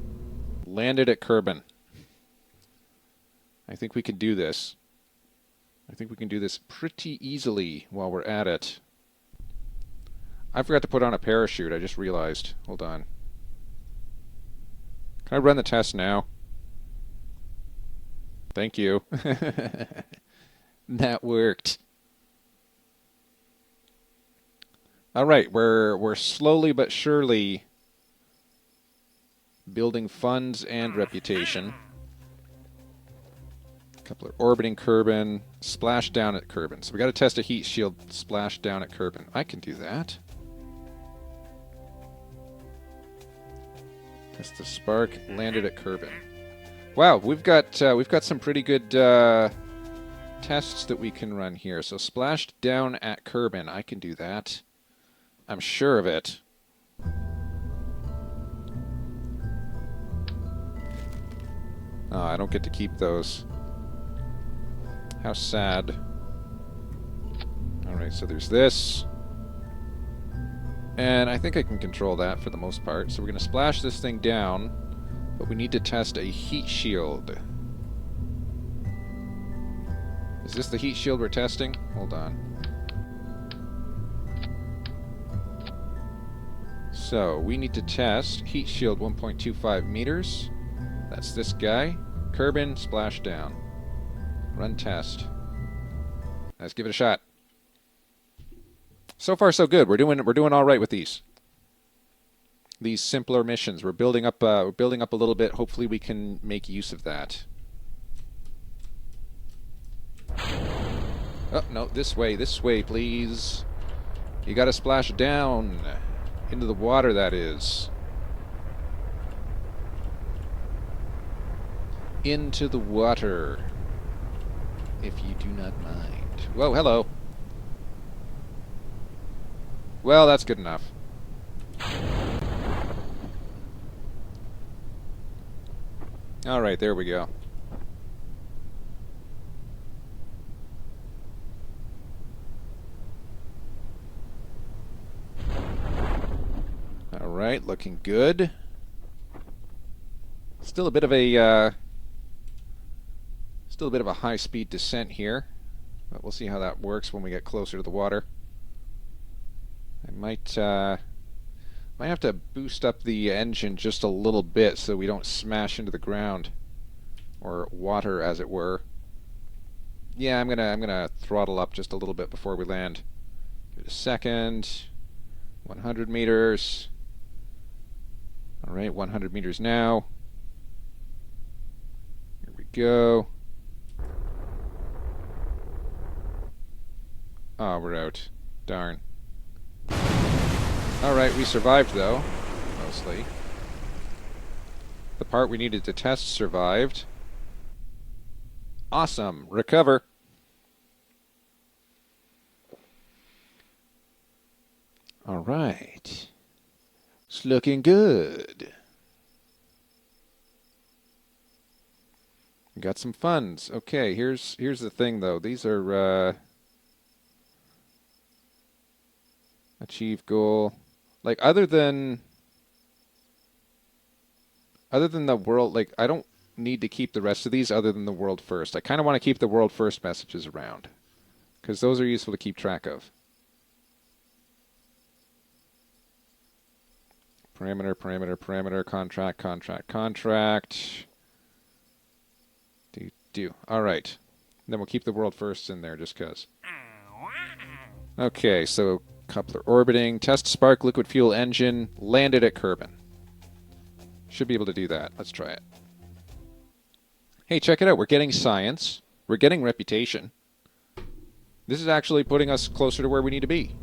Landed at Kerbin. I think we can do this. I think we can do this pretty easily while we're at it. I forgot to put on a parachute, I just realized. Hold on. Can I run the test now? Thank you. That worked. All right, we're slowly but surely building funds and reputation. Couple of orbiting Kerbin, splash down at Kerbin. So we got to test a heat shield, splash down at Kerbin. I can do that. Test the spark, landed at Kerbin. Wow, we've got some pretty good tests that we can run here. So splashed down at Kerbin, I can do that. I'm sure of it. Oh, I don't get to keep those. How sad. Alright, so there's this. And I think I can control that for the most part. So we're going to splash this thing down, but we need to test a heat shield. Is this the heat shield we're testing? Hold on. So, we need to test heat shield 1.25 meters. That's this guy. Kerbin, splash down. Run test. Let's give it a shot. So far, so good. We're doing all right with these simpler missions. We're building up a little bit. Hopefully, we can make use of that. Oh no, this way, please. You got to splash down into the water. That is. Into the water, if you do not mind. Whoa, hello. Well, that's good enough. Alright, there we go. Alright, looking good. Still a bit of a high-speed descent here, but we'll see how that works when we get closer to the water. I might have to boost up the engine just a little bit so we don't smash into the ground, or water, as it were. Yeah, I'm gonna throttle up just a little bit before we land. Give it a second. 100 meters. All right, 100 meters now. Here we go. Oh, we're out. Darn. Alright, we survived though. Mostly. The part we needed to test survived. Awesome. Recover. Alright. It's looking good. We got some funds. Okay, here's the thing though. These are achieve goal. Like other than the world, like I don't need to keep the rest of these other than the world first. I kind of want to keep the world first messages around because those are useful to keep track of. Parameter, contract. Do. All right. Then we'll keep the world first in there just because. Okay, so coupler orbiting, test spark liquid fuel engine, landed at Kerbin. Should be able to do that. Let's try it. Hey, check it out. We're getting science. We're getting reputation. This is actually putting us closer to where we need to be.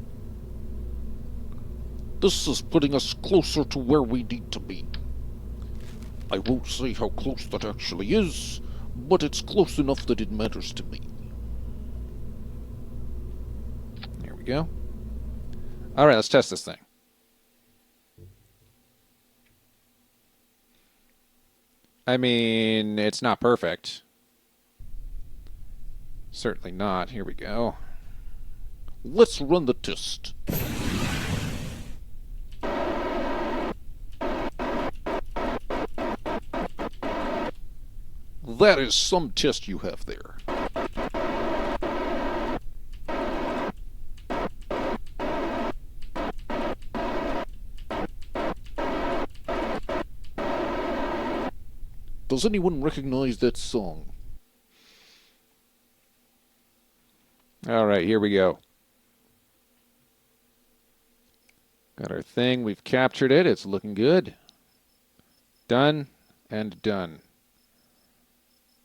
This is putting us closer to where we need to be. I won't say how close that actually is, but it's close enough that it matters to me. There we go. All right, let's test this thing. I mean, it's not perfect. Certainly not. Here we go. Let's run the test. That is some test you have there. Does anyone recognize that song? All right, here we go. Got our thing. We've captured it. It's looking good. Done and done.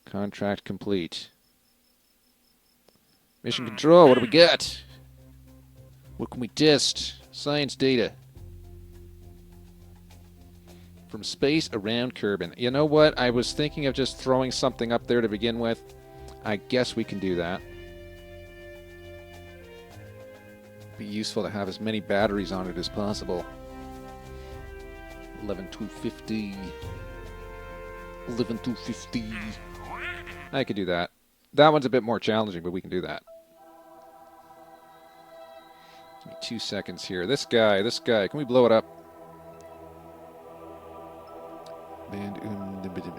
Contract complete. Mission control, what do we got? What can we test? Science data. From space around Kerbin. You know what? I was thinking of just throwing something up there to begin with. I guess we can do that. Be useful to have as many batteries on it as possible. 11,250. 11,250. I could do that. That one's a bit more challenging, but we can do that. Give me 2 seconds here. This guy. Can we blow it up?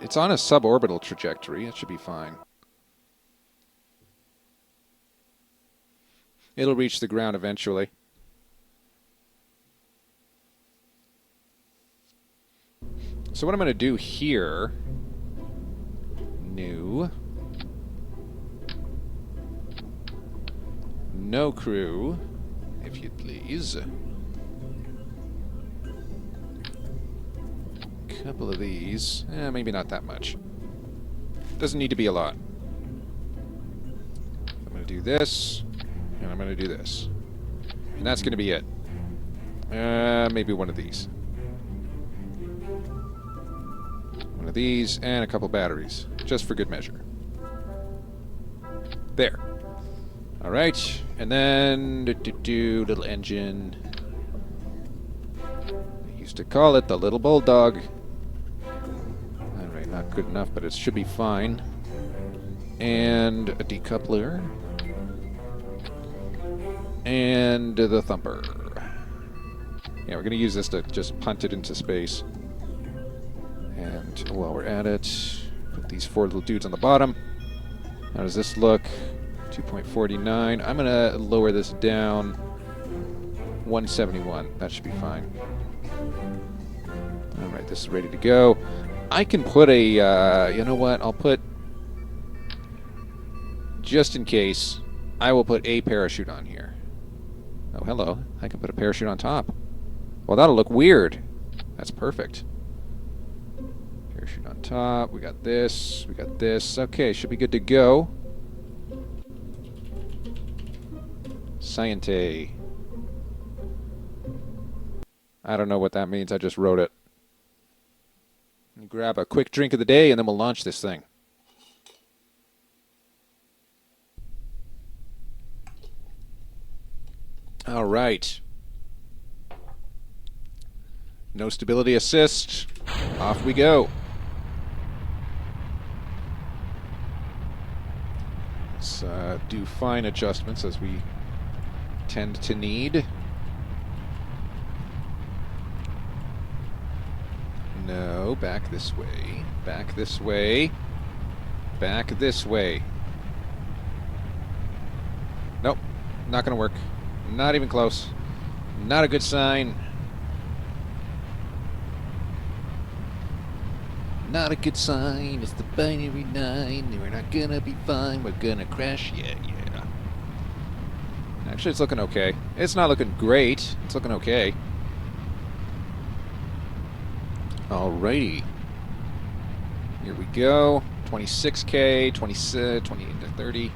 It's on a suborbital trajectory. It should be fine. It'll reach the ground eventually. So what I'm going to do here... New. No crew, if you'd please. Couple of these. Maybe not that much. Doesn't need to be a lot. I'm going to do this, and I'm going to do this. And that's going to be it. Maybe one of these. One of these, and a couple batteries. Just for good measure. There. Alright, and then... little engine. I used to call it the little bulldog. Alright, not good enough, but it should be fine. And a decoupler. And the thumper. Yeah, we're going to use this to just punt it into space. And while we're at it, put these 4 little dudes on the bottom. How does this look? 2.49. I'm going to lower this down. 171. That should be fine. Alright, this is ready to go. I can put a, you know what? I'll put, just in case, I will put a parachute on here. Oh, hello. I can put a parachute on top. Well, that'll look weird. That's perfect. Parachute on top. We got this. We got this. Okay, should be good to go. Sciente. I don't know what that means. I just wrote it. Grab a quick drink of the day, and then we'll launch this thing. All right. No stability assist. Off we go. Let's do fine adjustments as we tend to need. No, back this way. Back this way. Back this way. Nope. Not gonna work. Not even close. Not a good sign. Not a good sign. It's the binary 9. We're not gonna be fine. We're gonna crash. Yeah. Actually, it's looking okay. It's not looking great. It's looking okay. Alrighty. Here we go. 26K, 26, 20 to 30,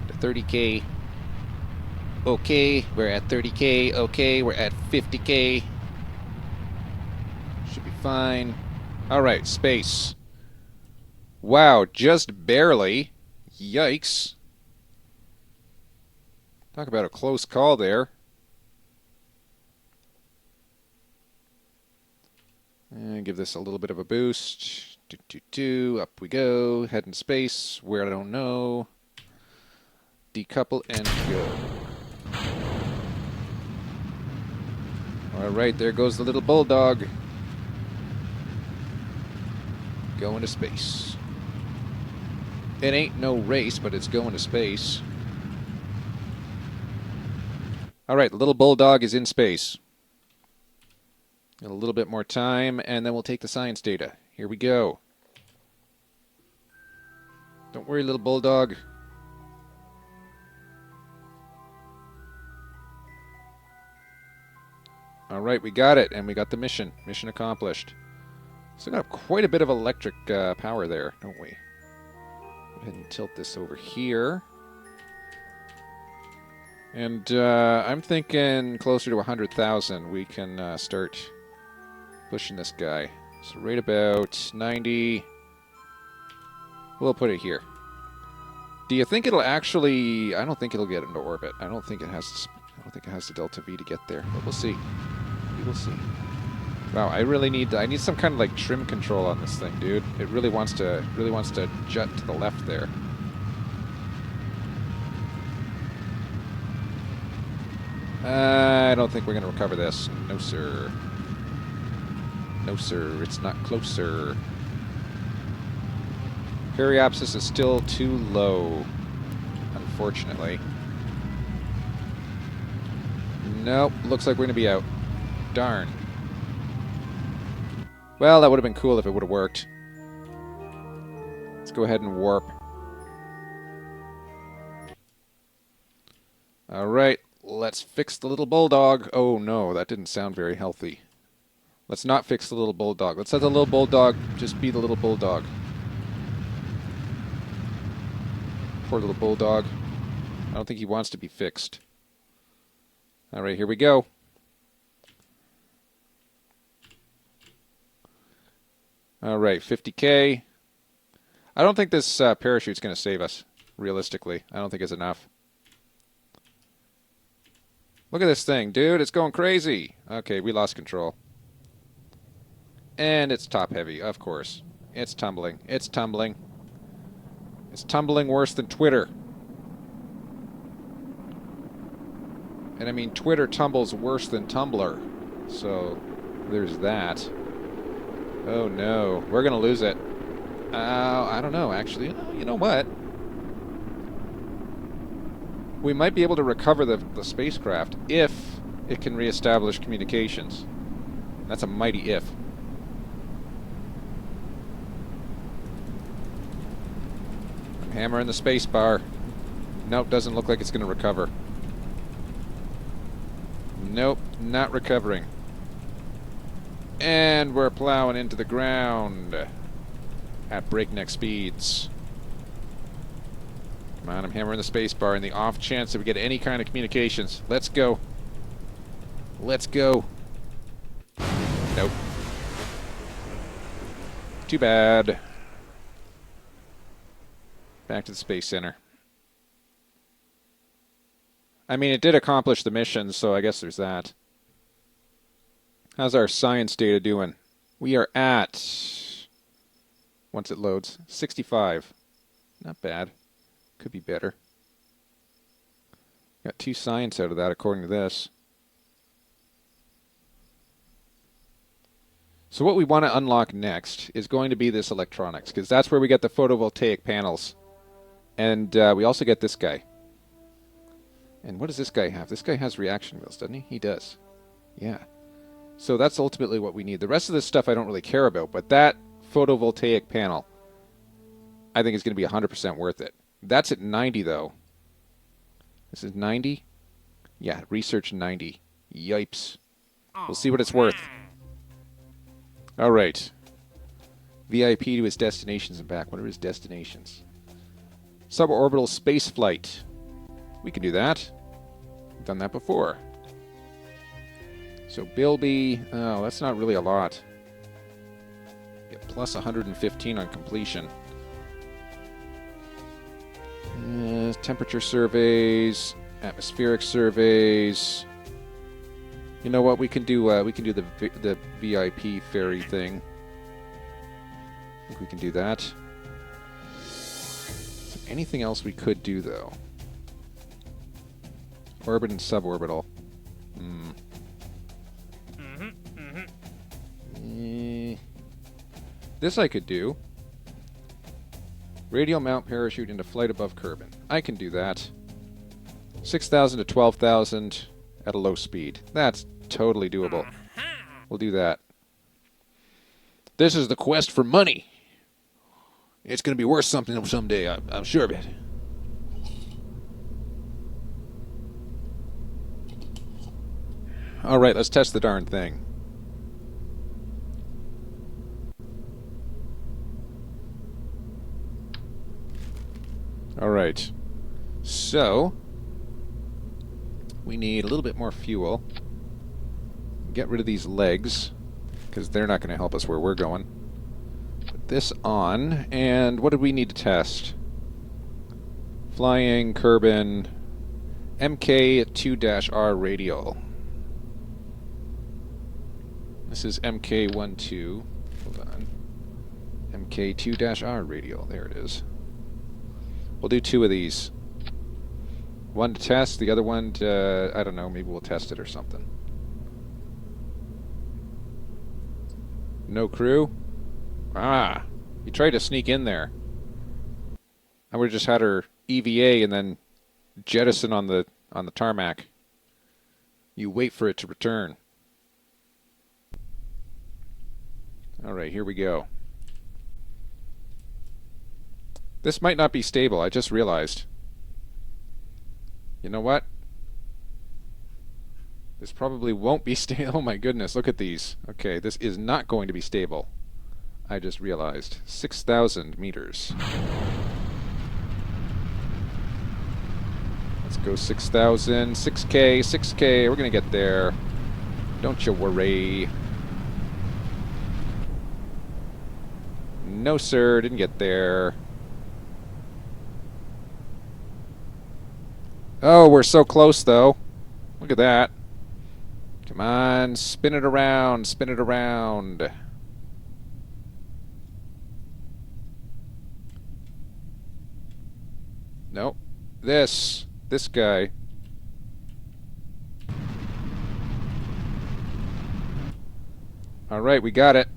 to 30K. Okay, we're at 30K. Okay, we're at 50K. Should be fine. Alright, space. Wow, just barely. Yikes. Talk about a close call there. And give this a little bit of a boost. Up we go. Head in space. Where I don't know. Decouple and go. Alright, there goes the little bulldog. Going to space. It ain't no race, but it's going to space. Alright, the little bulldog is in space. A little bit more time, and then we'll take the science data. Here we go. Don't worry, little bulldog. All right, we got it, and we got the mission. Mission accomplished. So we got quite a bit of electric power there, don't we? Go ahead and tilt this over here. And I'm thinking closer to 100,000 we can start pushing this guy. So right about 90. We'll put it here. Do you think it'll actually... I don't think it'll get into orbit. I don't think it has the delta V to get there, but we'll see. We will see. Wow, I need some kind of like trim control on this thing, dude. It really wants to jut to the left there. I don't think we're going to recover this. No, sir. No, sir. It's not closer. Periapsis is still too low, unfortunately. Nope. Looks like we're going to be out. Darn. Well, that would have been cool if it would have worked. Let's go ahead and warp. All right. Let's fix the little bulldog. Oh no, that didn't sound very healthy. Let's not fix the little bulldog. Let's let the little bulldog just be the little bulldog. Poor little bulldog. I don't think he wants to be fixed. All right, here we go. All right, 50K. I don't think this parachute's going to save us, realistically. I don't think it's enough. Look at this thing, dude. It's going crazy. Okay, we lost control. And it's top heavy, of course. It's tumbling. It's tumbling. It's tumbling worse than Twitter. And I mean, Twitter tumbles worse than Tumblr. So, there's that. Oh no, we're going to lose it. I don't know, actually. You know what? We might be able to recover the spacecraft if it can reestablish communications. That's a mighty if. I'm hammering the space bar. Nope, doesn't look like it's going to recover. Nope, not recovering. And we're plowing into the ground at breakneck speeds. Come on, I'm hammering the space bar in the off chance that we get any kind of communications. Let's go. Let's go. Nope. Too bad. Back to the Space Center. I mean, it did accomplish the mission, so I guess there's that. How's our science data doing? We are at, once it loads, 65. Not bad. Could be better. Got 2 science out of that, according to this. So what we want to unlock next is going to be this electronics, because that's where we get the photovoltaic panels. And we also get this guy. And what does this guy have? This guy has reaction wheels, doesn't he? He does. Yeah. So that's ultimately what we need. The rest of this stuff I don't really care about, but that photovoltaic panel I think is going to be 100% worth it. That's at 90, though. This is 90? Yeah, research 90. Yipes. We'll see what it's worth. All right. VIP to his destinations and back. What are his destinations? Suborbital space flight. We can do that. We've done that before. So Bilby, oh, that's not really a lot. Get plus 115 on completion. Temperature surveys, atmospheric surveys. You know what? We can do the VIP ferry thing. I think we can do that. Is there anything else we could do though? Orbit and suborbital. This I could do. Radial mount parachute into flight above Kerbin. I can do that. 6,000 to 12,000 at a low speed. That's totally doable. We'll do that. This is the quest for money. It's going to be worth something someday. I'm sure of it. Alright, let's test the darn thing. Alright. So, we need a little bit more fuel. Get rid of these legs, because they're not going to help us where we're going. Put this on, and what do we need to test? Flying, Kerbal, MK2-R radial. This is MK12. Hold on. MK2-R radial. There it is. We'll do 2 of these. One to test, the other one to, I don't know, maybe we'll test it or something. No crew? Ah, you tried to sneak in there. I would have just had her EVA and then jettison on the tarmac. You wait for it to return. Alright, here we go. This might not be stable, I just realized. You know what? This probably won't be stable. Oh my goodness, look at these. Okay, this is not going to be stable. I just realized. 6,000 meters. Let's go 6,000, 6K, 6K. We're going to get there. Don't you worry. No, sir, didn't get there. Oh, we're so close, though. Look at that. Come on, spin it around, spin it around. Nope. This guy. Alright, we got it.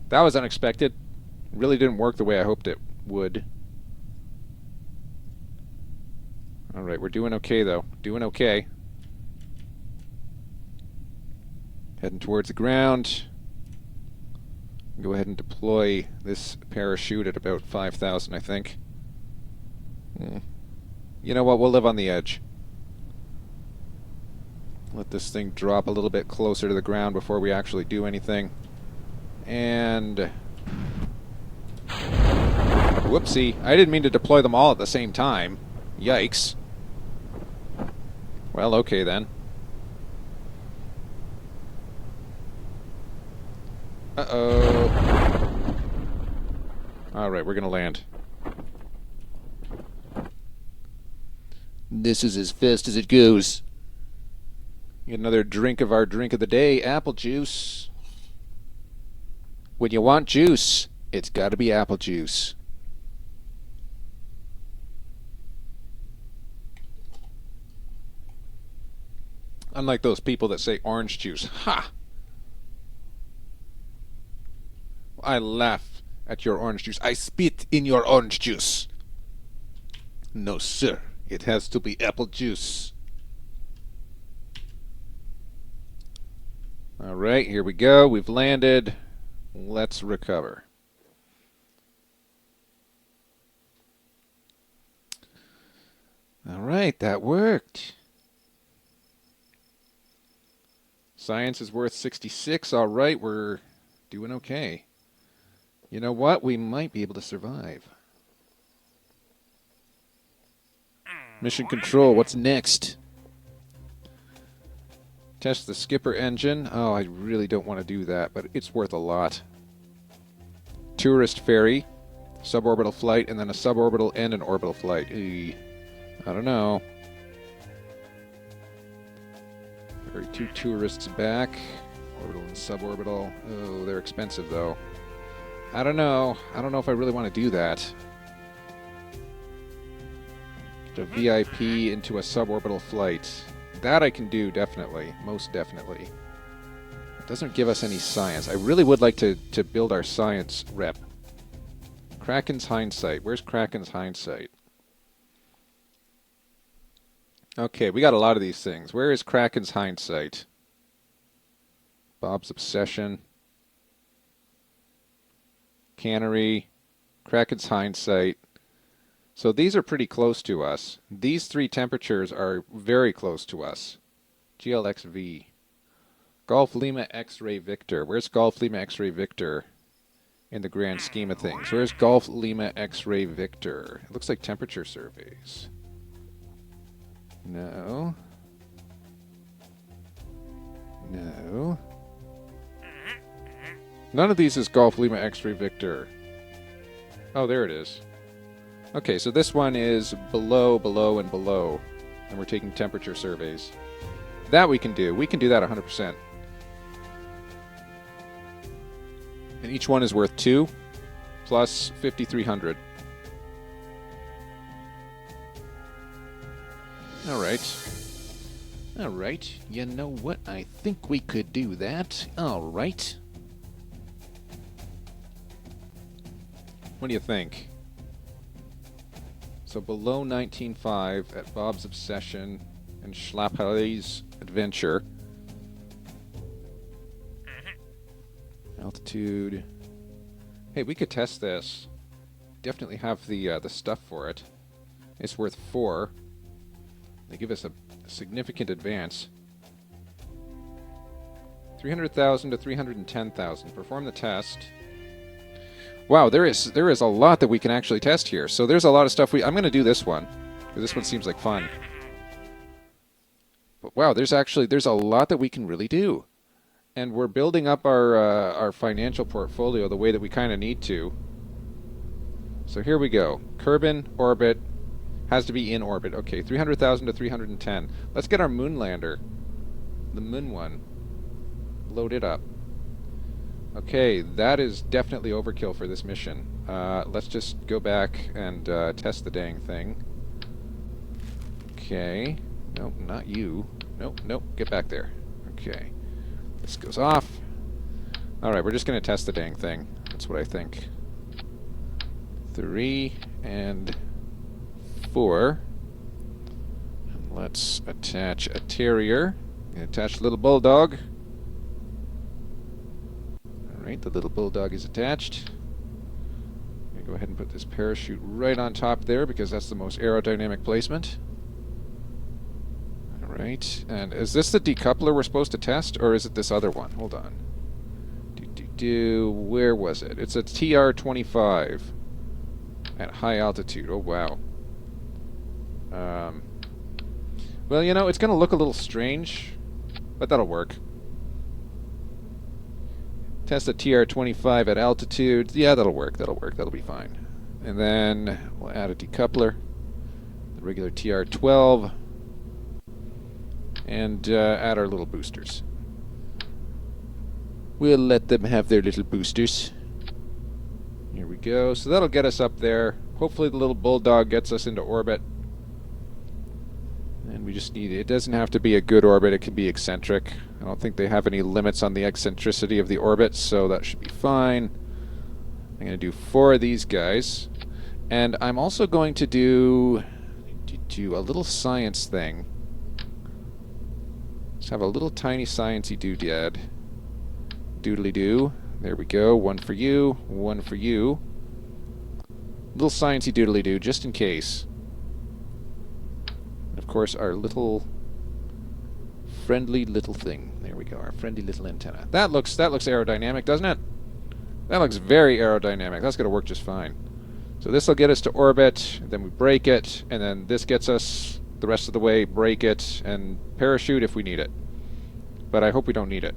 That was unexpected. Really didn't work the way I hoped it would. Alright, we're doing okay, though. Doing okay. Heading towards the ground. Go ahead and deploy this parachute at about 5,000, I think. You know what? We'll live on the edge. Let this thing drop a little bit closer to the ground before we actually do anything. And... whoopsie. I didn't mean to deploy them all at the same time. Yikes. Well, okay then. Uh-oh. Alright, we're gonna land. This is as fast as it goes. Get another drink of our drink of the day, apple juice. When you want juice, it's gotta be apple juice. Unlike those people that say orange juice. Ha! I laugh at your orange juice. I spit in your orange juice. No, sir. It has to be apple juice. Alright, here we go. We've landed. Let's recover. Alright, that worked. Science is worth 66. Alright, we're doing okay. You know what? We might be able to survive. Mission control, what's next? Test the skipper engine. Oh, I really don't want to do that, but it's worth a lot. Tourist ferry, suborbital flight, and then a suborbital and an orbital flight. I don't know. Ferry 2 tourists back. Orbital and suborbital. Oh, they're expensive, though. I don't know. I don't know if I really want to do that. A VIP into a suborbital flight. That I can do, definitely. Most definitely. It doesn't give us any science. I really would like to build our science rep. Kraken's hindsight. Where's Kraken's hindsight? Okay, we got a lot of these things. Where is Kraken's hindsight? Bob's obsession. Cannery. Kraken's hindsight. So these are pretty close to us. These 3 temperatures are very close to us. GLXV. Golf Lima X-Ray Victor. Where's Golf Lima X-Ray Victor in the grand scheme of things? Where's Golf Lima X-Ray Victor? It looks like temperature surveys. No. No. None of these is Golf Lima X-Ray Victor. Oh, there it is. Okay, so this one is below, below, and below. And we're taking temperature surveys. That we can do. We can do that 100%. And each one is worth 2 plus 5,300. Alright. Alright. You know what? I think we could do that. Alright. What do you think? So below 19.5 at Bob's Obsession and Schlapper's Adventure. Altitude. Hey, we could test this. Definitely have the stuff for it. It's worth 4. They give us a significant advance. 300,000 to 310,000. Perform the test. Wow, there is a lot that we can actually test here. So there's a lot of stuff I'm going to do this one, because this one seems like fun. But wow, there's a lot that we can really do. And we're building up our financial portfolio the way that we kind of need to. So here we go. Kerbin, orbit, has to be in orbit. Okay, 300,000 to 310. Let's get our moon lander, the moon one, load it up. Okay, that is definitely overkill for this mission. Let's just go back and test the dang thing. Okay. Nope, not you. Nope, nope, get back there. Okay. This goes off. Alright, we're just going to test the dang thing. That's what I think. 3 and 4. And let's attach a terrier. Attach little bulldog. Alright, the little bulldog is attached. I'm going to go ahead and put this parachute right on top there because that's the most aerodynamic placement. Alright, and is this the decoupler we're supposed to test, or is it this other one? Hold on. Where was it? It's a TR-25 at high altitude. Oh, wow. Well, you know, it's going to look a little strange, but that'll work. Test the TR-25 at altitude. Yeah, that'll work. That'll work. That'll be fine. And then we'll add a decoupler. The regular TR-12. And add our little boosters. We'll let them have their little boosters. Here we go. So that'll get us up there. Hopefully the little bulldog gets us into orbit. And we just need it. It doesn't have to be a good orbit. It can be eccentric. I don't think they have any limits on the eccentricity of the orbit, so that should be fine. I'm going to do 4 of these guys. And I'm also going to do a little science thing. Let's have a little tiny sciencey doodad. Doodly-doo. There we go. 1 for you. 1 for you. Little sciencey doodly-doo, just in case. And of course, our little friendly little thing. There we go. Our friendly little antenna. That looks aerodynamic, doesn't it? That looks very aerodynamic. That's going to work just fine. So this will get us to orbit. Then we break it, and then this gets us the rest of the way. Break it and parachute if we need it. But I hope we don't need it.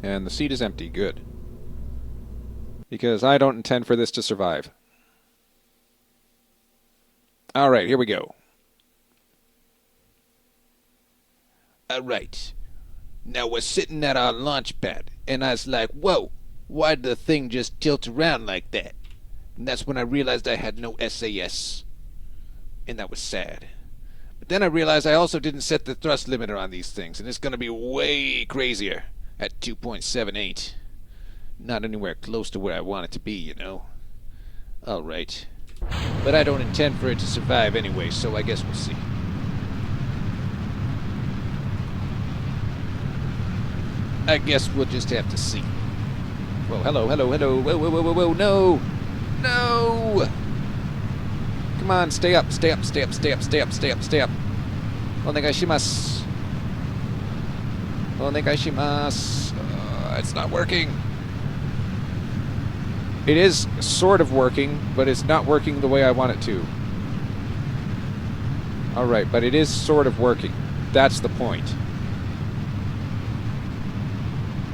And the seat is empty. Good. Because I don't intend for this to survive. Alright, here we go. Alright. Now we're sitting at our launch pad, and I was like, whoa, why'd the thing just tilt around like that? And that's when I realized I had no SAS. And that was sad. But then I realized I also didn't set the thrust limiter on these things, and it's going to be way crazier at 2.78. Not anywhere close to where I want it to be, you know. Alright. But I don't intend for it to survive anyway, so I guess we'll see. I guess we'll just have to see. Whoa, hello, hello, hello. Whoa, whoa, whoa, whoa, whoa, no! No! Come on, stay up, stay up, stay up, stay up, stay up, stay up, stay up. Onegaishimasu. Onegaishimasu. It's not working. It is sort of working, but it's not working the way I want it to. Alright, but it is sort of working. That's the point.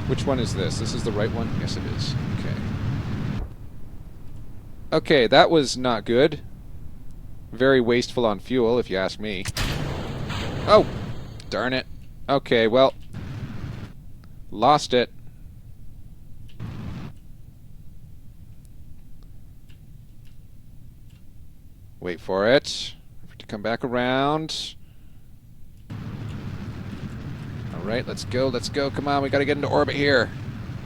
Which one is this? This is the right one? Yes, it is. Okay. Okay, that was not good. Very wasteful on fuel, if you ask me. Oh! Darn it. Okay, well. Lost it. Wait for it. To come back around. Alright, let's go, let's go. Come on, we gotta get into orbit here.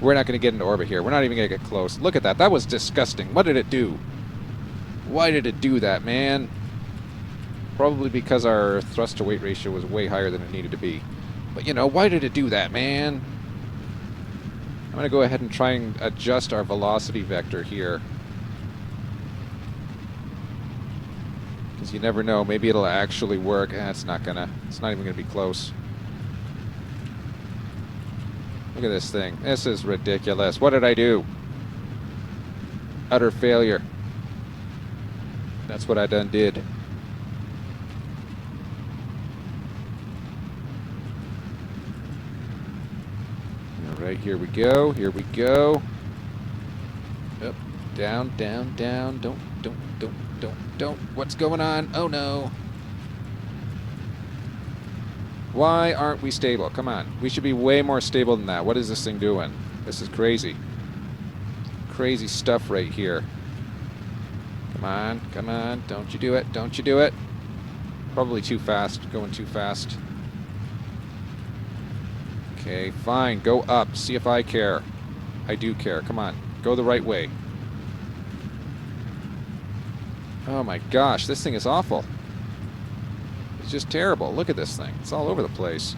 We're not gonna get into orbit here. We're not even gonna get close. Look at that. That was disgusting. What did it do? Why did it do that, man? Probably because our thrust to weight ratio was way higher than it needed to be. But, you know, why did it do that, man? I'm gonna go ahead and try and adjust our velocity vector here. Because you never know. Maybe it'll actually work. It's not even gonna be close. Look at this thing. This is ridiculous. What did I do? Utter failure. That's what I done did. Alright, here we go. Here we go. Up, down, down, down. Don't. What's going on? Oh no. Why aren't we stable? Come on. We should be way more stable than that. What is this thing doing? This is crazy. Crazy stuff right here. Come on. Come on. Don't you do it. Don't you do it. Probably too fast. Going too fast. Okay, fine. Go up. See if I care. I do care. Come on. Go the right way. Oh my gosh. This thing is awful. It's just terrible. Look at this thing. It's all over the place.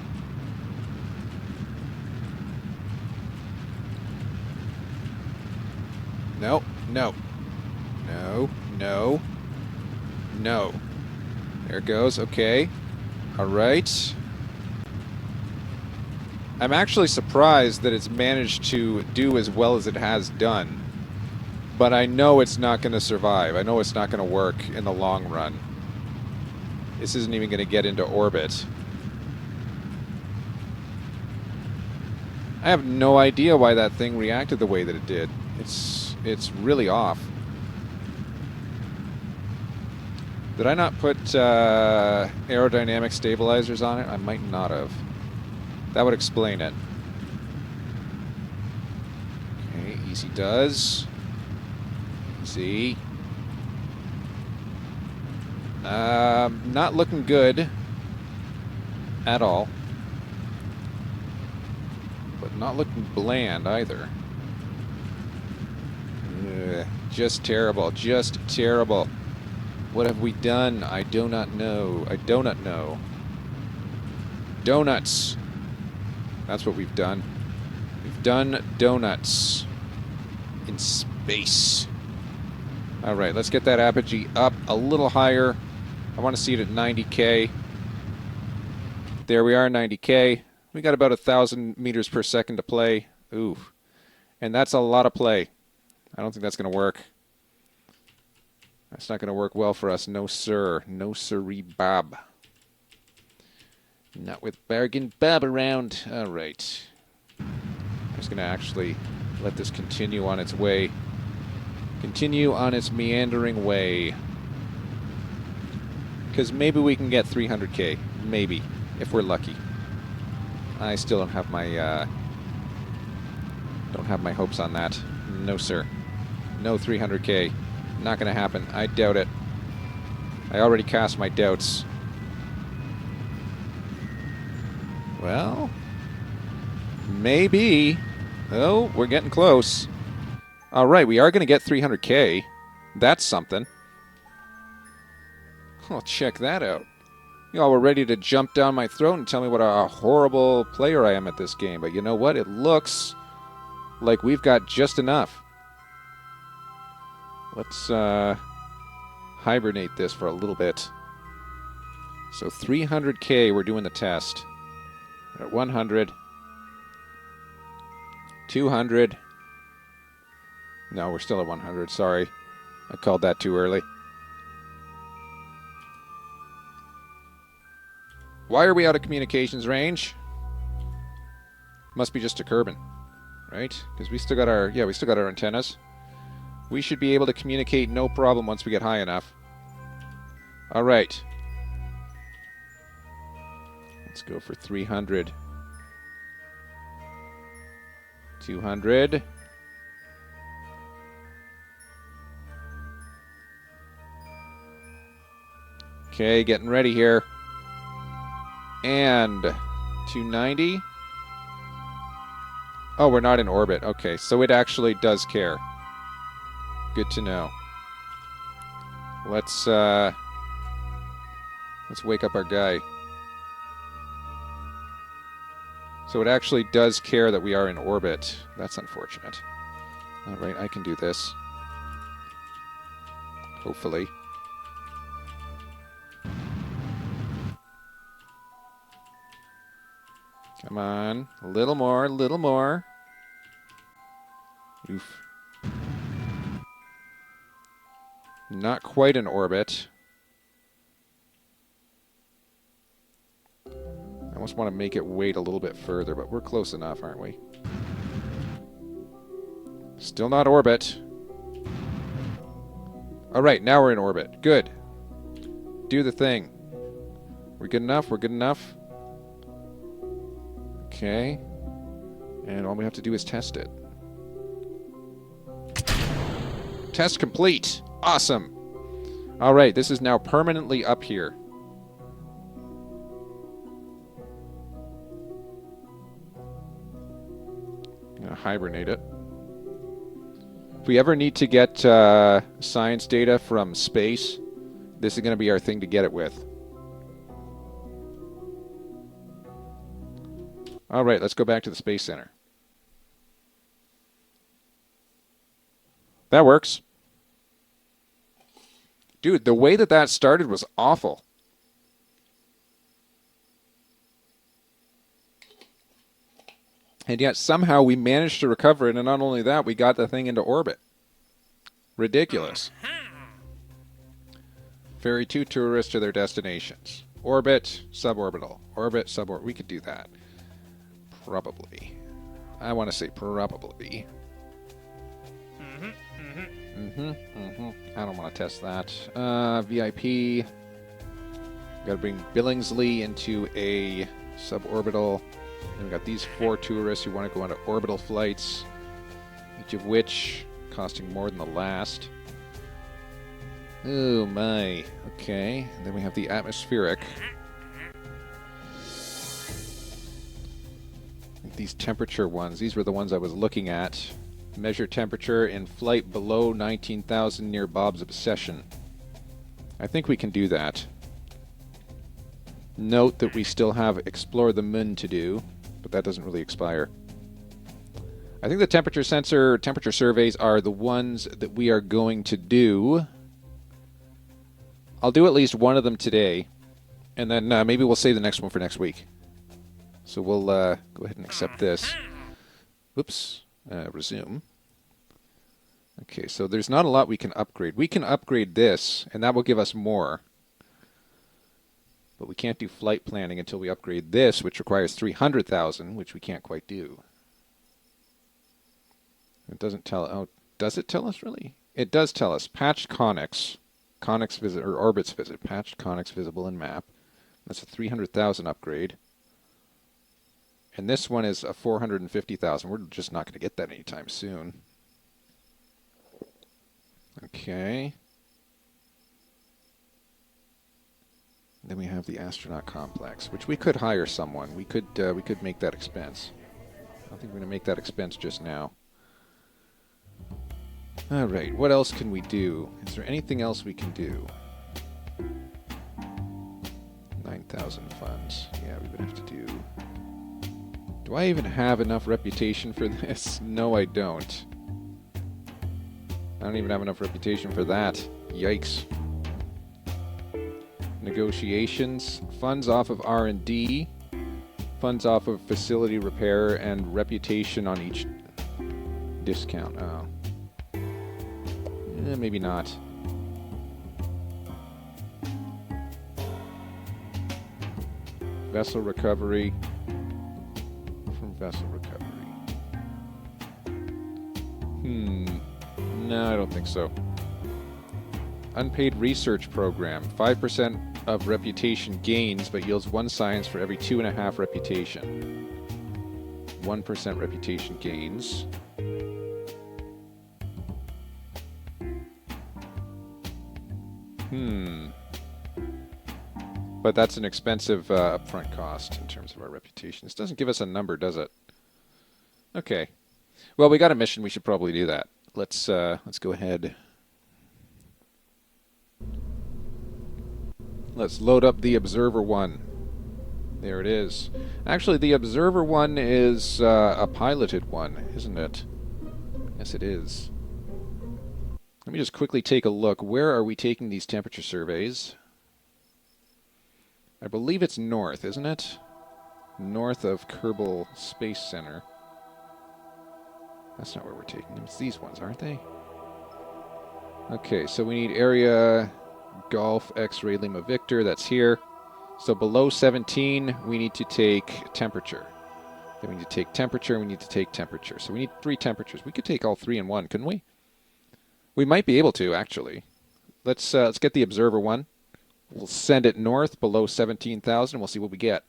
No, no. No, no. No. There it goes. Okay. Alright. I'm actually surprised that it's managed to do as well as it has done. But I know it's not going to survive. I know it's not going to work in the long run. This isn't even going to get into orbit. I have no idea why that thing reacted the way that it did. It's really off. Did I not put aerodynamic stabilizers on it? I might not have. That would explain it. Okay, easy does. Easy. Not looking good at all. But not looking bland either. Ugh, just terrible. Just terrible. What have we done? I do not know. I do not know. Donuts. That's what we've done. We've done donuts. In space. Alright, let's get that apogee up a little higher. I want to see it at 90K. There we are, 90K. We got about 1,000 meters per second to play. Ooh. And that's a lot of play. I don't think that's going to work. That's not going to work well for us. No, sir. No, sirree, Bob. Not with Bargain Bob around. Alright. I'm just going to actually let this continue on its way. Continue on its meandering way. Because maybe we can get 300K. Maybe. If we're lucky. I still don't have my hopes on that. No, sir. No 300K. Not going to happen. I doubt it. I already cast my doubts. Well, maybe. Oh, we're getting close. All right, we are going to get 300K. That's something. Oh, check that out. Y'all were ready to jump down my throat and tell me what a horrible player I am at this game. But you know what? It looks like we've got just enough. Let's hibernate this for a little bit. So 300K, we're doing the test. We're at 100. 200. No, we're still at 100. Sorry. I called that too early. Why are we out of communications range? Must be just a Kerbin, right? Because we still got our antennas. We should be able to communicate no problem once we get high enough. All right. Let's go for 300. 200. Okay, getting ready here. And 290. Oh, we're not in orbit. Okay, so it actually does care. Good to know. Let's wake up our guy. So it actually does care that we are in orbit. That's unfortunate. All right, I can do this. Hopefully. Come on. A little more, a little more. Oof. Not quite in orbit. I almost want to make it wait a little bit further, but we're close enough, aren't we? Still not orbit. All right, now we're in orbit. Good. Do the thing. We're good enough? We're good enough? Okay. And all we have to do is test it. Test complete. Awesome. All right, this is now permanently up here. I'm gonna hibernate it. If we ever need to get science data from space, this is going to be our thing to get it with. All right, let's go back to the Space Center. That works. Dude, the way that that started was awful. And yet somehow we managed to recover it, and not only that, we got the thing into orbit. Ridiculous. Ferry 2 tourists to their destinations. Orbit, suborbital. Orbit, suborbital. We could do that. Probably. I want to say probably. I don't want to test that. VIP. Got to bring Billingsley into a suborbital. And we've got these 4 tourists who want to go on orbital flights, each of which costing more than the last. Oh my. Okay. And then we have the atmospheric. These temperature ones. These were the ones I was looking at. Measure temperature in flight below 19,000 near Bob's Obsession. I think we can do that. Note that we still have Explore the Moon to do, but that doesn't really expire. I think the temperature surveys are the ones that we are going to do. I'll do at least one of them today, and then maybe we'll save the next one for next week. So we'll go ahead and accept this. Whoops. Resume. Okay, so there's not a lot we can upgrade. We can upgrade this, and that will give us more. But we can't do flight planning until we upgrade this, which requires 300,000, which we can't quite do. It doesn't tell... Oh, does it tell us, really? It does tell us. Patched conics. Conics visit, or orbits visit. Patched conics visible in map. That's a 300,000 upgrade. And this one is a 450,000. We're just not going to get that anytime soon. Okay. Then we have the astronaut complex, which we could hire someone. We could make that expense. I don't think we're going to make that expense just now. All right. What else can we do? Is there anything else we can do? 9,000 funds. Yeah, we would have to do... Do I even have enough reputation for this? No, I don't. I don't even have enough reputation for that. Yikes. Negotiations. Funds off of R&D. Funds off of facility repair and reputation on each discount. Oh. Maybe not. Vessel recovery. From vessel recovery. No, I don't think so. Unpaid research program. 5% of reputation gains, but yields 1 science for every 2.5 reputation. 1% reputation gains. But that's an expensive upfront cost in terms of our reputation. This doesn't give us a number, does it? Okay. Well, we got a mission. We should probably do that. Let's go ahead. Let's load up the Observer 1. There it is. Actually, the Observer 1 is a piloted one, isn't it? Yes, it is. Let me just quickly take a look. Where are we taking these temperature surveys? I believe it's north, isn't it? North of Kerbal Space Center. That's not where we're taking them. It's these ones, aren't they? Okay, so we need area Golf X-ray Lima Victor. That's here. So below 17, we need to take temperature. Then we need to take temperature, and we need to take temperature. So we need 3 temperatures. We could take all 3 in one, couldn't we? We might be able to, actually. Let's get the Observer 1. We'll send it north below 17,000. We'll see what we get.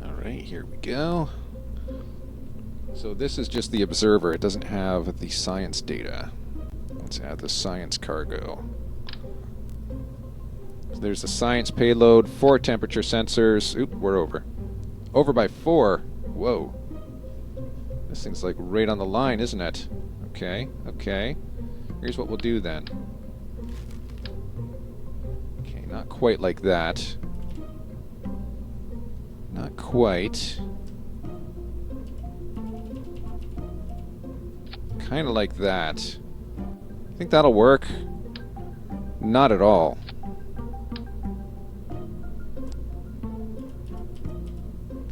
All right, here we go. So this is just the Observer. It doesn't have the science data. Let's add the science cargo. So there's the science payload, 4 temperature sensors. Oop, we're over. Over by 4. Whoa. This thing's like right on the line, isn't it? Okay, okay. Here's what we'll do then. Okay, not quite like that. Not quite. Kind of like that. Think that'll work? Not at all.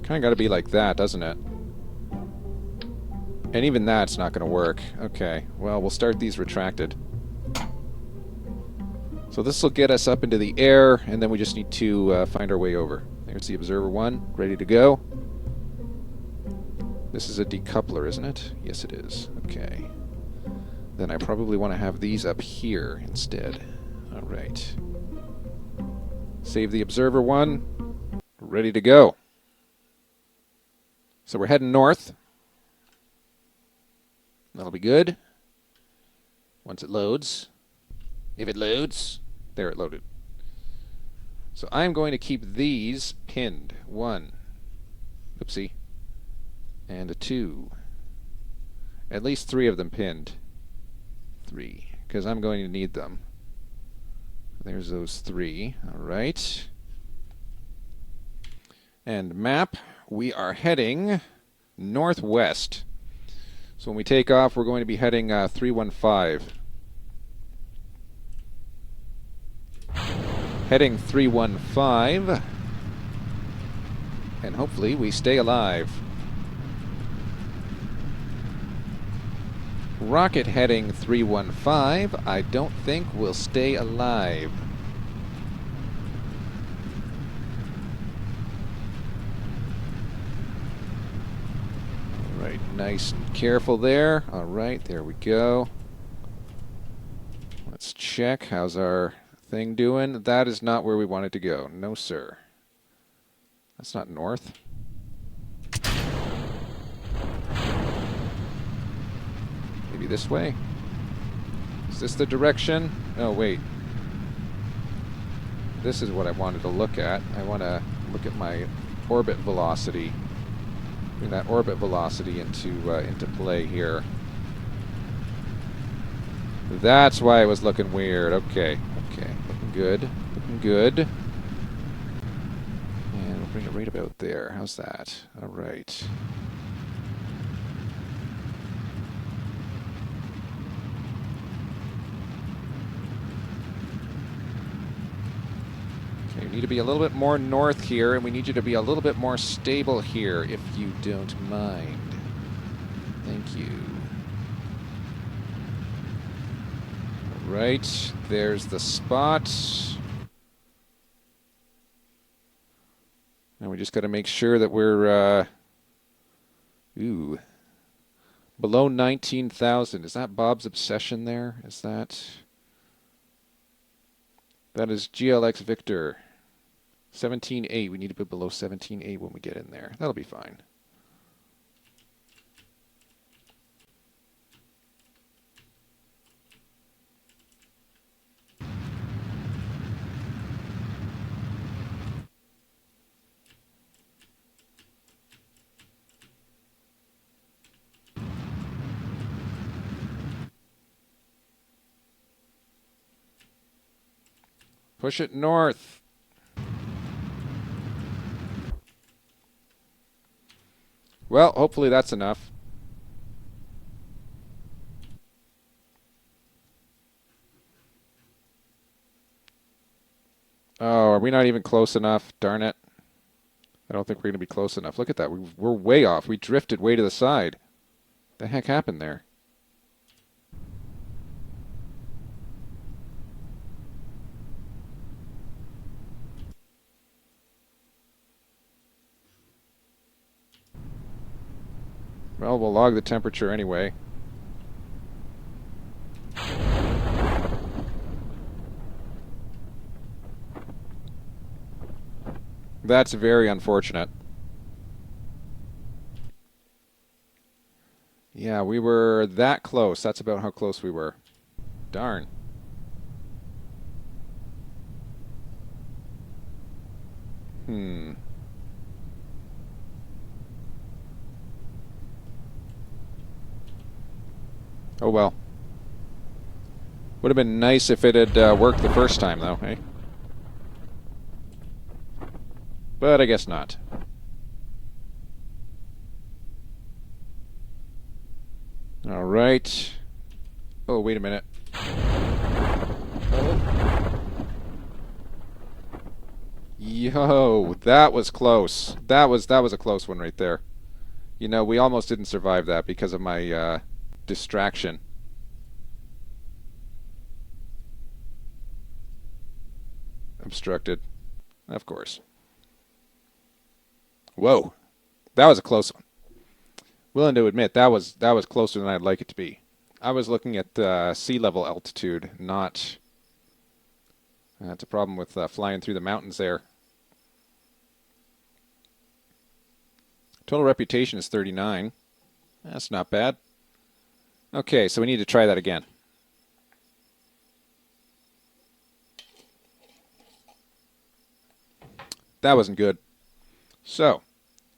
Kind of got to be like that, doesn't it? And even that's not going to work. Okay, well, we'll start these retracted. So this will get us up into the air, and then we just need to find our way over. There's the Observer 1, ready to go. This is a decoupler, isn't it? Yes, it is. Okay. Then I probably want to have these up here instead. All right. Save the Observer 1. Ready to go. So we're heading north. That'll be good. Once it loads. If it loads. There, it loaded. So I'm going to keep these pinned. 1. Oopsie. And a 2. At least 3 of them pinned. 3. Because I'm going to need them. There's those 3. Alright. And map. We are heading northwest. So when we take off, we're going to be heading 315. Heading 315. And hopefully we stay alive. Rocket heading 315. I don't think we'll stay alive. Alright, nice and careful there. Alright, there we go. Let's check. How's our thing doing? That is not where we wanted to go. No, sir. That's not north. Maybe this way? Is this the direction? Oh, wait. This is what I wanted to look at. I want to look at my orbit velocity. Bring that orbit velocity into play here. That's why it was looking weird. Okay, okay. Looking good. Looking good. And we'll bring it right about there. How's that? All right. Okay, we need to be a little bit more north here, and we need you to be a little bit more stable here, if you don't mind. Thank you. Right, there's the spot. And we just got to make sure that we're, below 19,000. Is that Bob's obsession there? Is that... That is GLX Victor. 17.8. We need to be below 17.8 when we get in there. That'll be fine. Push it north. Well, hopefully that's enough. Oh, are we not even close enough? Darn it. I don't think we're going to be close enough. Look at that. We're way off. We drifted way to the side. The heck happened there? Well, we'll log the temperature anyway. That's very unfortunate. Yeah, we were that close. That's about how close we were. Darn. Oh well. Would have been nice if it had worked the first time, though, eh? But I guess not. All right. Oh, wait a minute. Yo, that was close. That was a close one right there. You know, we almost didn't survive that because of my distraction. Obstructed. Of course. Whoa. That was a close one. Willing to admit that was closer than I'd like it to be. I was looking at sea level altitude, not... That's a problem with flying through the mountains there. Total reputation is 39. That's not bad. Okay, so we need to try that again. That wasn't good. So,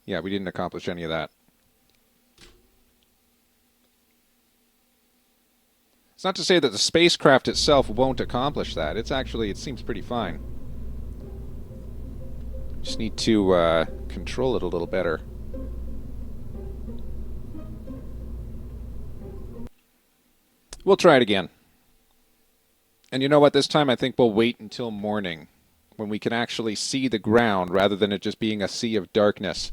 yeah, we didn't accomplish any of that. It's not to say that the spacecraft itself won't accomplish that. It's actually, it seems pretty fine. Just need to control it a little better. We'll try it again. And you know what? This time I think we'll wait until morning, when we can actually see the ground rather than it just being a sea of darkness.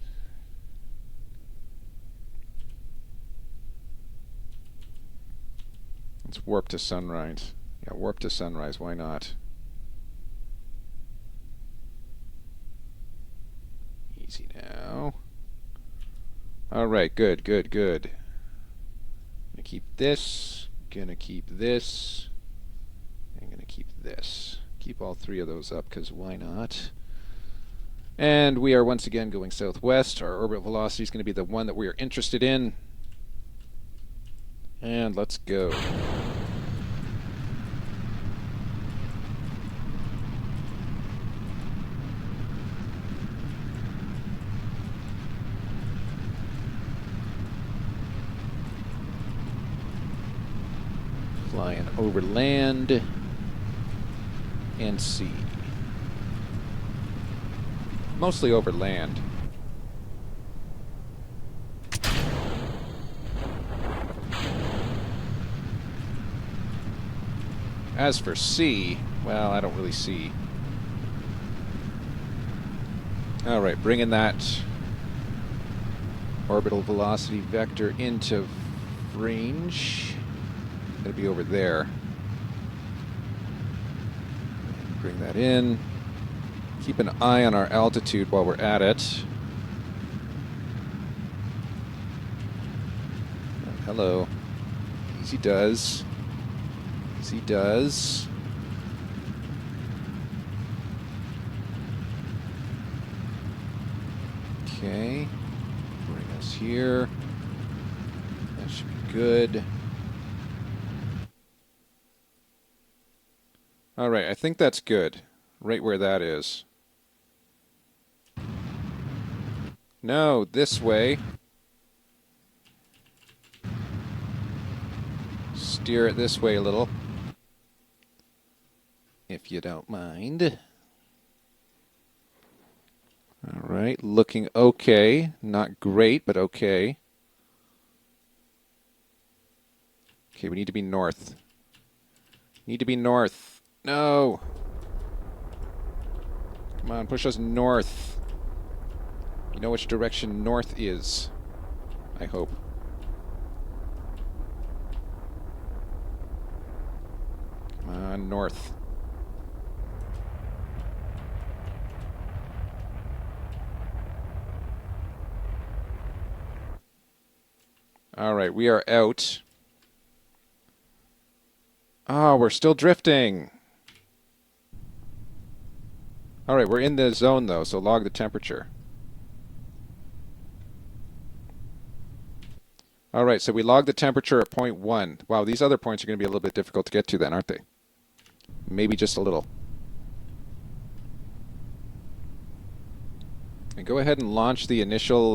Let's warp to sunrise. Yeah, warp to sunrise. Why not? Easy now. All right, good, good, good. Gonna keep this. Gonna keep this. I'm gonna keep this. Keep all three of those up, because why not? And we are once again going southwest. Our orbit velocity is going to be the one that we are interested in. And let's go. Flying over land and sea. Mostly over land. As for sea, well, I don't really see. Alright, bringing that orbital velocity vector into range. Gonna be over there. Bring that in. Keep an eye on our altitude while we're at it. Oh, hello. Easy does. Easy does. Okay. Bring us here. That should be good. Alright, I think that's good. Right where that is. No, this way. Steer it this way a little. If you don't mind. Alright, looking okay. Not great, but okay. Okay, we need to be north. Need to be north. No! Come on, push us north. You know which direction north is, I hope. Come on, north. Alright, we are out. Oh, we're still drifting. Alright, we're in the zone though, so log the temperature. Alright, so we logged the temperature at 0.1. Wow, these other points are going to be a little bit difficult to get to then, aren't they? Maybe just a little. And go ahead and launch the initial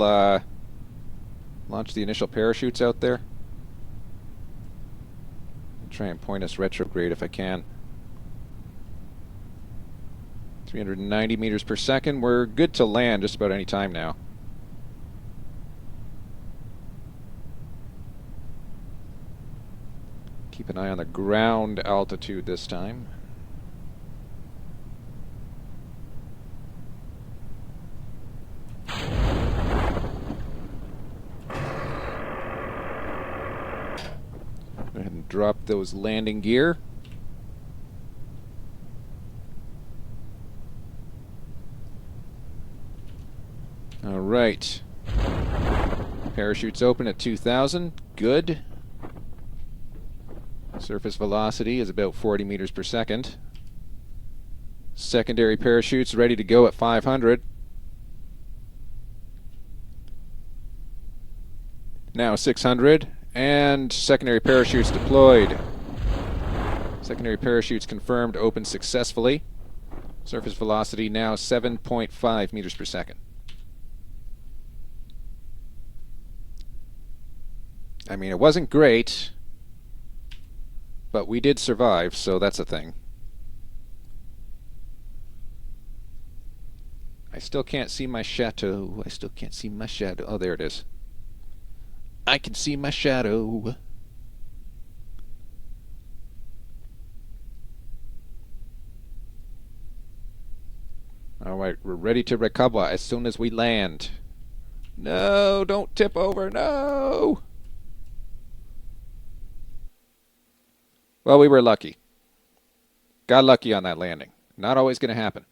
parachutes out there. Try and point us retrograde if I can. 390 meters per second. We're good to land just about any time now. Keep an eye on the ground altitude this time. Go ahead and drop those landing gear. All right. Parachutes open at 2,000. Good. Surface velocity is about 40 meters per second. Secondary parachutes ready to go at 500. Now 600. And secondary parachutes deployed. Secondary parachutes confirmed open successfully. Surface velocity now 7.5 meters per second. I mean, it wasn't great, but we did survive, so that's a thing. I still can't see my chateau. I still can't see my shadow. Oh, there it is. I can see my shadow. Alright, we're ready to recover as soon as we land. No, don't tip over, no! Well, we were lucky. Got lucky on that landing. Not always going to happen.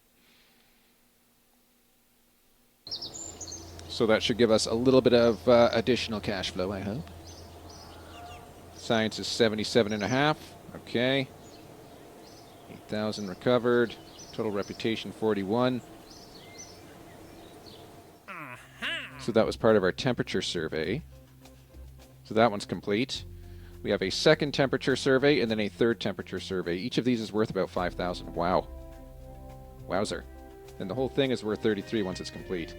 So that should give us a little bit of additional cash flow, I hope. Science is 77.5. Okay. 8,000 recovered. Total reputation 41. So that was part of our temperature survey. So that one's complete. We have a second temperature survey and then a third temperature survey. Each of these is worth about 5,000. Wow. Wowzer. And the whole thing is worth 33 once it's complete.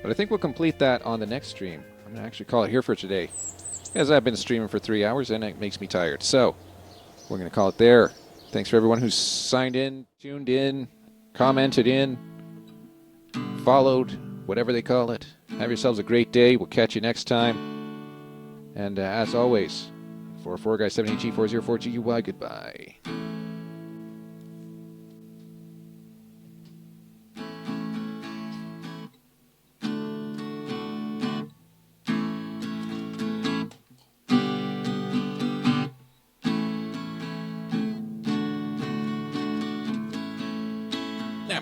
But I think we'll complete that on the next stream. I'm going to actually call it here for today, as I've been streaming for 3 hours and it makes me tired. So, we're going to call it there. Thanks for everyone who's signed in, tuned in, commented in, followed, whatever they call it. Have yourselves a great day. We'll catch you next time. And as always, 44Guy78G404GUY, goodbye.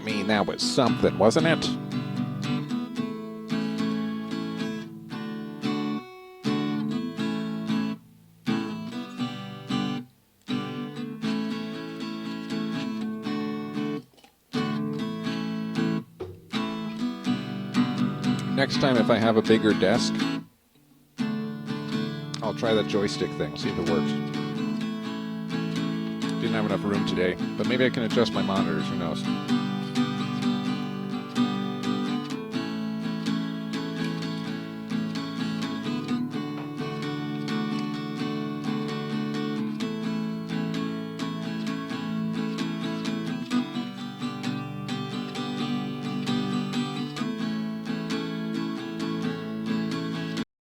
I mean, that was something, wasn't it? Next time, if I have a bigger desk, I'll try that joystick thing, see if it works. Didn't have enough room today, but maybe I can adjust my monitors, who knows.